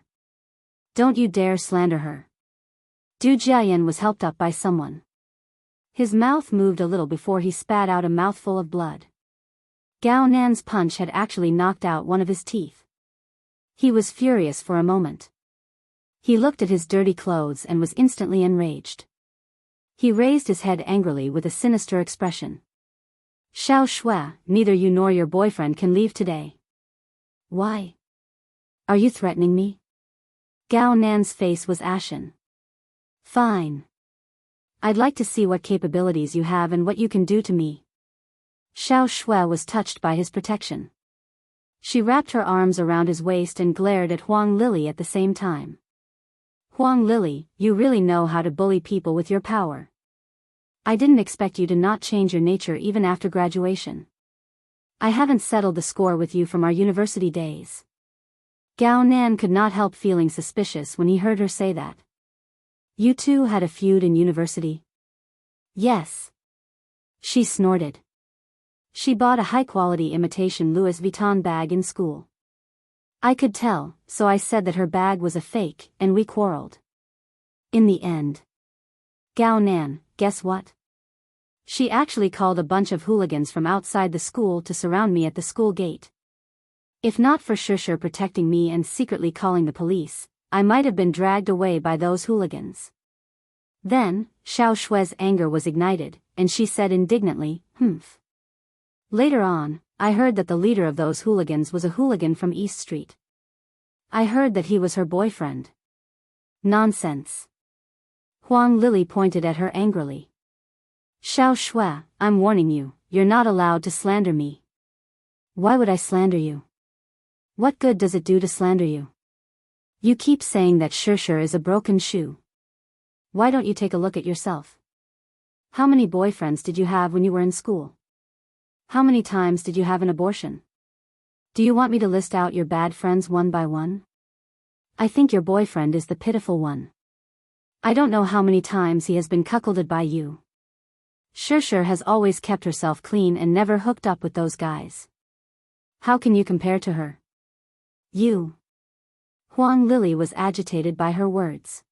Don't you dare slander her. Du Jiayan was helped up by someone. His mouth moved a little before he spat out a mouthful of blood. Gao Nan's punch had actually knocked out one of his teeth. He was furious for a moment. He looked at his dirty clothes and was instantly enraged. He raised his head angrily with a sinister expression. Xiao Shui, neither you nor your boyfriend can leave today. Why? Are you threatening me? Gao Nan's face was ashen. Fine. I'd like to see what capabilities you have and what you can do to me. Xiao Shui was touched by his protection. She wrapped her arms around his waist and glared at Huang Lily at the same time. Huang Lily, you really know how to bully people with your power. I didn't expect you to not change your nature even after graduation. I haven't settled the score with you from our university days. Gao Nan could not help feeling suspicious when he heard her say that. You two had a feud in university? Yes. She snorted. She bought a high-quality imitation Louis Vuitton bag in school. I could tell, so I said that her bag was a fake, and we quarreled. In the end. Gao Nan, guess what? She actually called a bunch of hooligans from outside the school to surround me at the school gate. If not for Shirsher protecting me and secretly calling the police, I might have been dragged away by those hooligans. Then, Xiao Shui's anger was ignited, and she said indignantly, "Humph." Later on, I heard that the leader of those hooligans was a hooligan from East Street. I heard that he was her boyfriend. Nonsense. Huang Lily pointed at her angrily. Xiao Shui, I'm warning you, you're not allowed to slander me. Why would I slander you? What good does it do to slander you? You keep saying that Shishir is a broken shoe. Why don't you take a look at yourself? How many boyfriends did you have when you were in school? How many times did you have an abortion? Do you want me to list out your bad friends one by one? I think your boyfriend is the pitiful one. I don't know how many times he has been cuckolded by you. Shishir has always kept herself clean and never hooked up with those guys. How can you compare to her? You. Huang Lili was agitated by her words.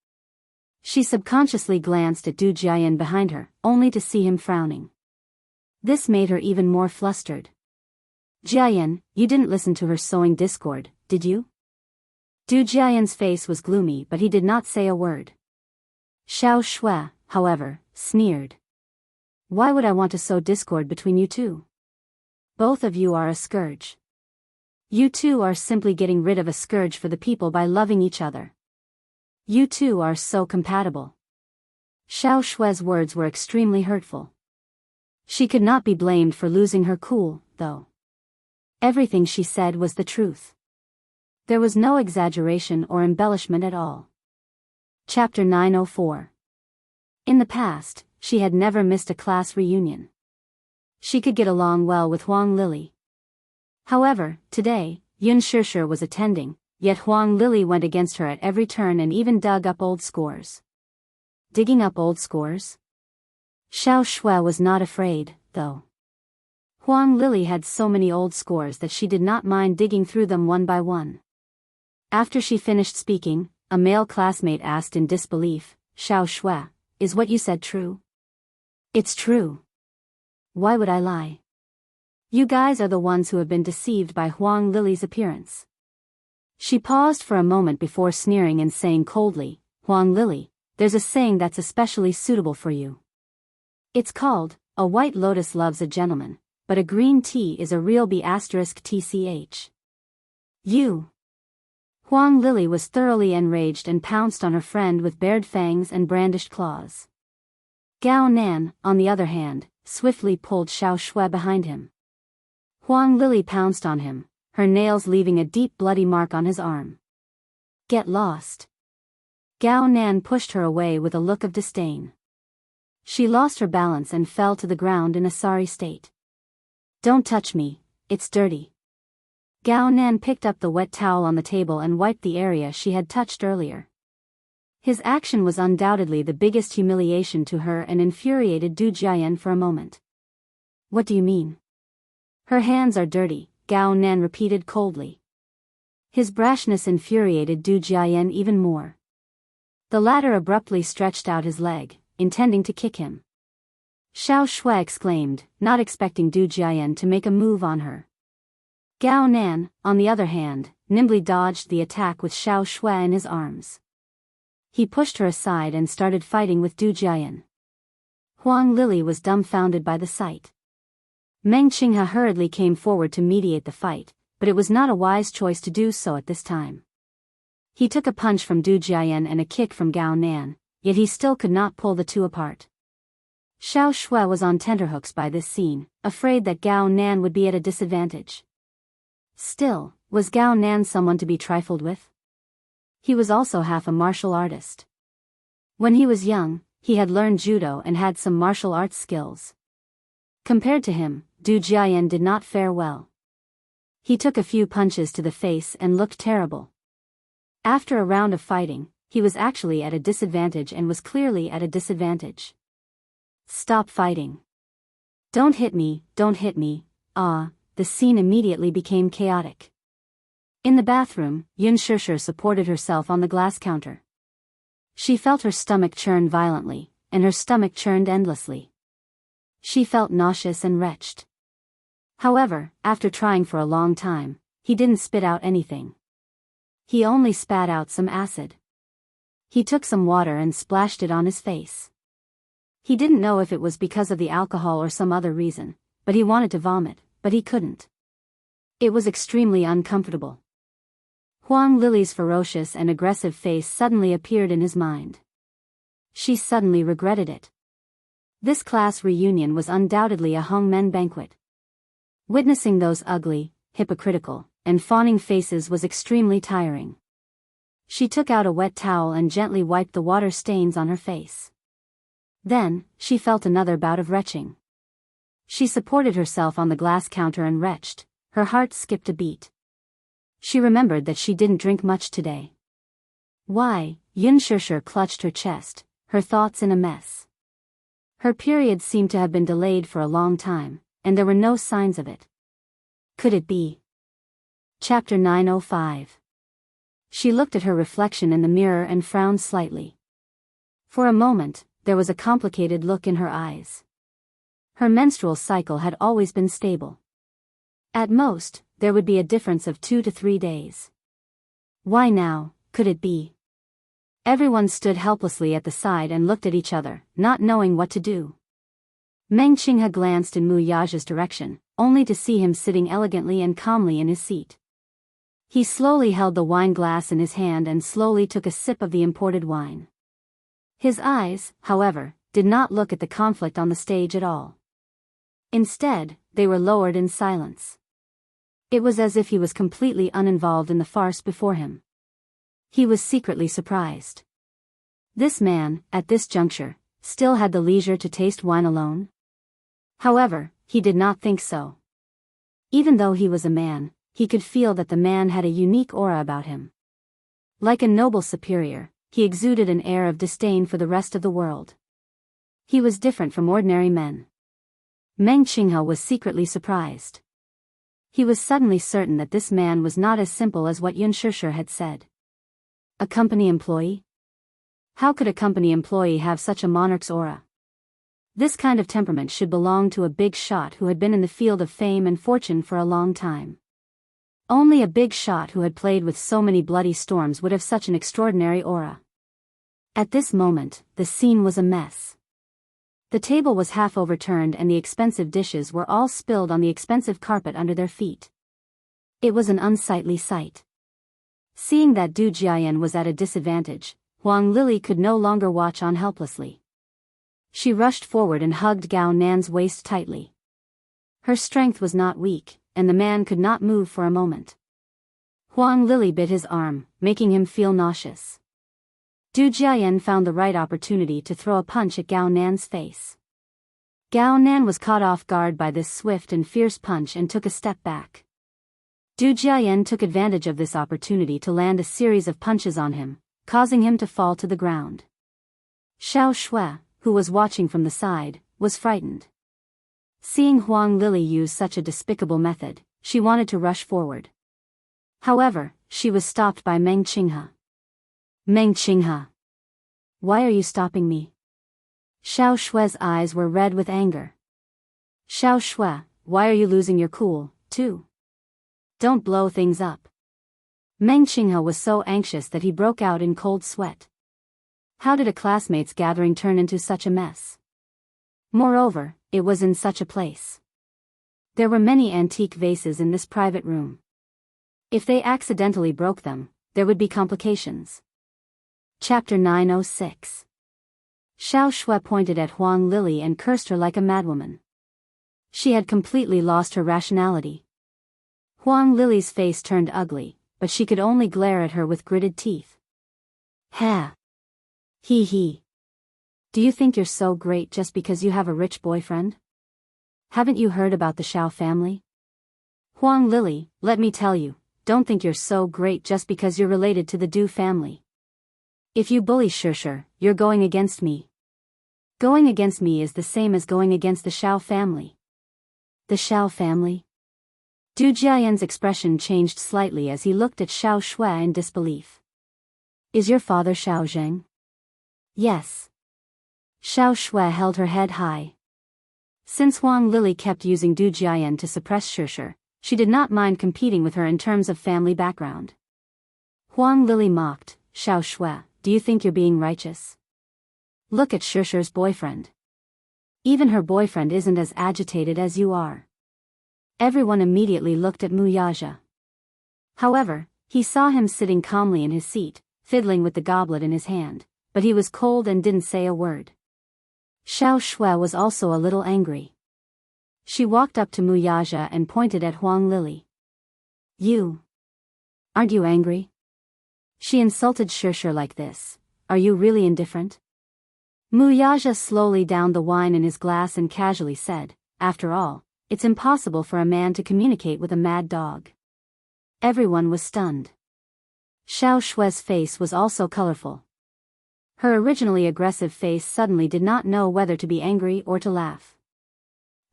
She subconsciously glanced at Du Jiayan behind her, only to see him frowning. This made her even more flustered. Jiayan, you didn't listen to her sowing discord, did you? Du Jiayan's face was gloomy, but he did not say a word. Xiao Shui, however, sneered. Why would I want to sow discord between you two? Both of you are a scourge. You two are simply getting rid of a scourge for the people by loving each other. You two are so compatible. Xiao Shui's words were extremely hurtful. She could not be blamed for losing her cool, though. Everything she said was the truth. There was no exaggeration or embellishment at all. Chapter 904. In the past, she had never missed a class reunion. She could get along well with Huang Lili. However, today, Yun Shishir was attending, yet Huang Lili went against her at every turn and even dug up old scores. Digging up old scores? Xiao Shui was not afraid, though. Huang Lili had so many old scores that she did not mind digging through them one by one. After she finished speaking, a male classmate asked in disbelief, Xiao Shui, is what you said true? It's true. Why would I lie? You guys are the ones who have been deceived by Huang Lili's appearance. She paused for a moment before sneering and saying coldly, Huang Lili, there's a saying that's especially suitable for you. It's called, a white lotus loves a gentleman, but a green tea is a real *tch. You. Huang Lili was thoroughly enraged and pounced on her friend with bared fangs and brandished claws. Gao Nan, on the other hand, swiftly pulled Xiao Shui behind him. Huang Lili pounced on him, her nails leaving a deep bloody mark on his arm. Get lost. Gao Nan pushed her away with a look of disdain. She lost her balance and fell to the ground in a sorry state. Don't touch me, it's dirty. Gao Nan picked up the wet towel on the table and wiped the area she had touched earlier. His action was undoubtedly the biggest humiliation to her and infuriated Du Jiayan for a moment. What do you mean? Her hands are dirty, Gao Nan repeated coldly. His brashness infuriated Du Jiayan even more. The latter abruptly stretched out his leg, intending to kick him. Xiao Shui exclaimed, not expecting Du Jiayan to make a move on her. Gao Nan, on the other hand, nimbly dodged the attack with Xiao Shui in his arms. He pushed her aside and started fighting with Du Jiayan. Huang Lili was dumbfounded by the sight. Meng Qinghe hurriedly came forward to mediate the fight, but it was not a wise choice to do so at this time. He took a punch from Du Jiayan and a kick from Gao Nan, yet he still could not pull the two apart. Xiao Shui was on tenterhooks by this scene, afraid that Gao Nan would be at a disadvantage. Still, was Gao Nan someone to be trifled with? He was also half a martial artist. When he was young, he had learned judo and had some martial arts skills. Compared to him, Du Jiayan did not fare well. He took a few punches to the face and looked terrible. After a round of fighting, he was actually at a disadvantage and was clearly at a disadvantage. Stop fighting. Don't hit me, don't hit me, the scene immediately became chaotic. In the bathroom, Yun Shishir supported herself on the glass counter. She felt her stomach churn violently, and her stomach churned endlessly. She felt nauseous and wretched. However, after trying for a long time, he didn't spit out anything. He only spat out some acid. He took some water and splashed it on his face. He didn't know if it was because of the alcohol or some other reason, but he wanted to vomit, but he couldn't. It was extremely uncomfortable. Huang Lili's ferocious and aggressive face suddenly appeared in his mind. She suddenly regretted it. This class reunion was undoubtedly a hongmen banquet. Witnessing those ugly, hypocritical, and fawning faces was extremely tiring. She took out a wet towel and gently wiped the water stains on her face. Then, she felt another bout of retching. She supported herself on the glass counter and retched. Her heart skipped a beat. She remembered that she didn't drink much today. Why? Xianxia clutched her chest, her thoughts in a mess. Her period seemed to have been delayed for a long time, and there were no signs of it. Could it be? Chapter 905. She looked at her reflection in the mirror and frowned slightly. For a moment, there was a complicated look in her eyes. Her menstrual cycle had always been stable. At most, there would be a difference of 2 to 3 days. Why now, could it be? Everyone stood helplessly at the side and looked at each other, not knowing what to do. Meng Qinghe glanced in Mu Yaja's direction, only to see him sitting elegantly and calmly in his seat. He slowly held the wine glass in his hand and slowly took a sip of the imported wine. His eyes, however, did not look at the conflict on the stage at all. Instead, they were lowered in silence. It was as if he was completely uninvolved in the farce before him. He was secretly surprised. This man, at this juncture, still had the leisure to taste wine alone? However, he did not think so. Even though he was a man, he could feel that the man had a unique aura about him. Like a noble superior, he exuded an air of disdain for the rest of the world. He was different from ordinary men. Meng Qinghe was secretly surprised. He was suddenly certain that this man was not as simple as what Xianxia had said. A company employee? How could a company employee have such a monarch's aura? This kind of temperament should belong to a big shot who had been in the field of fame and fortune for a long time. Only a big shot who had played with so many bloody storms would have such an extraordinary aura. At this moment, the scene was a mess. The table was half overturned and the expensive dishes were all spilled on the expensive carpet under their feet. It was an unsightly sight. Seeing that Du Jiayan was at a disadvantage, Huang Lili could no longer watch on helplessly. She rushed forward and hugged Gao Nan's waist tightly. Her strength was not weak, and the man could not move for a moment. Huang Lili bit his arm, making him feel nauseous. Du Jiayan found the right opportunity to throw a punch at Gao Nan's face. Gao Nan was caught off guard by this swift and fierce punch and took a step back. Du Jiayan took advantage of this opportunity to land a series of punches on him, causing him to fall to the ground. Xiao Shui, who was watching from the side, was frightened. Seeing Huang Lili use such a despicable method, she wanted to rush forward. However, she was stopped by Meng Qinghe. Meng Qinghe! Why are you stopping me? Xiao Shui's eyes were red with anger. Xiao Shui, why are you losing your cool, too? Don't blow things up. Meng Qinghe was so anxious that he broke out in cold sweat. How did a classmates' gathering turn into such a mess? Moreover, it was in such a place. There were many antique vases in this private room. If they accidentally broke them, there would be complications. Chapter 906. Xiao Shui pointed at Huang Lili and cursed her like a madwoman. She had completely lost her rationality. Huang Lili's face turned ugly, but she could only glare at her with gritted teeth. Ha! Hee hee. Do you think you're so great just because you have a rich boyfriend? Haven't you heard about the Xiao family? Huang Lili, let me tell you, don't think you're so great just because you're related to the Du family. If you bully Xianxia, you're going against me. Going against me is the same as going against the Xiao family. The Xiao family? Du Jiayan's expression changed slightly as he looked at Xiao Shui in disbelief. Is your father Xiao Zheng? Yes. Xiao Shui held her head high. Since Huang Lili kept using Du Jiayan to suppress Xianxia, she did not mind competing with her in terms of family background. Huang Lili mocked, Xiao Shui, do you think you're being righteous? Look at Xianxia's boyfriend. Even her boyfriend isn't as agitated as you are. Everyone immediately looked at Mu Yaja. However, he saw him sitting calmly in his seat, fiddling with the goblet in his hand, but he was cold and didn't say a word. Xiao Shui was also a little angry. She walked up to Mu Yaja and pointed at Huang Lili. You. Aren't you angry? She insulted Xianxia like this. Are you really indifferent? Wuxia slowly downed the wine in his glass and casually said, after all, it's impossible for a man to communicate with a mad dog. Everyone was stunned. Xiao Shui's face was also colorful. Her originally aggressive face suddenly did not know whether to be angry or to laugh.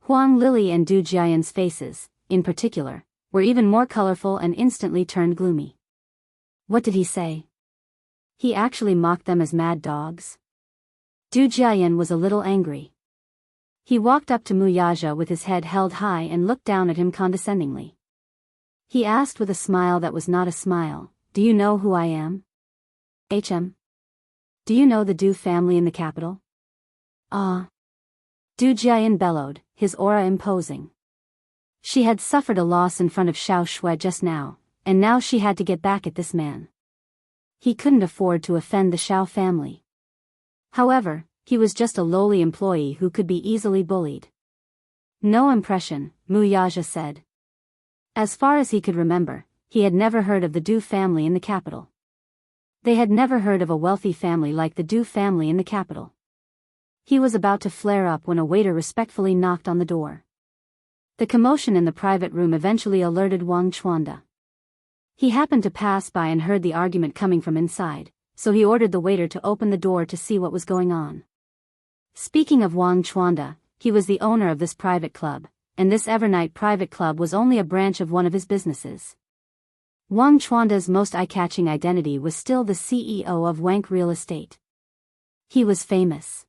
Huang Lili and Du Jiayan's faces, in particular, were even more colorful and instantly turned gloomy. What did he say? He actually mocked them as mad dogs? Du Jiayan was a little angry. He walked up to Wuxia with his head held high and looked down at him condescendingly. He asked with a smile that was not a smile, do you know who I am? Do you know the Du family in the capital? Ah. Du Jiayan bellowed, his aura imposing. She had suffered a loss in front of Xiao Shui just now, and now she had to get back at this man. He couldn't afford to offend the Xiao family. However, he was just a lowly employee who could be easily bullied. No impression, Wuxia said. As far as he could remember, he had never heard of the Du family in the capital. They had never heard of a wealthy family like the Du family in the capital. He was about to flare up when a waiter respectfully knocked on the door. The commotion in the private room eventually alerted Wang Chuanda. He happened to pass by and heard the argument coming from inside, so he ordered the waiter to open the door to see what was going on. Speaking of Wang Chuanda, he was the owner of this private club, and this Evernight private club was only a branch of one of his businesses. Wang Chuanda's most eye-catching identity was still the CEO of Wank Real Estate. He was famous.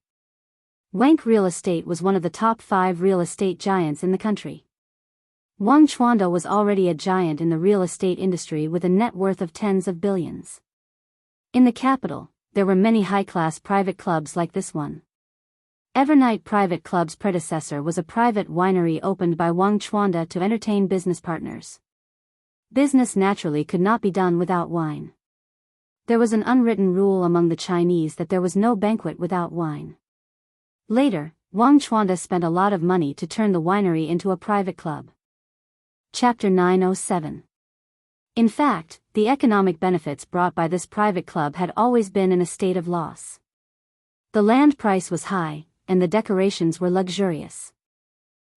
Wank Real Estate was one of the top 5 real estate giants in the country. Wang Chuanda was already a giant in the real estate industry with a net worth of tens of billions. In the capital, there were many high-class private clubs like this one. Evernight Private Club's predecessor was a private winery opened by Wang Chuanda to entertain business partners. Business naturally could not be done without wine. There was an unwritten rule among the Chinese that there was no banquet without wine. Later, Wang Chuanda spent a lot of money to turn the winery into a private club. Chapter 907. In fact, the economic benefits brought by this private club had always been in a state of loss. The land price was high, and the decorations were luxurious.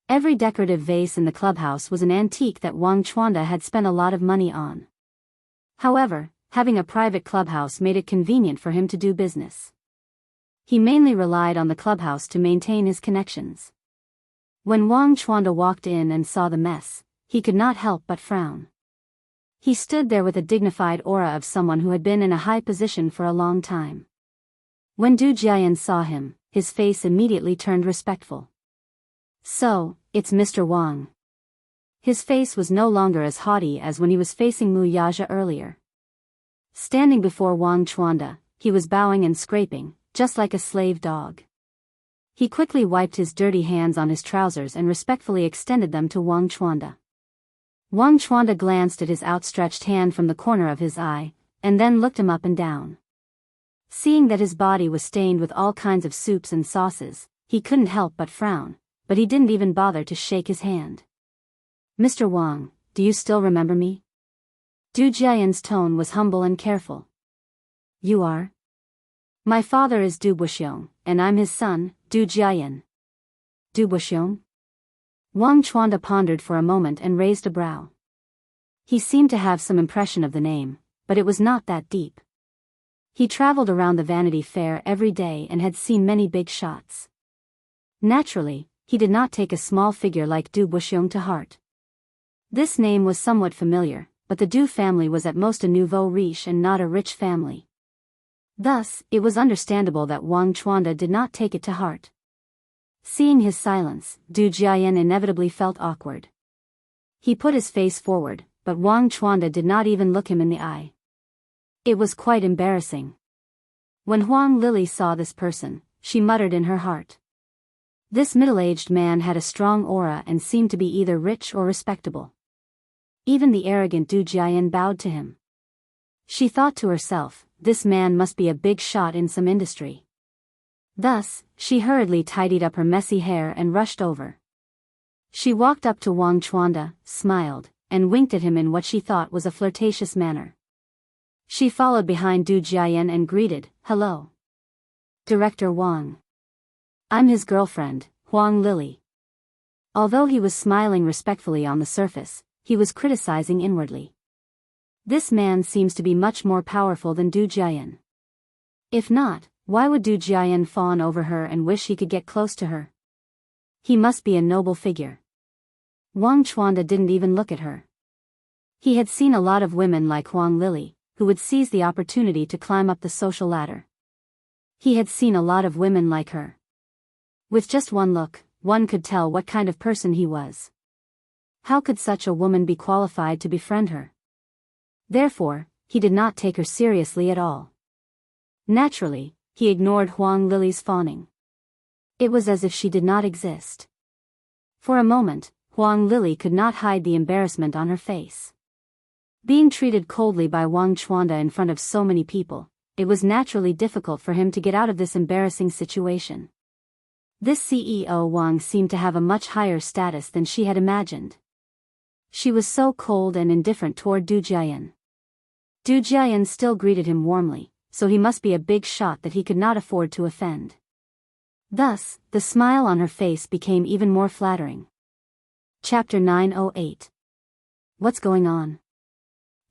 Every decorative vase in the clubhouse was an antique that Wang Chuanda had spent a lot of money on. However, having a private clubhouse made it convenient for him to do business. He mainly relied on the clubhouse to maintain his connections. When Wang Chuanda walked in and saw the mess, he could not help but frown. He stood there with a dignified aura of someone who had been in a high position for a long time. When Du Jiayan saw him, his face immediately turned respectful. So, it's Mr. Wang. His face was no longer as haughty as when he was facing Wuxia earlier. Standing before Wang Chuanda, he was bowing and scraping, just like a slave dog. He quickly wiped his dirty hands on his trousers and respectfully extended them to Wang Chuanda. Wang Chuanda glanced at his outstretched hand from the corner of his eye, and then looked him up and down. Seeing that his body was stained with all kinds of soups and sauces, he couldn't help but frown, but he didn't even bother to shake his hand. Mr. Wang, do you still remember me? Du Jiayan's tone was humble and careful. You are? My father is Du Buxiong, and I'm his son, Du Jiayan. Du Buxiong? Wang Chuanda pondered for a moment and raised a brow. He seemed to have some impression of the name, but it was not that deep. He traveled around the Vanity Fair every day and had seen many big shots. Naturally, he did not take a small figure like Du Buxiong to heart. This name was somewhat familiar, but the Du family was at most a nouveau riche and not a rich family. Thus, it was understandable that Wang Chuanda did not take it to heart. Seeing his silence, Du Jiayan inevitably felt awkward. He put his face forward, but Wang Chuanda did not even look him in the eye. It was quite embarrassing. When Huang Lili saw this person, she muttered in her heart. This middle-aged man had a strong aura and seemed to be either rich or respectable. Even the arrogant Du Jiayan bowed to him. She thought to herself, this man must be a big shot in some industry. Thus, she hurriedly tidied up her messy hair and rushed over. She walked up to Wang Chuanda, smiled, and winked at him in what she thought was a flirtatious manner. She followed behind Du Jiayan and greeted, "Hello. Director Wang. I'm his girlfriend, Huang Lily." Although he was smiling respectfully on the surface, he was criticizing inwardly. This man seems to be much more powerful than Du Jiayan. If not, why would Du Jiayan fawn over her and wish he could get close to her? He must be a noble figure. Wang Chuanda didn't even look at her. He had seen a lot of women like Huang Lily, who would seize the opportunity to climb up the social ladder. He had seen a lot of women like her. With just one look, one could tell what kind of person he was. How could such a woman be qualified to befriend her? Therefore, he did not take her seriously at all. Naturally, he ignored Huang Lily's fawning. It was as if she did not exist. For a moment, Huang Lily could not hide the embarrassment on her face. Being treated coldly by Wang Chuanda in front of so many people, it was naturally difficult for him to get out of this embarrassing situation. This CEO Wang seemed to have a much higher status than she had imagined. She was so cold and indifferent toward Du Jiayan. Du Jiayan still greeted him warmly, so he must be a big shot that he could not afford to offend. Thus, the smile on her face became even more flattering. Chapter 908. What's going on?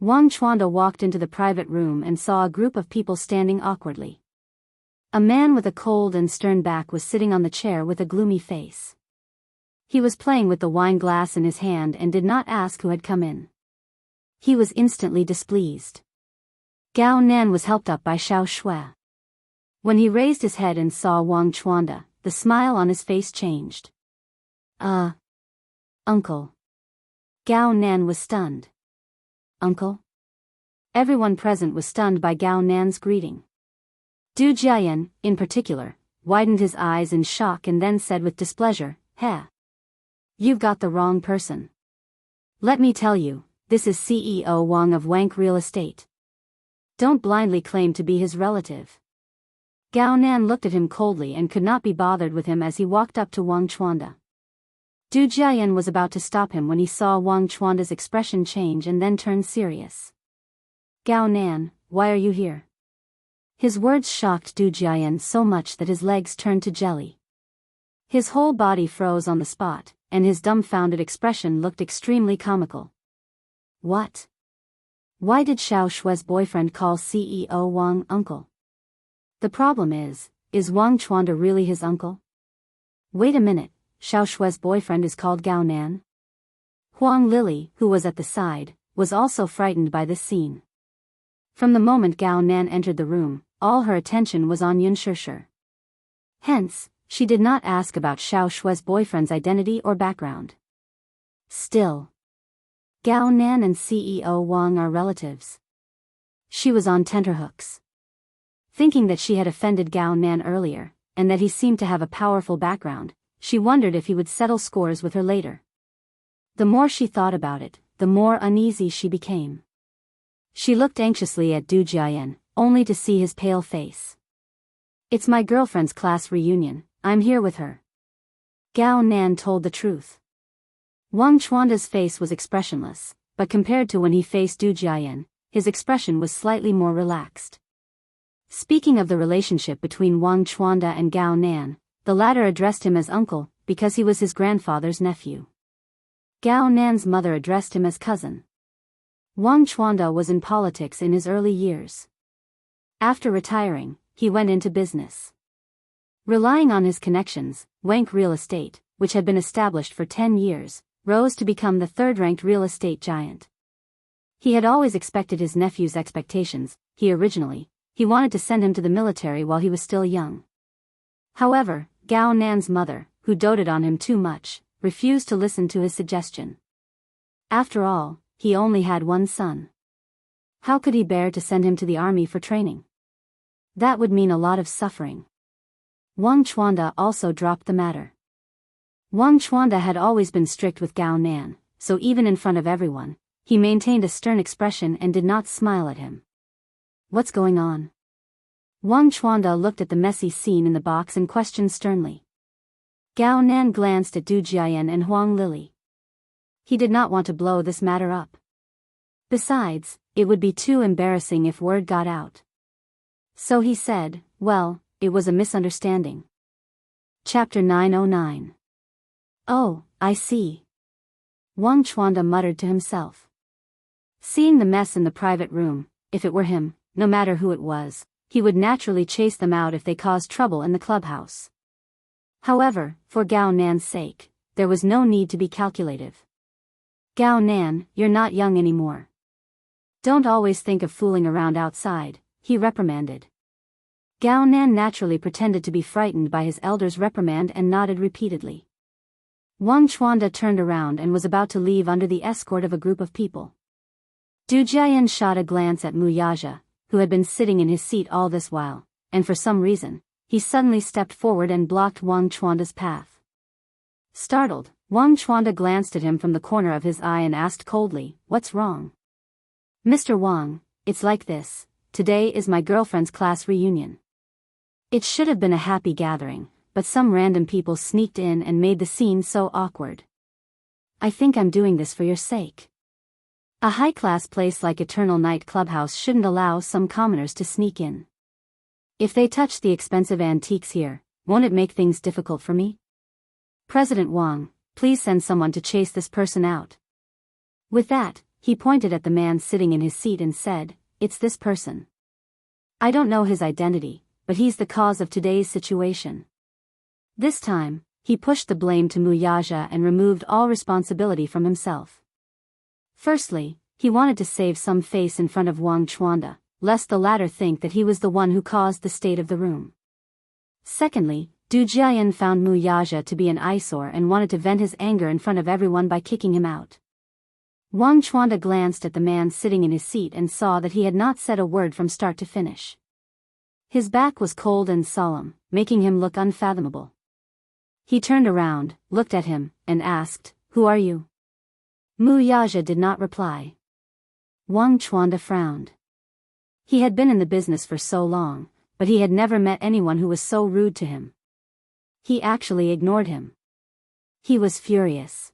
Wang Chuanda walked into the private room and saw a group of people standing awkwardly. A man with a cold and stern back was sitting on the chair with a gloomy face. He was playing with the wine glass in his hand and did not ask who had come in. He was instantly displeased. Gao Nan was helped up by Xiao Shui. When he raised his head and saw Wang Chuanda, the smile on his face changed. Uncle. Gao Nan was stunned. Uncle? Everyone present was stunned by Gao Nan's greeting. Du Jiayan, in particular, widened his eyes in shock and then said with displeasure, "Heh. You've got the wrong person. Let me tell you, this is CEO Wang of Wank Real Estate. Don't blindly claim to be his relative." Gao Nan looked at him coldly and could not be bothered with him as he walked up to Wang Chuanda. Du Jiayan was about to stop him when he saw Wang Chuanda's expression change and then turn serious. "Gao Nan, why are you here?" His words shocked Du Jiayan so much that his legs turned to jelly. His whole body froze on the spot, and his dumbfounded expression looked extremely comical. What? Why did Xiao Shui's boyfriend call CEO Wang uncle? The problem is Wang Chuanda really his uncle? Wait a minute, Xiao Shui's boyfriend is called Gao Nan? Huang Lily, who was at the side, was also frightened by this scene. From the moment Gao Nan entered the room, all her attention was on Yun Shishir. Hence, she did not ask about Xiao Shui's boyfriend's identity or background. Still, Gao Nan and CEO Wang are relatives. She was on tenterhooks. Thinking that she had offended Gao Nan earlier, and that he seemed to have a powerful background, she wondered if he would settle scores with her later. The more she thought about it, the more uneasy she became. She looked anxiously at Du Jiayan, only to see his pale face. "It's my girlfriend's class reunion, I'm here with her." Gao Nan told the truth. Wang Chuanda's face was expressionless, but compared to when he faced Du Jiayan, his expression was slightly more relaxed. Speaking of the relationship between Wang Chuanda and Gao Nan, the latter addressed him as uncle, because he was his grandfather's nephew. Gao Nan's mother addressed him as cousin. Wang Chuanda was in politics in his early years. After retiring, he went into business. Relying on his connections, Wank Real Estate, which had been established for 10 years, rose to become the third-ranked real estate giant. He had always expected his nephew's expectations. He wanted to send him to the military while he was still young. However, Gao Nan's mother, who doted on him too much, refused to listen to his suggestion. After all, he only had one son. How could he bear to send him to the army for training? That would mean a lot of suffering. Wang Chuanda also dropped the matter. Wang Chuanda had always been strict with Gao Nan, so even in front of everyone, he maintained a stern expression and did not smile at him. What's going on? Wang Chuanda looked at the messy scene in the box and questioned sternly. Gao Nan glanced at Du Jiayan and Huang Lily. He did not want to blow this matter up. Besides, it would be too embarrassing if word got out. So he said, well, it was a misunderstanding. Chapter 909. Oh, I see. Wang Chuanda muttered to himself. Seeing the mess in the private room, if it were him, no matter who it was, he would naturally chase them out if they caused trouble in the clubhouse. However, for Gao Nan's sake, there was no need to be calculative. Gao Nan, you're not young anymore. Don't always think of fooling around outside, he reprimanded. Gao Nan naturally pretended to be frightened by his elder's reprimand and nodded repeatedly. Wang Chuanda turned around and was about to leave under the escort of a group of people. Du Jiayan shot a glance at Wuxia, who had been sitting in his seat all this while, and for some reason, he suddenly stepped forward and blocked Wang Chuanda's path. Startled, Wang Chuanda glanced at him from the corner of his eye and asked coldly, "What's wrong?" "Mr. Wang, it's like this. Today is my girlfriend's class reunion. It should have been a happy gathering, but some random people sneaked in and made the scene so awkward. I think I'm doing this for your sake. A high-class place like Eternal Night Clubhouse shouldn't allow some commoners to sneak in. If they touch the expensive antiques here, won't it make things difficult for me? President Wang, please send someone to chase this person out." With that, he pointed at the man sitting in his seat and said, "It's this person. I don't know his identity, but he's the cause of today's situation." This time, he pushed the blame to Wuxia and removed all responsibility from himself. Firstly, he wanted to save some face in front of Wang Chuanda, lest the latter think that he was the one who caused the state of the room. Secondly, Du Jiayan found Wuxia to be an eyesore and wanted to vent his anger in front of everyone by kicking him out. Wang Chuanda glanced at the man sitting in his seat and saw that he had not said a word from start to finish. His back was cold and solemn, making him look unfathomable. He turned around, looked at him, and asked, "Who are you?" Wuxia did not reply. Wang Chuanda frowned. He had been in the business for so long, but he had never met anyone who was so rude to him. He actually ignored him. He was furious.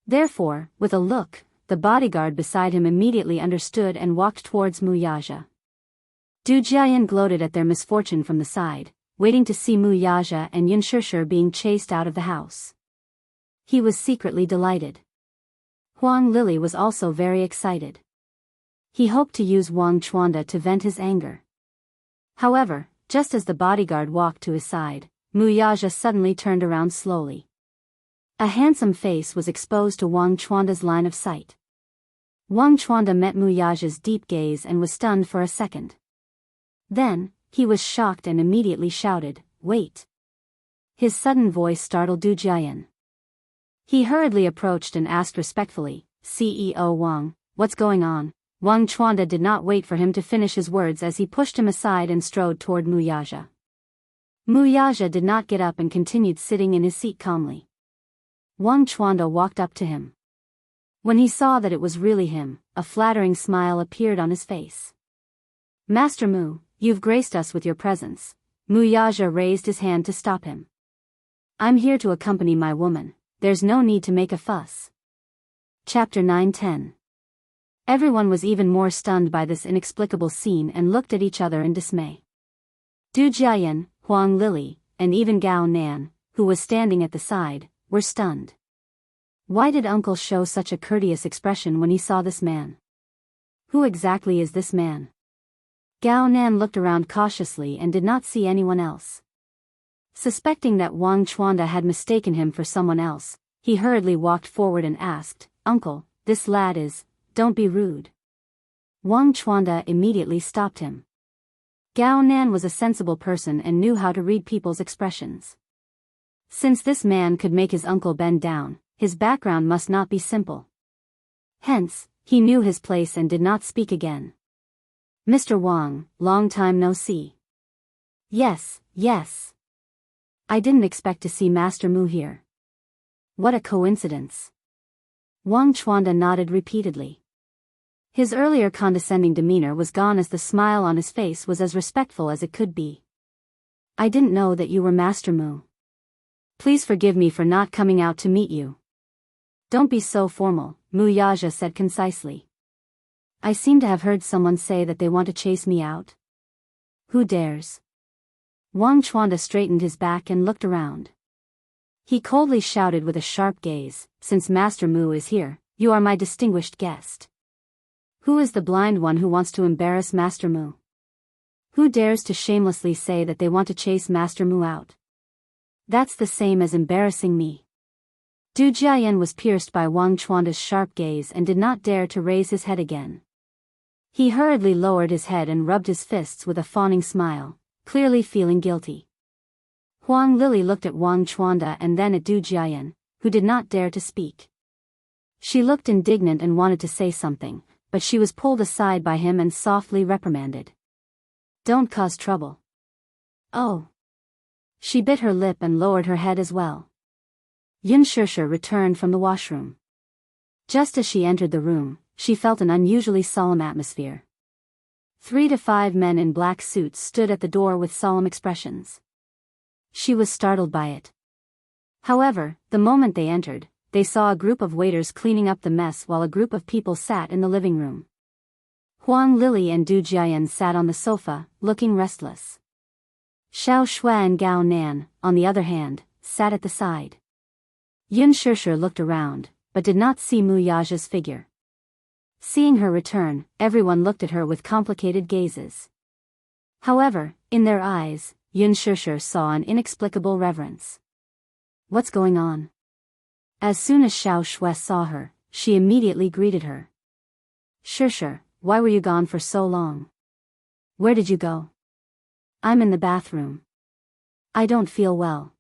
Therefore, with a look, the bodyguard beside him immediately understood and walked towards Wuxia. Du Jiayan gloated at their misfortune from the side, waiting to see Wuxia and Xianxia being chased out of the house. He was secretly delighted. Huang Lili was also very excited. He hoped to use Wang Chuanda to vent his anger. However, just as the bodyguard walked to his side, Wuxia suddenly turned around slowly. A handsome face was exposed to Wang Chuanda's line of sight. Wang Chuanda met Wuxia's deep gaze and was stunned for a second. Then, he was shocked and immediately shouted, "Wait!" His sudden voice startled Du Jiayan. He hurriedly approached and asked respectfully, "CEO Wang, what's going on?" Wang Chuanda did not wait for him to finish his words as he pushed him aside and strode toward Wuxia. Wuxia did not get up and continued sitting in his seat calmly. Wang Chuanda walked up to him. When he saw that it was really him, a flattering smile appeared on his face. "Master Mu, you've graced us with your presence." Wuxia raised his hand to stop him. "I'm here to accompany my woman, there's no need to make a fuss." Chapter 910. Everyone was even more stunned by this inexplicable scene and looked at each other in dismay. Du Jiayan, Huang Lili, and even Gao Nan, who was standing at the side, were stunned. Why did Uncle show such a courteous expression when he saw this man? Who exactly is this man? Gao Nan looked around cautiously and did not see anyone else. Suspecting that Wang Chuanda had mistaken him for someone else, he hurriedly walked forward and asked, "Uncle, this lad is, don't be rude." Wang Chuanda immediately stopped him. Gao Nan was a sensible person and knew how to read people's expressions. Since this man could make his uncle bend down, his background must not be simple. Hence, he knew his place and did not speak again. "Mr. Wang, long time no see." Yes. I didn't expect to see Master Mu here." "What a coincidence." Wang Chuanda nodded repeatedly. His earlier condescending demeanor was gone as the smile on his face was as respectful as it could be. "I didn't know that you were Master Mu. Please forgive me for not coming out to meet you." Don't be so formal, Wuxia said concisely. I seem to have heard someone say that they want to chase me out. Who dares? Wang Chuanda straightened his back and looked around. He coldly shouted with a sharp gaze, since Master Mu is here, you are my distinguished guest. Who is the blind one who wants to embarrass Master Mu? Who dares to shamelessly say that they want to chase Master Mu out? That's the same as embarrassing me. Du Jiayan was pierced by Wang Chuanda's sharp gaze and did not dare to raise his head again. He hurriedly lowered his head and rubbed his fists with a fawning smile, clearly feeling guilty. Huang Lili looked at Wang Chuanda and then at Du Jiayan, who did not dare to speak. She looked indignant and wanted to say something, but she was pulled aside by him and softly reprimanded. Don't cause trouble. Oh. She bit her lip and lowered her head as well. Yin Shishir returned from the washroom. Just as she entered the room, she felt an unusually solemn atmosphere. 3 to 5 men in black suits stood at the door with solemn expressions. She was startled by it. However, the moment they entered, they saw a group of waiters cleaning up the mess while a group of people sat in the living room. Huang Lili and Du Jiayan sat on the sofa, looking restless. Xiao Shui and Gao Nan, on the other hand, sat at the side. Yin Shishir looked around, but did not see Wuxia's figure. Seeing her return, everyone looked at her with complicated gazes. However, in their eyes, Yin Shishir saw an inexplicable reverence. What's going on? As soon as Xiao Shui saw her, she immediately greeted her. Shishir, why were you gone for so long? Where did you go? I'm in the bathroom. I don't feel well.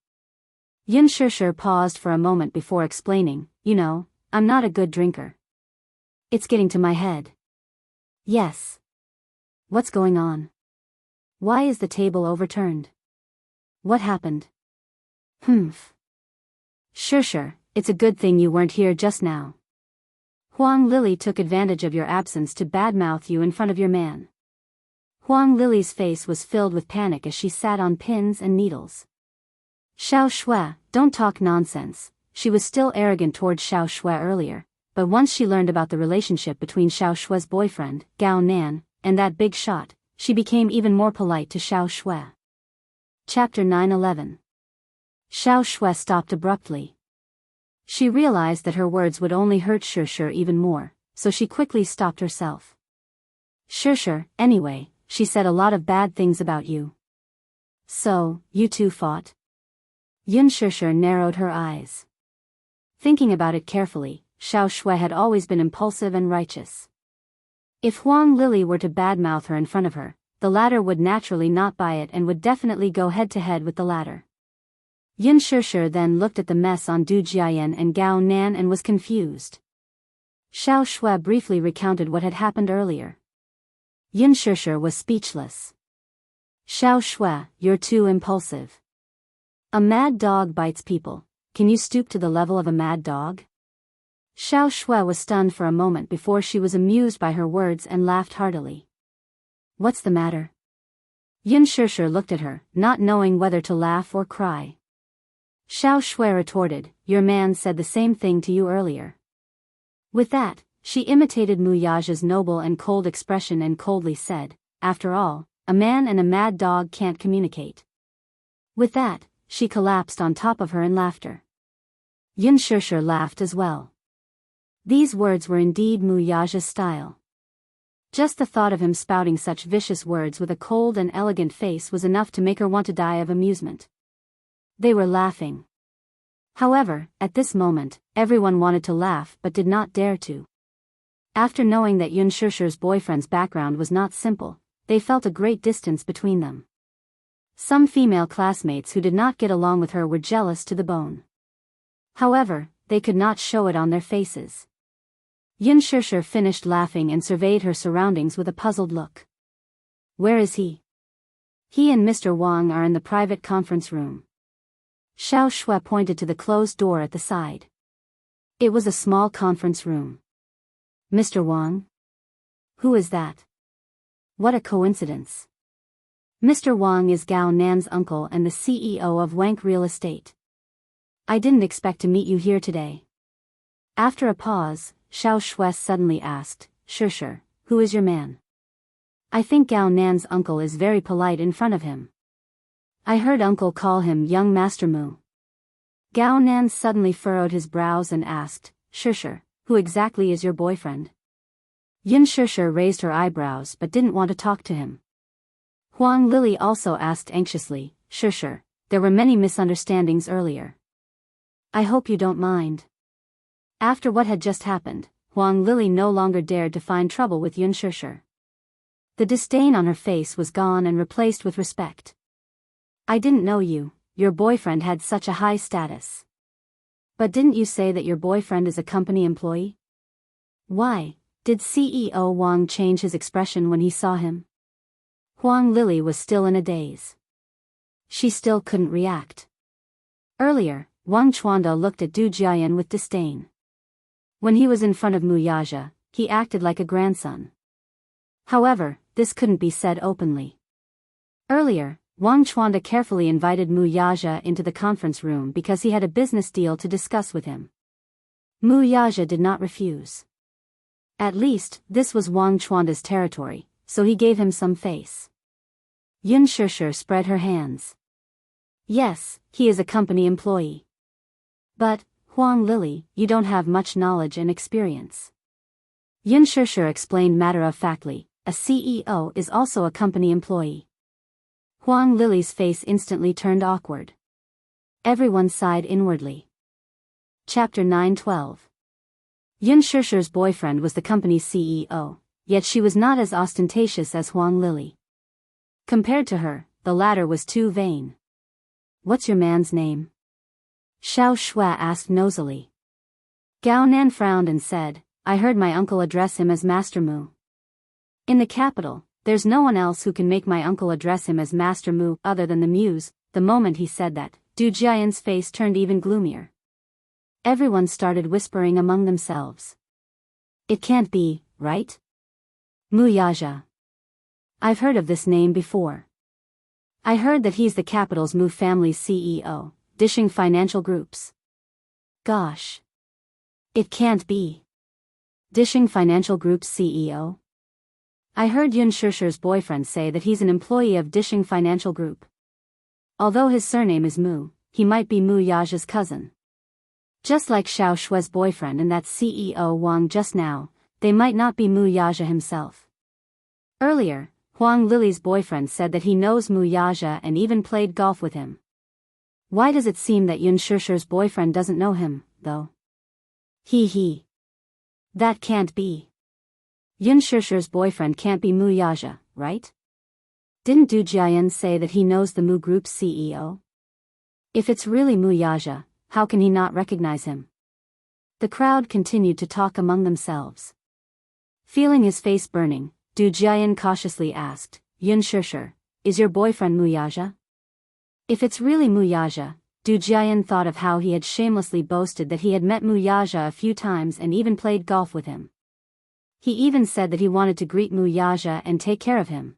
Yin Shishir paused for a moment before explaining, you know, I'm not a good drinker. It's getting to my head. Yes. What's going on? Why is the table overturned? What happened? Humph. Shishir, it's a good thing you weren't here just now. Huang Lili took advantage of your absence to badmouth you in front of your man. Huang Lili's face was filled with panic as she sat on pins and needles. Xiao Shui, don't talk nonsense. She was still arrogant towards Xiao Shui earlier, but once she learned about the relationship between Xiao Shui's boyfriend, Gao Nan, and that big shot, she became even more polite to Xiao Shui. Chapter 9-11. Xiao Shui stopped abruptly. She realized that her words would only hurt Shishir even more, so she quickly stopped herself. Shishir, anyway, she said a lot of bad things about you. So, you two fought? Yin Shishir narrowed her eyes. Thinking about it carefully, Xiao Shui had always been impulsive and righteous. If Huang Lili were to badmouth her in front of her, the latter would naturally not buy it and would definitely go head-to-head with the latter. Yin Shishir then looked at the mess on Du Jiayan and Gao Nan and was confused. Xiao Shui briefly recounted what had happened earlier. Yin Shishir was speechless. Xiao Shui, you're too impulsive. A mad dog bites people. Can you stoop to the level of a mad dog? Xiao Shui was stunned for a moment before she was amused by her words and laughed heartily. What's the matter? Yin Shishir looked at her, not knowing whether to laugh or cry. Xiao Shui retorted, your man said the same thing to you earlier. With that, she imitated Wuxia's noble and cold expression and coldly said, after all, a man and a mad dog can't communicate. With that, she collapsed on top of her in laughter. Yin Shishir laughed as well. These words were indeed Wuxia's style. Just the thought of him spouting such vicious words with a cold and elegant face was enough to make her want to die of amusement. They were laughing. However, at this moment, everyone wanted to laugh but did not dare to. After knowing that Yin Shishir's boyfriend's background was not simple, they felt a great distance between them. Some female classmates who did not get along with her were jealous to the bone. However, they could not show it on their faces. Yin Shishir finished laughing and surveyed her surroundings with a puzzled look. Where is he? He and Mr. Wang are in the private conference room. Xiao Shui pointed to the closed door at the side. It was a small conference room. Mr. Wang? Who is that? What a coincidence. Mr. Wang is Gao Nan's uncle and the CEO of Wank Real Estate. I didn't expect to meet you here today. After a pause, Xiao Shui suddenly asked, Shusher, who is your man? I think Gao Nan's uncle is very polite in front of him. I heard uncle call him young Master Mu. Gao Nan suddenly furrowed his brows and asked, Shusher, who exactly is your boyfriend? Yun Shusher raised her eyebrows but didn't want to talk to him. Huang Lili also asked anxiously, Shusher, there were many misunderstandings earlier. I hope you don't mind. After what had just happened, Huang Lili no longer dared to find trouble with Yun Shusher. The disdain on her face was gone and replaced with respect. I didn't know your boyfriend had such a high status. But didn't you say that your boyfriend is a company employee? Why, did CEO Wang change his expression when he saw him? Huang Lili was still in a daze. She still couldn't react. Earlier, Wang Chuanda looked at Du Jiayan with disdain. When he was in front of Mu Yaja, he acted like a grandson. However, this couldn't be said openly. Earlier, Wang Chuanda carefully invited Mu Yaja into the conference room because he had a business deal to discuss with him. Mu Yaja did not refuse. At least, this was Wang Chuanda's territory, so he gave him some face. Yun Shusher spread her hands. Yes, he is a company employee. But, Huang Lili, you don't have much knowledge and experience. Yun Shusher explained matter-of-factly, a CEO is also a company employee. Huang Lili's face instantly turned awkward. Everyone sighed inwardly. Chapter 9:12. Yun Shusher's boyfriend was the company's CEO, yet she was not as ostentatious as Huang Lili. Compared to her, the latter was too vain. What's your man's name? Xiao Shui asked nosily. Gao Nan frowned and said, I heard my uncle address him as Master Mu. In the capital, there's no one else who can make my uncle address him as Master Mu other than the Muse. The moment he said that, Du Jiayan's face turned even gloomier. Everyone started whispering among themselves. It can't be, right? Mu Yaja. I've heard of this name before. I heard that he's the capital's Mu family's CEO, dishing financial groups. Gosh. It can't be. Dishing financial group's CEO? I heard Yun Shusher's boyfriend say that he's an employee of Dishing Financial Group. Although his surname is Mu, he might be Mu Yaja's cousin. Just like Xiao Shui's boyfriend and that CEO Wang just now, they might not be Mu Yaja himself. Earlier, Huang Lili's boyfriend said that he knows Mu Yaja and even played golf with him. Why does it seem that Yun Shusher's boyfriend doesn't know him, though? He. That can't be. Yun Shusher's boyfriend can't be Mu Yaja, right? Didn't Du Jiayan say that he knows the Mu Group's CEO? If it's really Mu Yaja, how can he not recognize him? The crowd continued to talk among themselves. Feeling his face burning, Du Jiayan cautiously asked, Yun Shusher, is your boyfriend Mu Yaja? If it's really Mu Yaja, Du Jiayan thought of how he had shamelessly boasted that he had met Mu Yaja a few times and even played golf with him. He even said that he wanted to greet Mu Yaja and take care of him.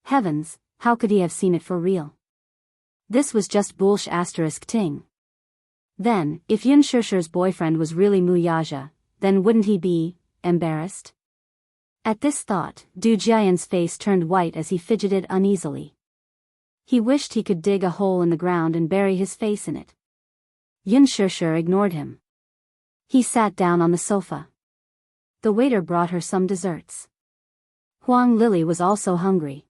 Heavens, how could he have seen it for real? This was just bullsh*** ting. Then, if Yun Shusher's boyfriend was really Mu Yaja, then wouldn't he be embarrassed? At this thought, Du Jiayan's face turned white as he fidgeted uneasily. He wished he could dig a hole in the ground and bury his face in it. Yun Shusher ignored him. He sat down on the sofa. The waiter brought her some desserts. Huang Lili was also hungry.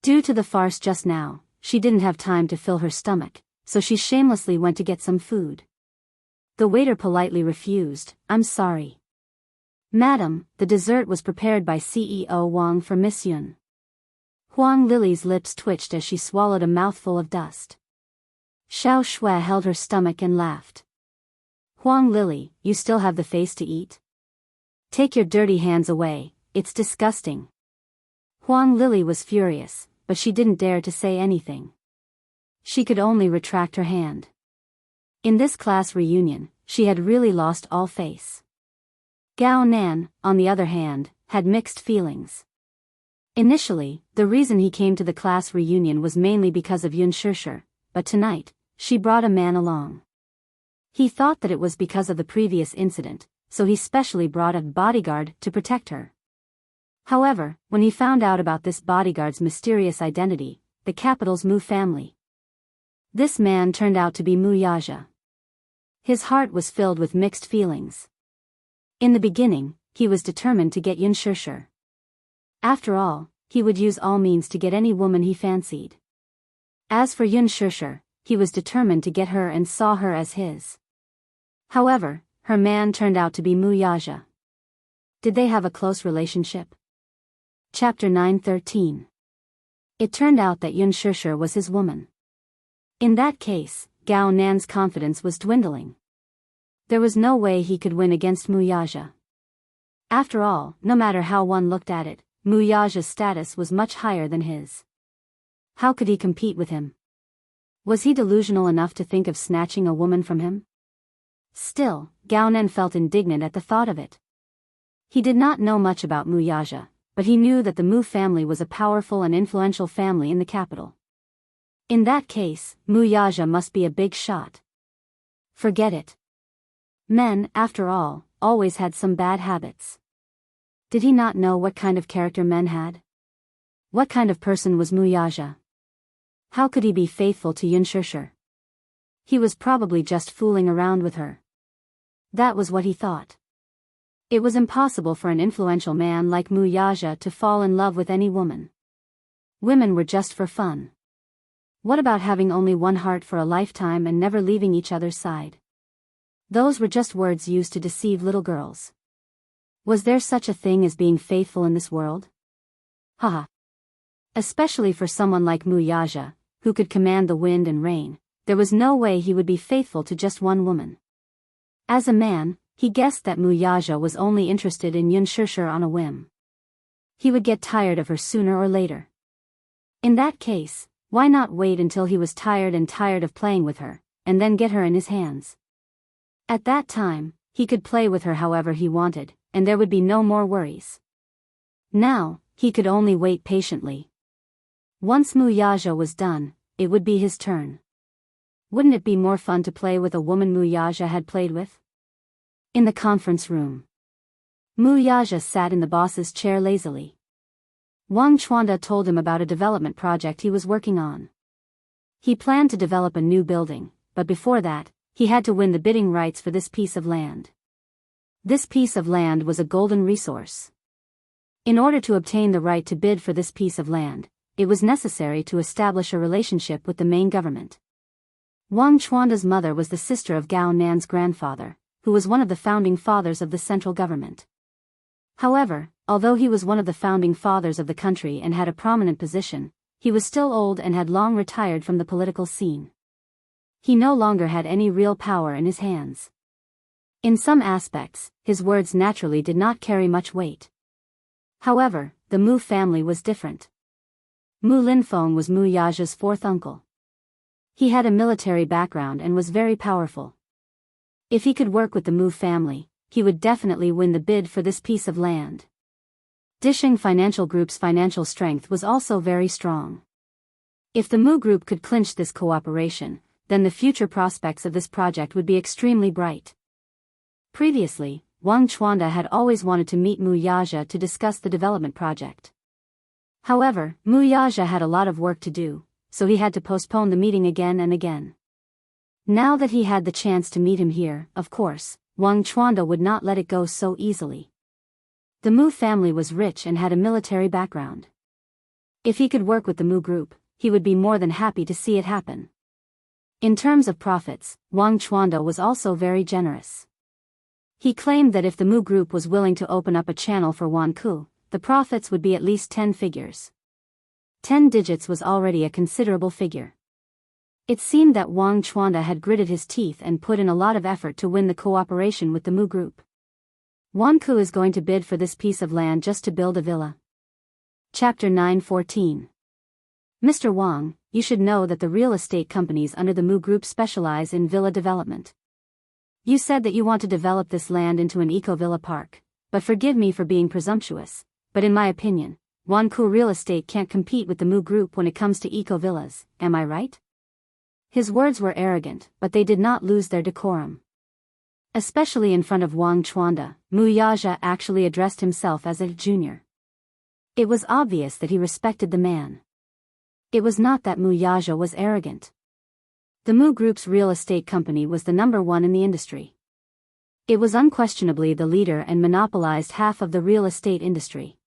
Due to the farce just now, she didn't have time to fill her stomach, so she shamelessly went to get some food. The waiter politely refused, I'm sorry. Madam, the dessert was prepared by CEO Wang for Miss Yun. Huang Lili's lips twitched as she swallowed a mouthful of dust. Xiao Shui held her stomach and laughed. Huang Lili, you still have the face to eat? Take your dirty hands away, it's disgusting. Huang Lili was furious, but she didn't dare to say anything. She could only retract her hand. In this class reunion, she had really lost all face. Gao Nan, on the other hand, had mixed feelings. Initially, the reason he came to the class reunion was mainly because of Yun Shusher, but tonight, she brought a man along. He thought that it was because of the previous incident, so he specially brought a bodyguard to protect her. However, when he found out about this bodyguard's mysterious identity, the capital's Mu family, this man turned out to be Mu Yaja. His heart was filled with mixed feelings. In the beginning, he was determined to get Yun Shishir. After all, he would use all means to get any woman he fancied. As for Yun Shishir, he was determined to get her and saw her as his. However, her man turned out to be Mu Yaja. Did they have a close relationship? Chapter 9:13. It turned out that Yun Shishir was his woman. In that case, Gao Nan's confidence was dwindling. There was no way he could win against Mu Yaja. After all, no matter how one looked at it, Mu Yaja's status was much higher than his. How could he compete with him? Was he delusional enough to think of snatching a woman from him? Still, Gao Nan felt indignant at the thought of it. He did not know much about Mu Yaja, but he knew that the Mu family was a powerful and influential family in the capital. In that case, Mu Yaja must be a big shot. Forget it. Men, after all, always had some bad habits. Did he not know what kind of character men had? What kind of person was Mu Yaja? How could he be faithful to Yun Shishir? He was probably just fooling around with her. That was what he thought. It was impossible for an influential man like Mu Yaja to fall in love with any woman. Women were just for fun. What about having only one heart for a lifetime and never leaving each other's side? Those were just words used to deceive little girls. Was there such a thing as being faithful in this world? Haha. Especially for someone like Mu Yaja, who could command the wind and rain, there was no way he would be faithful to just one woman. As a man, he guessed that Mu Yaja was only interested in Yun Shishir on a whim. He would get tired of her sooner or later. In that case, why not wait until he was tired of playing with her, and then get her in his hands? At that time, he could play with her however he wanted, and there would be no more worries. Now, he could only wait patiently. Once Mu Yaja was done, it would be his turn. Wouldn't it be more fun to play with a woman Mu Yaja had played with? In the conference room, Mu Yaja sat in the boss's chair lazily. Wang Chuanda told him about a development project he was working on. He planned to develop a new building, but before that, he had to win the bidding rights for this piece of land. This piece of land was a golden resource. In order to obtain the right to bid for this piece of land, it was necessary to establish a relationship with the main government. Wang Chuanda's mother was the sister of Gao Nan's grandfather, who was one of the founding fathers of the central government. However, although he was one of the founding fathers of the country and had a prominent position, he was still old and had long retired from the political scene. He no longer had any real power in his hands. In some aspects, his words naturally did not carry much weight. However, the Mu family was different. Mu Linfeng was Mu Yaja's fourth uncle. He had a military background and was very powerful. If he could work with the Mu family, he would definitely win the bid for this piece of land. Disheng Financial Group's financial strength was also very strong. If the Mu Group could clinch this cooperation, then the future prospects of this project would be extremely bright. Previously, Wang Chuanda had always wanted to meet Mu Yaja to discuss the development project. However, Mu Yaja had a lot of work to do, so he had to postpone the meeting again and again. Now that he had the chance to meet him here, of course, Wang Chuanda would not let it go so easily. The Mu family was rich and had a military background. If he could work with the Mu Group, he would be more than happy to see it happen. In terms of profits, Wang Chuanda was also very generous. He claimed that if the Mu Group was willing to open up a channel for Wanku, the profits would be at least 10 figures. 10 digits was already a considerable figure. It seemed that Wang Chuanda had gritted his teeth and put in a lot of effort to win the cooperation with the Mu Group. Wanku is going to bid for this piece of land just to build a villa. Chapter 9:14. Mr. Wang, you should know that the real estate companies under the Mu Group specialize in villa development. You said that you want to develop this land into an eco-villa park, but forgive me for being presumptuous, but in my opinion, Wanku Real Estate can't compete with the Mu Group when it comes to eco-villas, am I right? His words were arrogant, but they did not lose their decorum. Especially in front of Wang Chuanda, Wuxia actually addressed himself as a junior. It was obvious that he respected the man. It was not that Wuxia was arrogant. The Mu Group's real estate company was the #1 in the industry. It was unquestionably the leader and monopolized half of the real estate industry.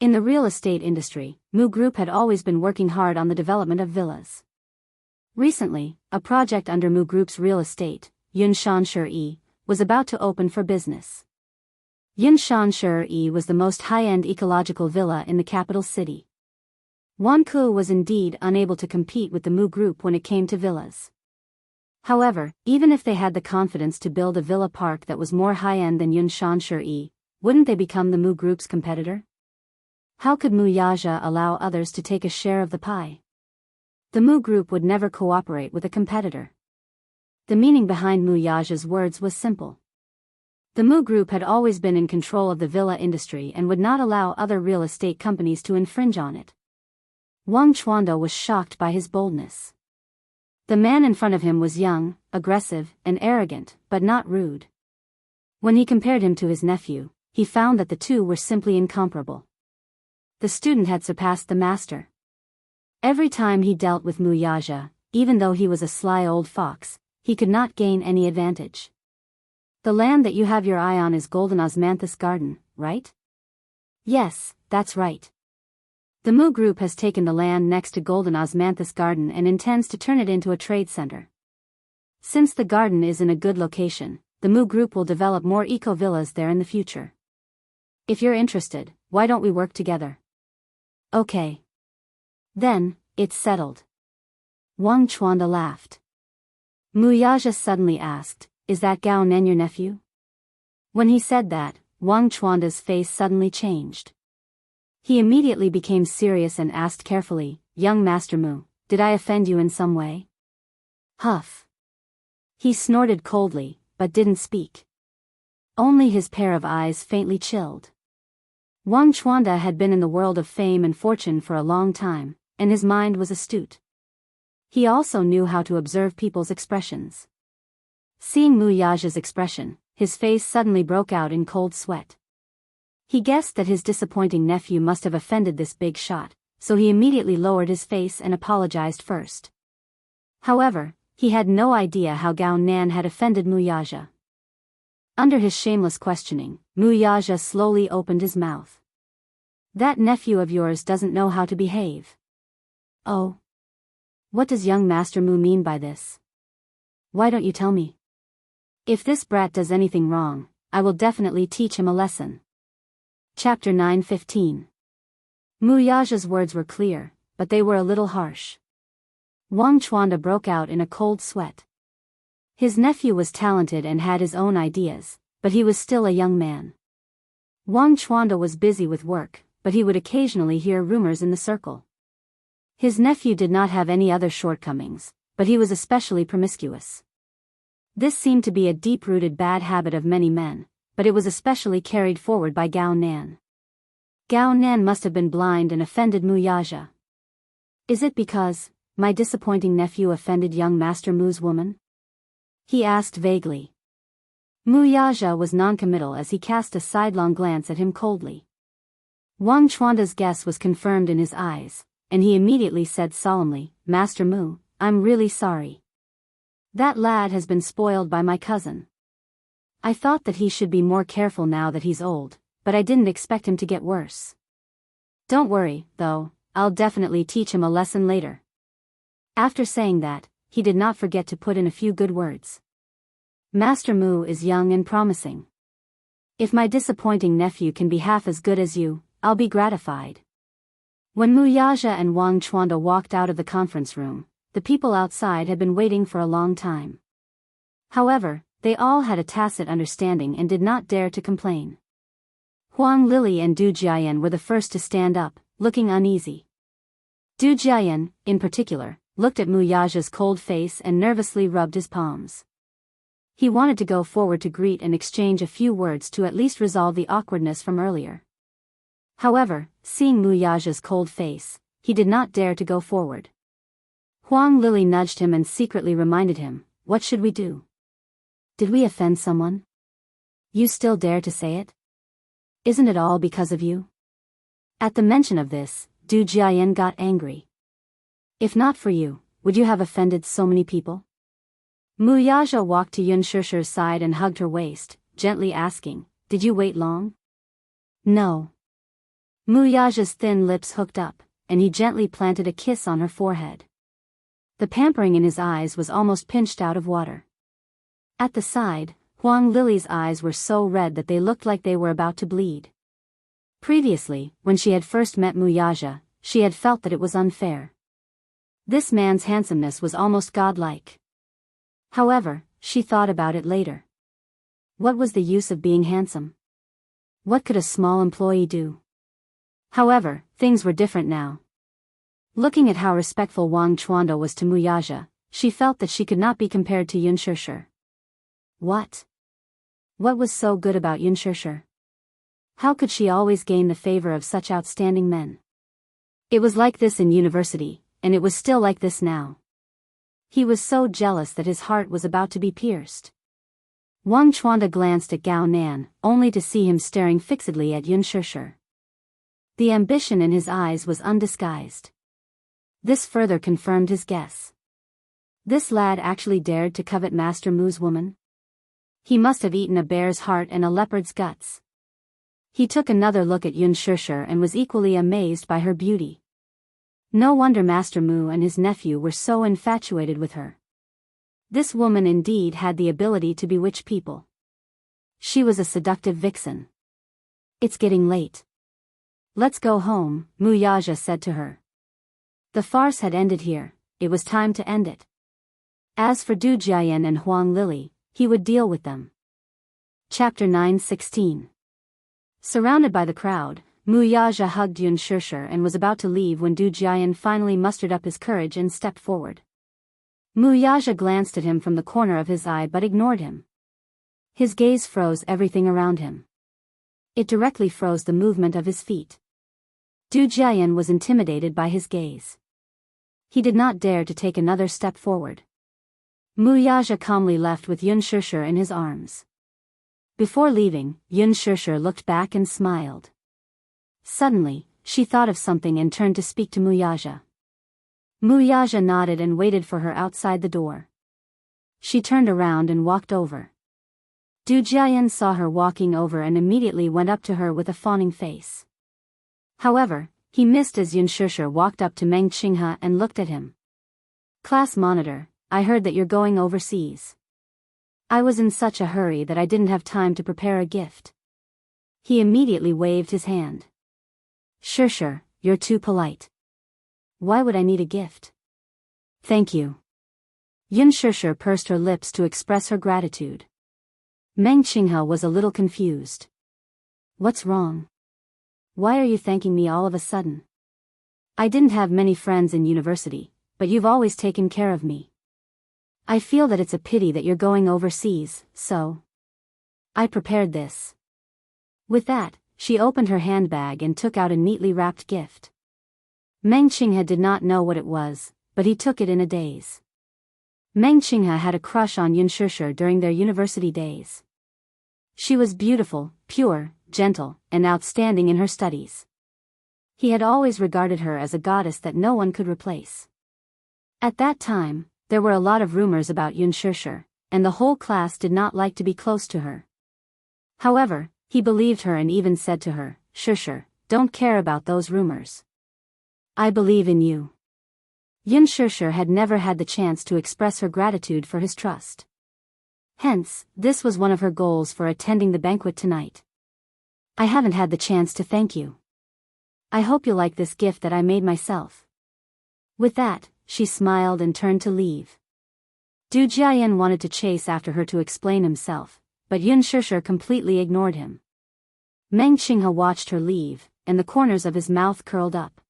In the real estate industry, Mu Group had always been working hard on the development of villas. Recently, a project under Mu Group's real estate, Xianxia, was about to open for business. Xianxia was the most high-end ecological villa in the capital city. Jianghu was indeed unable to compete with the Mu Group when it came to villas. However, even if they had the confidence to build a villa park that was more high-end than Xianxia, wouldn't they become the Mu Group's competitor? How could Wuxia allow others to take a share of the pie? The Mu Group would never cooperate with a competitor. The meaning behind Wuxia's words was simple. The Mu Group had always been in control of the villa industry and would not allow other real estate companies to infringe on it. Wang Chuanda was shocked by his boldness. The man in front of him was young, aggressive, and arrogant, but not rude. When he compared him to his nephew, he found that the two were simply incomparable. The student had surpassed the master. Every time he dealt with Wuxia, even though he was a sly old fox, he could not gain any advantage. The land that you have your eye on is Golden Osmanthus Garden, right? Yes, that's right. The Mu Group has taken the land next to Golden Osmanthus Garden and intends to turn it into a trade center. Since the garden is in a good location, the Mu Group will develop more eco-villas there in the future. If you're interested, why don't we work together? Okay. Then, it's settled. Wang Chuanda laughed. Wuxia suddenly asked, "Is that Gao Nen your nephew?" When he said that, Wang Chuanda's face suddenly changed. He immediately became serious and asked carefully, "Young Master Mu, did I offend you in some way?" Huff. He snorted coldly, but didn't speak. Only his pair of eyes faintly chilled. Wang Chuanda had been in the world of fame and fortune for a long time, and his mind was astute. He also knew how to observe people's expressions. Seeing Wuxia's expression, his face suddenly broke out in cold sweat. He guessed that his disappointing nephew must have offended this big shot, so he immediately lowered his face and apologized first. However, he had no idea how Gao Nan had offended Wuxia. Under his shameless questioning, Wuxia slowly opened his mouth. "That nephew of yours doesn't know how to behave." "Oh. What does young Master Mu mean by this? Why don't you tell me? If this brat does anything wrong, I will definitely teach him a lesson." Chapter 9:15. Wuxia's words were clear, but they were a little harsh. Wang Chuanda broke out in a cold sweat. His nephew was talented and had his own ideas, but he was still a young man. Wang Chuanda was busy with work, but he would occasionally hear rumors in the circle. His nephew did not have any other shortcomings, but he was especially promiscuous. This seemed to be a deep-rooted bad habit of many men, but it was especially carried forward by Gao Nan. Gao Nan must have been blind and offended Wuxia. "Is it because my disappointing nephew offended young Master Mu's woman?" he asked vaguely. Wuxia was noncommittal as he cast a sidelong glance at him coldly. Wang Chuanda's guess was confirmed in his eyes, and he immediately said solemnly, "Master Mu, I'm really sorry. That lad has been spoiled by my cousin. I thought that he should be more careful now that he's old, but I didn't expect him to get worse. Don't worry, though, I'll definitely teach him a lesson later." After saying that, he did not forget to put in a few good words. "Master Mu is young and promising. If my disappointing nephew can be half as good as you, I'll be gratified." When Wuxia and Wang Chuanda walked out of the conference room, the people outside had been waiting for a long time. However, they all had a tacit understanding and did not dare to complain. Huang Lili and Du Jiayan were the first to stand up, looking uneasy. Du Jiayan, in particular, looked at Wuxia's cold face and nervously rubbed his palms. He wanted to go forward to greet and exchange a few words to at least resolve the awkwardness from earlier. However, seeing Wuxia's cold face, he did not dare to go forward. Huang Lili nudged him and secretly reminded him, "What should we do? Did we offend someone? You still dare to say it? Isn't it all because of you?" At the mention of this, Du Jiayan got angry. "If not for you, would you have offended so many people?" Mu Yaja walked to Yun Shishir's side and hugged her waist, gently asking, "Did you wait long?" "No." Mu Yaja's thin lips hooked up, and he gently planted a kiss on her forehead. The pampering in his eyes was almost pinched out of water. At the side, Huang Lili's eyes were so red that they looked like they were about to bleed. Previously, when she had first met Mu Yaja, she had felt that it was unfair. This man's handsomeness was almost godlike. However, she thought about it later. What was the use of being handsome? What could a small employee do? However, things were different now. Looking at how respectful Wang Chuanda was to Mu Yaja, she felt that she could not be compared to Yun Shishir. What? What was so good about Yun Shishir? How could she always gain the favor of such outstanding men? It was like this in university, and it was still like this now. He was so jealous that his heart was about to be pierced. Wang Chuanda glanced at Gao Nan, only to see him staring fixedly at Yun Shishir. The ambition in his eyes was undisguised. This further confirmed his guess. This lad actually dared to covet Master Mu's woman? He must have eaten a bear's heart and a leopard's guts. He took another look at Yun Shishir and was equally amazed by her beauty. No wonder Master Mu and his nephew were so infatuated with her. This woman indeed had the ability to bewitch people. She was a seductive vixen. "It's getting late. Let's go home," Mu Yaja said to her. The farce had ended here, it was time to end it. As for Du Jiayan and Huang Lili, he would deal with them. Chapter 9:16. Surrounded by the crowd, Mu Yaja hugged Yun Shishir and was about to leave when Du Jiayan finally mustered up his courage and stepped forward. Mu Yaja glanced at him from the corner of his eye but ignored him. His gaze froze everything around him. It directly froze the movement of his feet. Du Jiayan was intimidated by his gaze. He did not dare to take another step forward. Mu Yaja calmly left with Yun Shishir in his arms. Before leaving, Yun Shishir looked back and smiled. Suddenly, she thought of something and turned to speak to Mu Yaja. Mu Yaja nodded and waited for her outside the door. She turned around and walked over. Du Jiayan saw her walking over and immediately went up to her with a fawning face. However, he missed as Yun Shishir walked up to Meng Qinghe and looked at him. "Class monitor, I heard that you're going overseas." "I was in such a hurry that I didn't have time to prepare a gift." He immediately waved his hand. "Shishir, you're too polite. Why would I need a gift?" "Thank you." Yun Shishir pursed her lips to express her gratitude. Meng Qinghe was a little confused. "What's wrong? Why are you thanking me all of a sudden? I didn't have many friends in university, but you've always taken care of me. I feel that it's a pity that you're going overseas, so I prepared this." With that, she opened her handbag and took out a neatly wrapped gift. Meng Qinghe did not know what it was, but he took it in a daze. Meng Qinghe had a crush on Yun Shishir during their university days. She was beautiful, pure, gentle, and outstanding in her studies. He had always regarded her as a goddess that no one could replace. At that time, there were a lot of rumors about Yun Shishir, and the whole class did not like to be close to her. However, he believed her and even said to her, "Shishir, don't care about those rumors. I believe in you." Yun Shishir had never had the chance to express her gratitude for his trust. Hence, this was one of her goals for attending the banquet tonight. "I haven't had the chance to thank you. I hope you'll like this gift that I made myself." With that, she smiled and turned to leave. Du Jiayan wanted to chase after her to explain himself, but Yun Shishir completely ignored him. Meng Qinghe watched her leave, and the corners of his mouth curled up.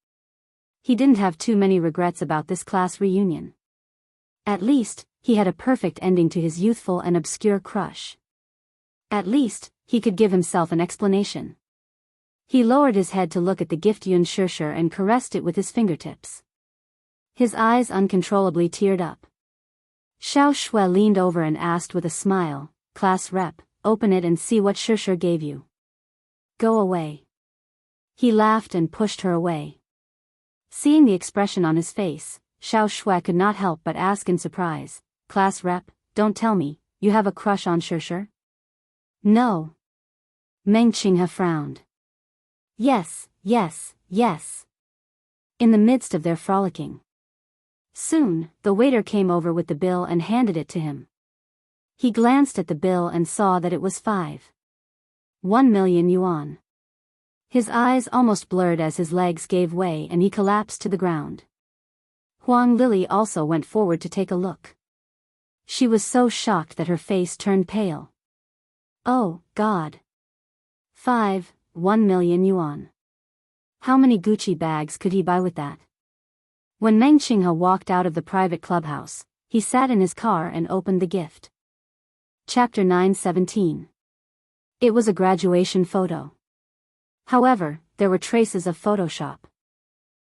He didn't have too many regrets about this class reunion. At least, he had a perfect ending to his youthful and obscure crush. At least, he could give himself an explanation. He lowered his head to look at the gift Yun Shishir and caressed it with his fingertips. His eyes uncontrollably teared up. Xiao Shui leaned over and asked with a smile, "Class rep, open it and see what Shusher gave you." "Go away." He laughed and pushed her away. Seeing the expression on his face, Xiao Shui could not help but ask in surprise, "Class rep, don't tell me, you have a crush on Shusher?" "No." Meng Qinghe frowned. "Yes, yes, yes." In the midst of their frolicking. Soon, the waiter came over with the bill and handed it to him. He glanced at the bill and saw that it was 1,000,000 yuan. His eyes almost blurred as his legs gave way and he collapsed to the ground. Huang Lily also went forward to take a look. She was so shocked that her face turned pale. "Oh, God. 1,000,000 yuan. How many Gucci bags could he buy with that?" When Meng Qinghe walked out of the private clubhouse, he sat in his car and opened the gift. Chapter 9:17. It was a graduation photo. However, there were traces of Photoshop.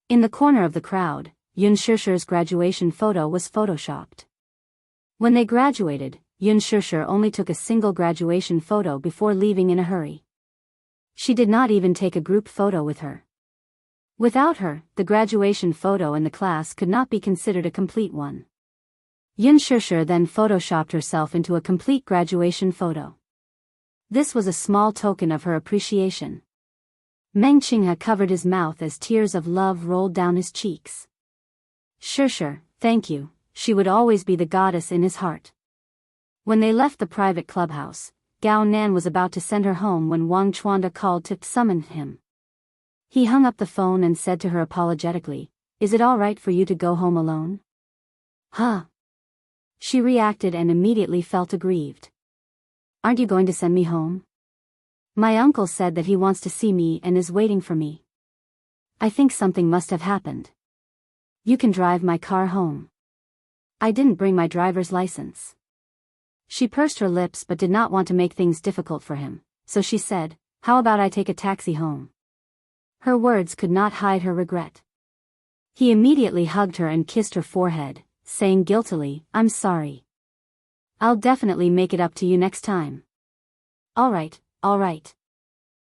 In the corner of the crowd, Yun Shusher's graduation photo was photoshopped. When they graduated, Yun Shusher only took a single graduation photo before leaving in a hurry. She did not even take a group photo with her. Without her, the graduation photo in the class could not be considered a complete one. Yun Shusher then photoshopped herself into a complete graduation photo. This was a small token of her appreciation. Meng Qinghe covered his mouth as tears of love rolled down his cheeks. Shusher, thank you, she would always be the goddess in his heart. When they left the private clubhouse, Gao Nan was about to send her home when Wang Chuanda called to summon him. He hung up the phone and said to her apologetically, "Is it all right for you to go home alone?" "Huh?" She reacted and immediately felt aggrieved. "Aren't you going to send me home? My uncle said that he wants to see me and is waiting for me. I think something must have happened. You can drive my car home. I didn't bring my driver's license." She pursed her lips but did not want to make things difficult for him, so she said, "How about I take a taxi home?" Her words could not hide her regret. He immediately hugged her and kissed her forehead, saying guiltily, "I'm sorry. I'll definitely make it up to you next time." All right.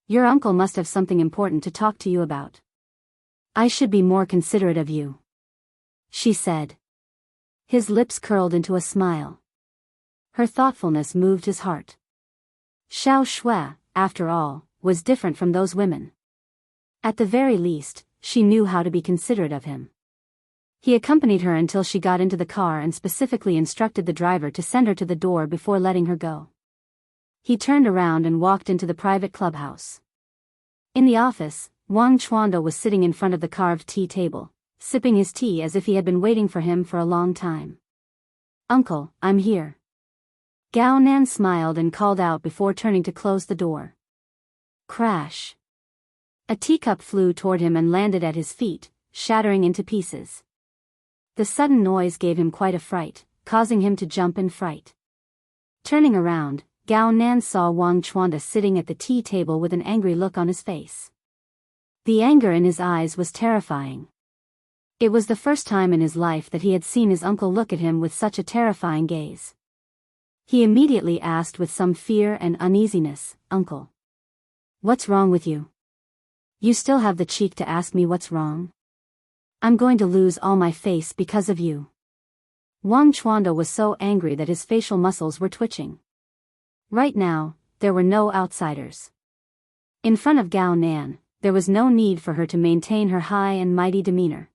Your uncle must have something important to talk to you about. I should be more considerate of you," she said. His lips curled into a smile. Her thoughtfulness moved his heart. Xiao Shui, after all, was different from those women. At the very least, she knew how to be considerate of him. He accompanied her until she got into the car and specifically instructed the driver to send her to the door before letting her go. He turned around and walked into the private clubhouse. In the office, Wang Chuanda was sitting in front of the carved tea table, sipping his tea as if he had been waiting for him for a long time. "Uncle, I'm here." Gao Nan smiled and called out before turning to close the door. Crash. A teacup flew toward him and landed at his feet, shattering into pieces. The sudden noise gave him quite a fright, causing him to jump in fright. Turning around, Gao Nan saw Wang Chuanda sitting at the tea table with an angry look on his face. The anger in his eyes was terrifying. It was the first time in his life that he had seen his uncle look at him with such a terrifying gaze. He immediately asked with some fear and uneasiness, "Uncle, what's wrong with you? You still have the cheek to ask me what's wrong? I'm going to lose all my face because of you." Wang Chuanda was so angry that his facial muscles were twitching. Right now, there were no outsiders. In front of Gao Nan, there was no need for her to maintain her high and mighty demeanor.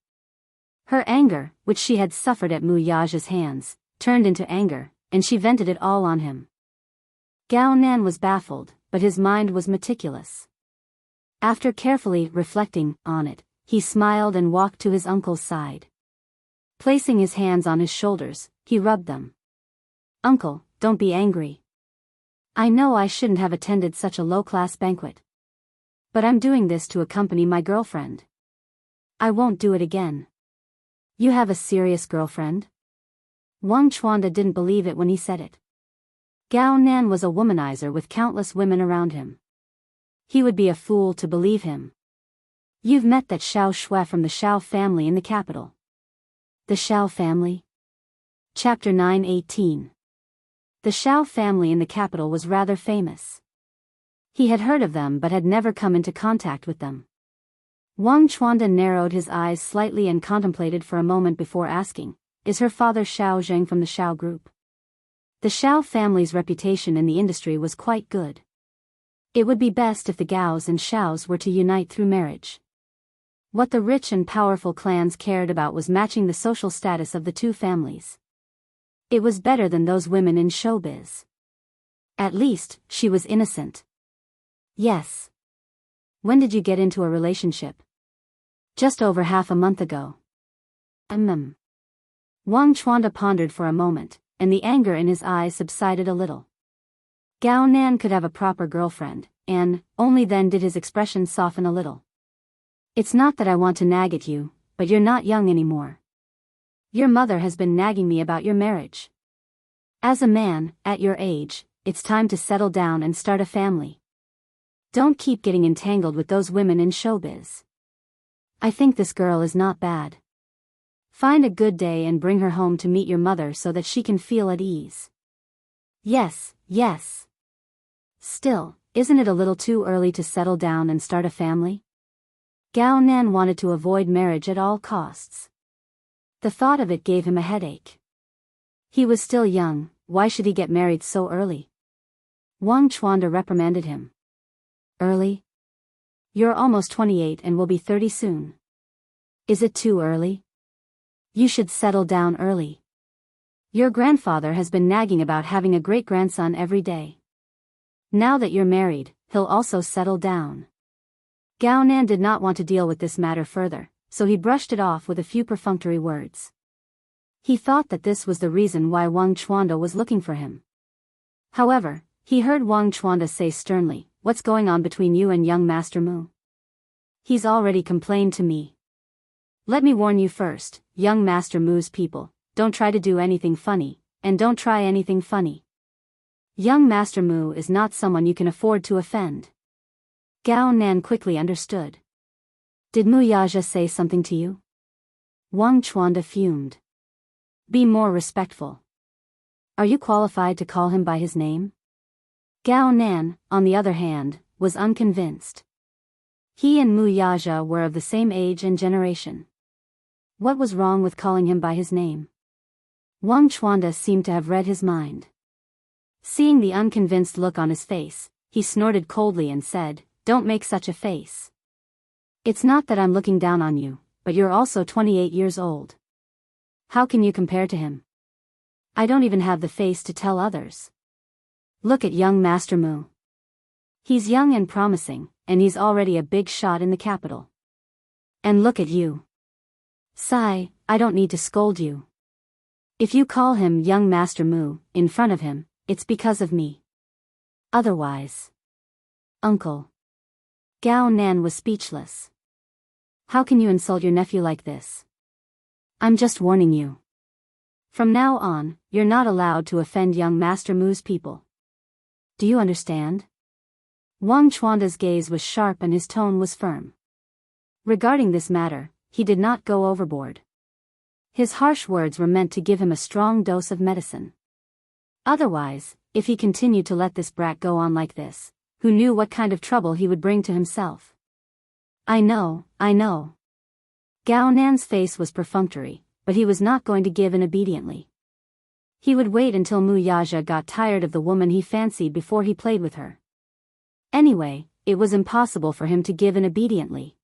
Her anger, which she had suffered at Mu Yaja's hands, turned into anger, and she vented it all on him. Gao Nan was baffled, but his mind was meticulous. After carefully reflecting on it, he smiled and walked to his uncle's side. Placing his hands on his shoulders, he rubbed them. "Uncle, don't be angry. I know I shouldn't have attended such a low-class banquet. But I'm doing this to accompany my girlfriend. I won't do it again." "You have a serious girlfriend?" Wang Chuanda didn't believe it when he said it. Gao Nan was a womanizer with countless women around him. He would be a fool to believe him. "You've met that Xiao Shui from the Xiao family in the capital." The Xiao family? Chapter 9:18. The Xiao family in the capital was rather famous. He had heard of them but had never come into contact with them. Wang Chuanda narrowed his eyes slightly and contemplated for a moment before asking, "Is her father Xiao Zheng from the Xiao group?" The Xiao family's reputation in the industry was quite good. It would be best if the Gaos and Xiaos were to unite through marriage. What the rich and powerful clans cared about was matching the social status of the two families. It was better than those women in showbiz. At least, she was innocent. Yes. When did you get into a relationship? Just over half a month ago. Wang Chuanda pondered for a moment, and the anger in his eyes subsided a little. Gao Nan could have a proper girlfriend, and only then did his expression soften a little. It's not that I want to nag at you, but you're not young anymore. Your mother has been nagging me about your marriage. As a man, at your age, it's time to settle down and start a family. Don't keep getting entangled with those women in showbiz. I think this girl is not bad. Find a good day and bring her home to meet your mother so that she can feel at ease. Yes, yes. Still, isn't it a little too early to settle down and start a family? Gao Nan wanted to avoid marriage at all costs. The thought of it gave him a headache. He was still young, why should he get married so early? Wang Chuanda reprimanded him. Early? You're almost 28 and will be 30 soon. Is it too early? You should settle down early. Your grandfather has been nagging about having a great-grandson every day. Now that you're married, he'll also settle down. Gao Nan did not want to deal with this matter further, so he brushed it off with a few perfunctory words. He thought that this was the reason why Wang Chuanda was looking for him. However, he heard Wang Chuanda say sternly, "What's going on between you and young Master Mu?" "He's already complained to me. Let me warn you first, young Master Mu's people, don't try to do anything funny, and don't try anything funny. Young Master Mu is not someone you can afford to offend." Gao Nan quickly understood. "Did Mu Yaja say something to you?" Wang Chuanda fumed. "Be more respectful. Are you qualified to call him by his name?" Gao Nan, on the other hand, was unconvinced. He and Mu Yaja were of the same age and generation. What was wrong with calling him by his name? Wang Chuanda seemed to have read his mind. Seeing the unconvinced look on his face, he snorted coldly and said, "Don't make such a face. It's not that I'm looking down on you, but you're also 28 years old. How can you compare to him? I don't even have the face to tell others. Look at young Master Mu. He's young and promising, and he's already a big shot in the capital. And look at you. Sai, I don't need to scold you. If you call him young Master Mu, in front of him, it's because of me. Otherwise. Uncle." Gao Nan was speechless. "How can you insult your nephew like this? I'm just warning you. From now on, you're not allowed to offend young Master Mu's people. Do you understand?" Wang Chuanda's gaze was sharp and his tone was firm. Regarding this matter, he did not go overboard. His harsh words were meant to give him a strong dose of medicine. Otherwise, if he continued to let this brat go on like this, who knew what kind of trouble he would bring to himself? I know. Gao Nan's face was perfunctory, but he was not going to give in obediently. He would wait until Mu Yaja got tired of the woman he fancied before he played with her. Anyway, it was impossible for him to give in obediently.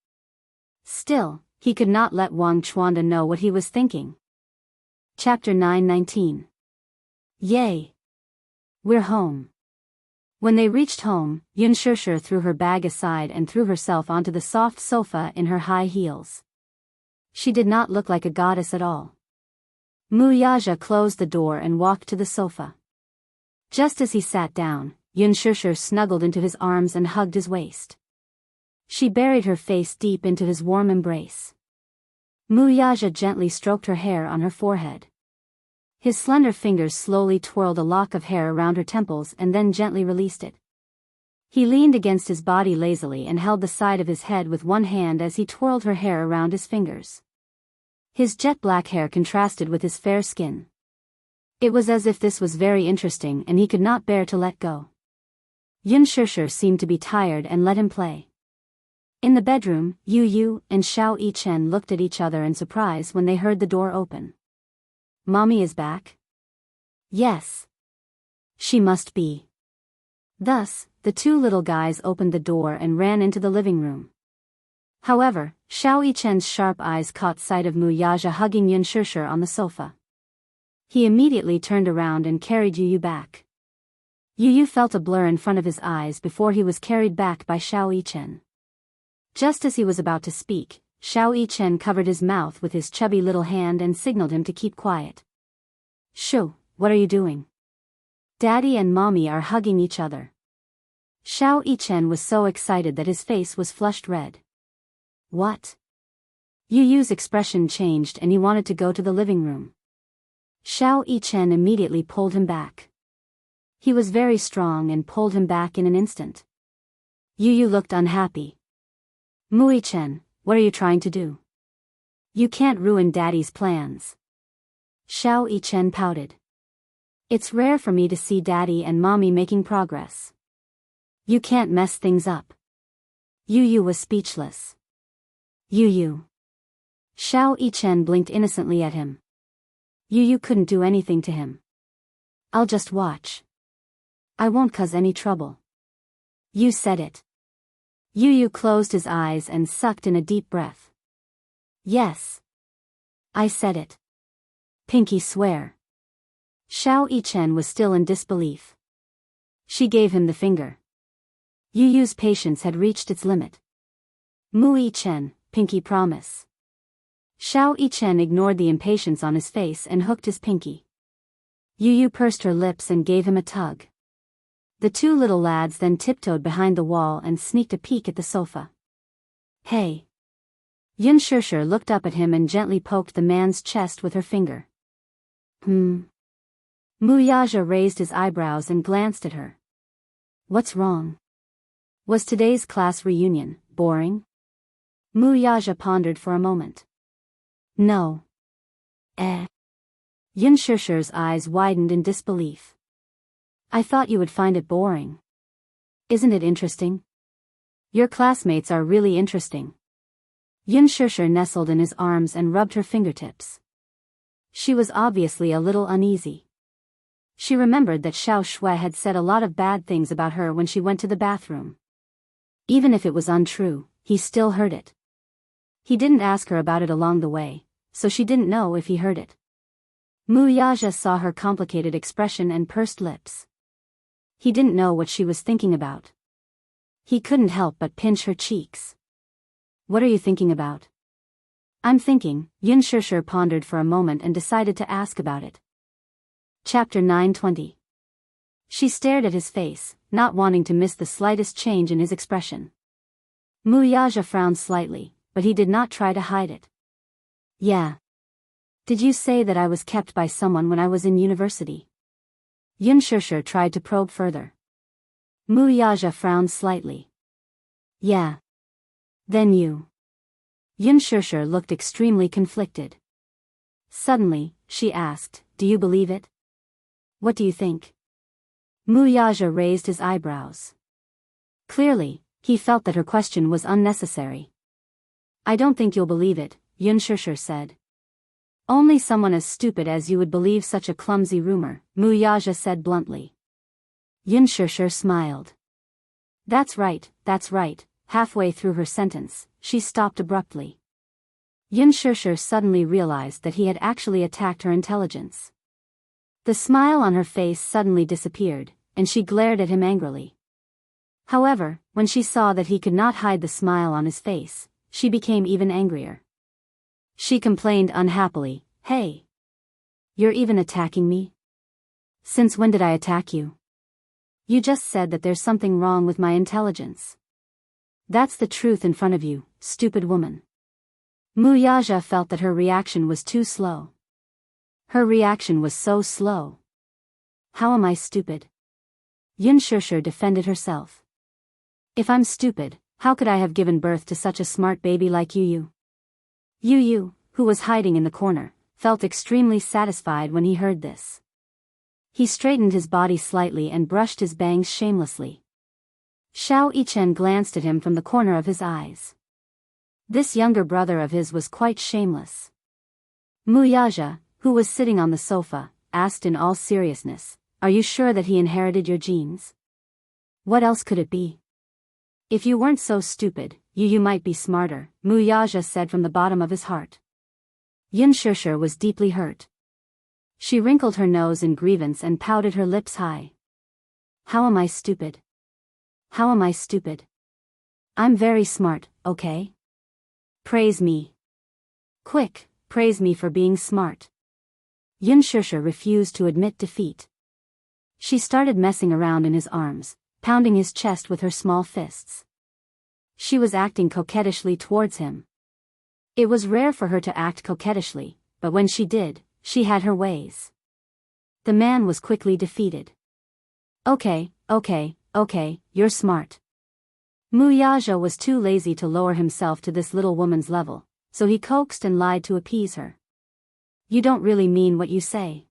Still, he could not let Wang Chuanda know what he was thinking. Chapter 9:19. Yay! We're home. When they reached home, Yun Shishir threw her bag aside and threw herself onto the soft sofa in her high heels. She did not look like a goddess at all. Mu Yaja closed the door and walked to the sofa. Just as he sat down, Yun Shishir snuggled into his arms and hugged his waist. She buried her face deep into his warm embrace. Mu Yaja gently stroked her hair on her forehead. His slender fingers slowly twirled a lock of hair around her temples and then gently released it. He leaned against his body lazily and held the side of his head with one hand as he twirled her hair around his fingers. His jet-black hair contrasted with his fair skin. It was as if this was very interesting and he could not bear to let go. Yun Shishir seemed to be tired and let him play. In the bedroom, Yu Yu and Xiao Yichen looked at each other in surprise when they heard the door open. Mommy is back? Yes. She must be. Thus, the two little guys opened the door and ran into the living room. However, Xiao Yichen's sharp eyes caught sight of Mu Yaja hugging Yun Shishir on the sofa. He immediately turned around and carried Yu Yu back. Yu Yu felt a blur in front of his eyes before he was carried back by Xiao Yichen. Just as he was about to speak, Xiao Yichen covered his mouth with his chubby little hand and signaled him to keep quiet. Shoo, what are you doing? Daddy and Mommy are hugging each other. Xiao Yichen was so excited that his face was flushed red. What? Yu Yu's expression changed and he wanted to go to the living room. Xiao Yichen immediately pulled him back. He was very strong and pulled him back in an instant. Yu Yu looked unhappy. Mu Yichen, what are you trying to do? You can't ruin Daddy's plans. Xiao Yichen pouted. It's rare for me to see Daddy and Mommy making progress. You can't mess things up. Yu Yu was speechless. Yu Yu. Xiao Yichen blinked innocently at him. Yu Yu couldn't do anything to him. I'll just watch. I won't cause any trouble. You said it. Yu Yu closed his eyes and sucked in a deep breath. Yes. I said it. Pinky swear. Xiao Yichen was still in disbelief. She gave him the finger. Yu Yu's patience had reached its limit. Mu Yichen, pinky promise. Xiao Yichen ignored the impatience on his face and hooked his pinky. Yu Yu pursed her lips and gave him a tug. The two little lads then tiptoed behind the wall and sneaked a peek at the sofa. Hey! Yun Shishir looked up at him and gently poked the man's chest with her finger. Mu Yaja raised his eyebrows and glanced at her. What's wrong? Was today's class reunion boring? Mu Yaja pondered for a moment. No. Yun Shishir's eyes widened in disbelief. I thought you would find it boring. Isn't it interesting? Your classmates are really interesting. Yun Shishir nestled in his arms and rubbed her fingertips. She was obviously a little uneasy. She remembered that Xiao Shui had said a lot of bad things about her when she went to the bathroom. Even if it was untrue, he still heard it. He didn't ask her about it along the way, so she didn't know if he heard it. Mu Yaja saw her complicated expression and pursed lips. He didn't know what she was thinking about. He couldn't help but pinch her cheeks. What are you thinking about? I'm thinking, Yun Shishir pondered for a moment and decided to ask about it. Chapter 920. She stared at his face, not wanting to miss the slightest change in his expression. Mu Yaja frowned slightly, but he did not try to hide it. Yeah. Did you say that I was kept by someone when I was in university? Yun Shishir tried to probe further. Mu Yaja frowned slightly. Yeah. Then you. Yun Shishir looked extremely conflicted. Suddenly, she asked, do you believe it? What do you think? Mu Yaja raised his eyebrows. Clearly, he felt that her question was unnecessary. I don't think you'll believe it, Yun Shishir said. Only someone as stupid as you would believe such a clumsy rumor, Mu Yaja said bluntly. Yun Shishir smiled. That's right, that's right. Halfway through her sentence, she stopped abruptly. Yun Shishir suddenly realized that he had actually attacked her intelligence. The smile on her face suddenly disappeared, and she glared at him angrily. However, when she saw that he could not hide the smile on his face, she became even angrier. She complained unhappily, Hey! You're even attacking me? Since when did I attack you? You just said that there's something wrong with my intelligence. That's the truth in front of you, stupid woman. Mu Yaja felt that her reaction was too slow. Her reaction was so slow. How am I stupid? Yun Shishir defended herself. If I'm stupid, how could I have given birth to such a smart baby like Yu Yu? Yu Yu, who was hiding in the corner, felt extremely satisfied when he heard this. He straightened his body slightly and brushed his bangs shamelessly. Xiao Yichen glanced at him from the corner of his eyes. This younger brother of his was quite shameless. Wuxia, who was sitting on the sofa, asked in all seriousness, "Are you sure that he inherited your genes? What else could it be? If you weren't so stupid, you might be smarter," Wuxia said from the bottom of his heart. Xianxia was deeply hurt. She wrinkled her nose in grievance and pouted her lips high. "How am I stupid? How am I stupid? I'm very smart, okay? Praise me. Quick, praise me for being smart." Xianxia refused to admit defeat. She started messing around in his arms, pounding his chest with her small fists. She was acting coquettishly towards him. It was rare for her to act coquettishly, but when she did, she had her ways. The man was quickly defeated. Okay, you're smart." Wuxia was too lazy to lower himself to this little woman's level, so he coaxed and lied to appease her. "You don't really mean what you say."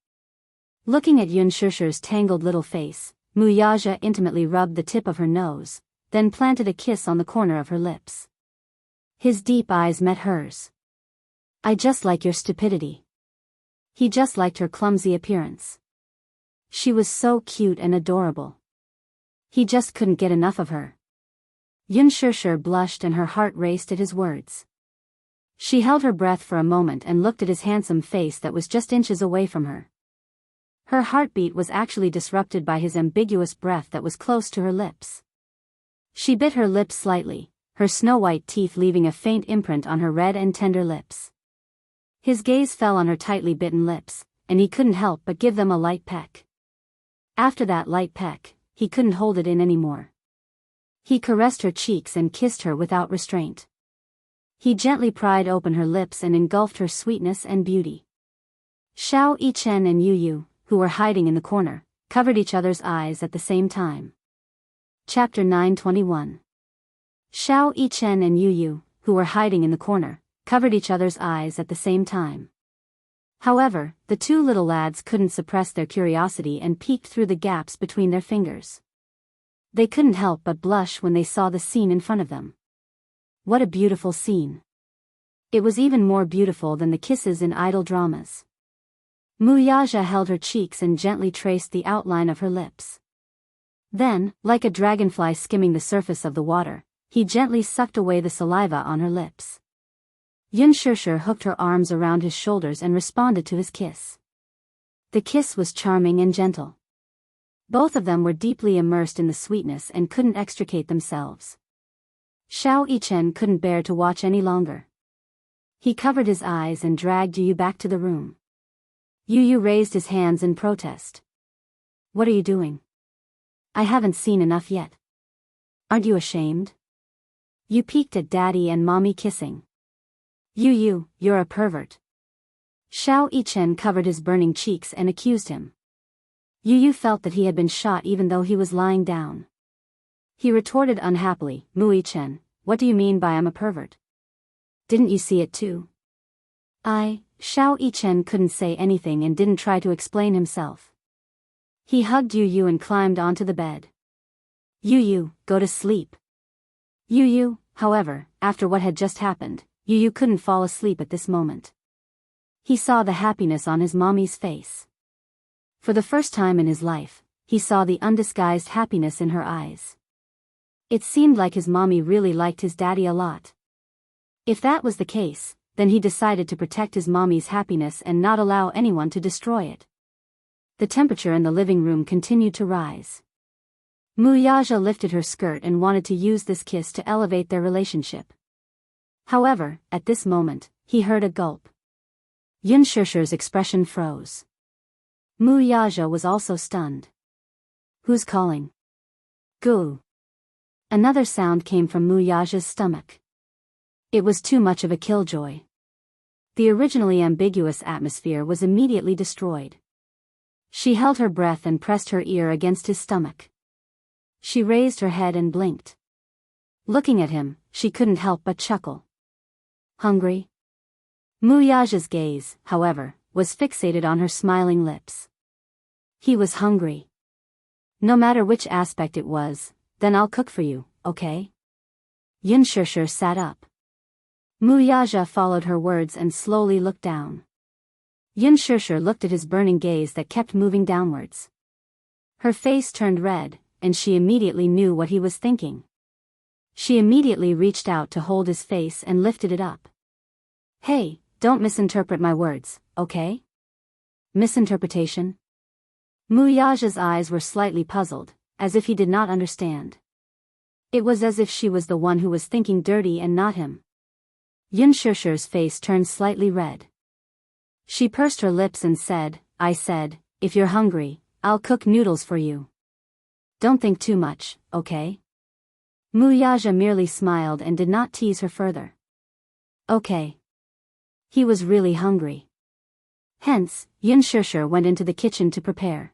Looking at Xianxia's tangled little face, Wuxia intimately rubbed the tip of her nose, then planted a kiss on the corner of her lips. His deep eyes met hers. "I just like your stupidity." He just liked her clumsy appearance. She was so cute and adorable. He just couldn't get enough of her. Xianxia blushed and her heart raced at his words. She held her breath for a moment and looked at his handsome face that was just inches away from her. Her heartbeat was actually disrupted by his ambiguous breath that was close to her lips. She bit her lips slightly, her snow-white teeth leaving a faint imprint on her red and tender lips. His gaze fell on her tightly bitten lips, and he couldn't help but give them a light peck. After that light peck, he couldn't hold it in anymore. He caressed her cheeks and kissed her without restraint. He gently pried open her lips and engulfed her sweetness and beauty. Xiao Yichen and Yu, who were hiding in the corner, covered each other's eyes at the same time. Chapter 921. Xiao Yichen and Yu, who were hiding in the corner, covered each other's eyes at the same time. However, the two little lads couldn't suppress their curiosity and peeked through the gaps between their fingers. They couldn't help but blush when they saw the scene in front of them. What a beautiful scene. It was even more beautiful than the kisses in idol dramas. Wuxia held her cheeks and gently traced the outline of her lips. Then, like a dragonfly skimming the surface of the water, he gently sucked away the saliva on her lips. Xianxia hooked her arms around his shoulders and responded to his kiss. The kiss was charming and gentle. Both of them were deeply immersed in the sweetness and couldn't extricate themselves. Xiao Yichen couldn't bear to watch any longer. He covered his eyes and dragged Yu back to the room. Yu raised his hands in protest. "What are you doing? I haven't seen enough yet. Aren't you ashamed? You peeked at Daddy and Mommy kissing. Yu, you're a pervert." Xiao Yichen covered his burning cheeks and accused him. Yu felt that he had been shot even though he was lying down. He retorted unhappily, "Wuxichen, what do you mean by I'm a pervert? Didn't you see it too?" Xiao Yichen couldn't say anything and didn't try to explain himself. He hugged Yu and climbed onto the bed. Yu, go to sleep." Yu, however, after what had just happened, Yu couldn't fall asleep at this moment. He saw the happiness on his mommy's face. For the first time in his life, he saw the undisguised happiness in her eyes. It seemed like his mommy really liked his daddy a lot. If that was the case, then he decided to protect his mommy's happiness and not allow anyone to destroy it. The temperature in the living room continued to rise. Wuxia lifted her skirt and wanted to use this kiss to elevate their relationship. However, at this moment, he heard a gulp. Xianxia's expression froze. Wuxia was also stunned. "Who's calling?" "Goo." Another sound came from Wuxia's stomach. It was too much of a killjoy. The originally ambiguous atmosphere was immediately destroyed. She held her breath and pressed her ear against his stomach. She raised her head and blinked. Looking at him, she couldn't help but chuckle. "Hungry?" Muyaja's gaze, however, was fixated on her smiling lips. He was hungry. No matter which aspect it was, then I'll cook for you, okay? Xianxia sat up. Muyaja followed her words and slowly looked down. Xianxia looked at his burning gaze that kept moving downwards. Her face turned red, and she immediately knew what he was thinking. She immediately reached out to hold his face and lifted it up. Hey, don't misinterpret my words, okay? Misinterpretation? Muyaja's eyes were slightly puzzled, as if he did not understand. It was as if she was the one who was thinking dirty and not him. Xianxia's face turned slightly red. She pursed her lips and said, I said, if you're hungry, I'll cook noodles for you. Don't think too much, okay? Muyaja merely smiled and did not tease her further. Okay. He was really hungry. Hence, Xianxia went into the kitchen to prepare.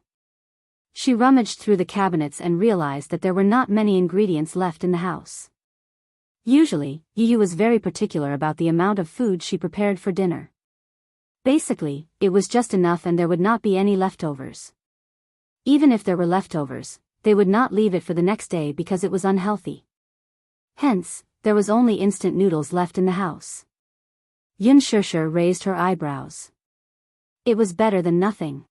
She rummaged through the cabinets and realized that there were not many ingredients left in the house. Usually, Yu was very particular about the amount of food she prepared for dinner. Basically, it was just enough and there would not be any leftovers. Even if there were leftovers, they would not leave it for the next day because it was unhealthy. Hence, there was only instant noodles left in the house. Xianxia raised her eyebrows. It was better than nothing.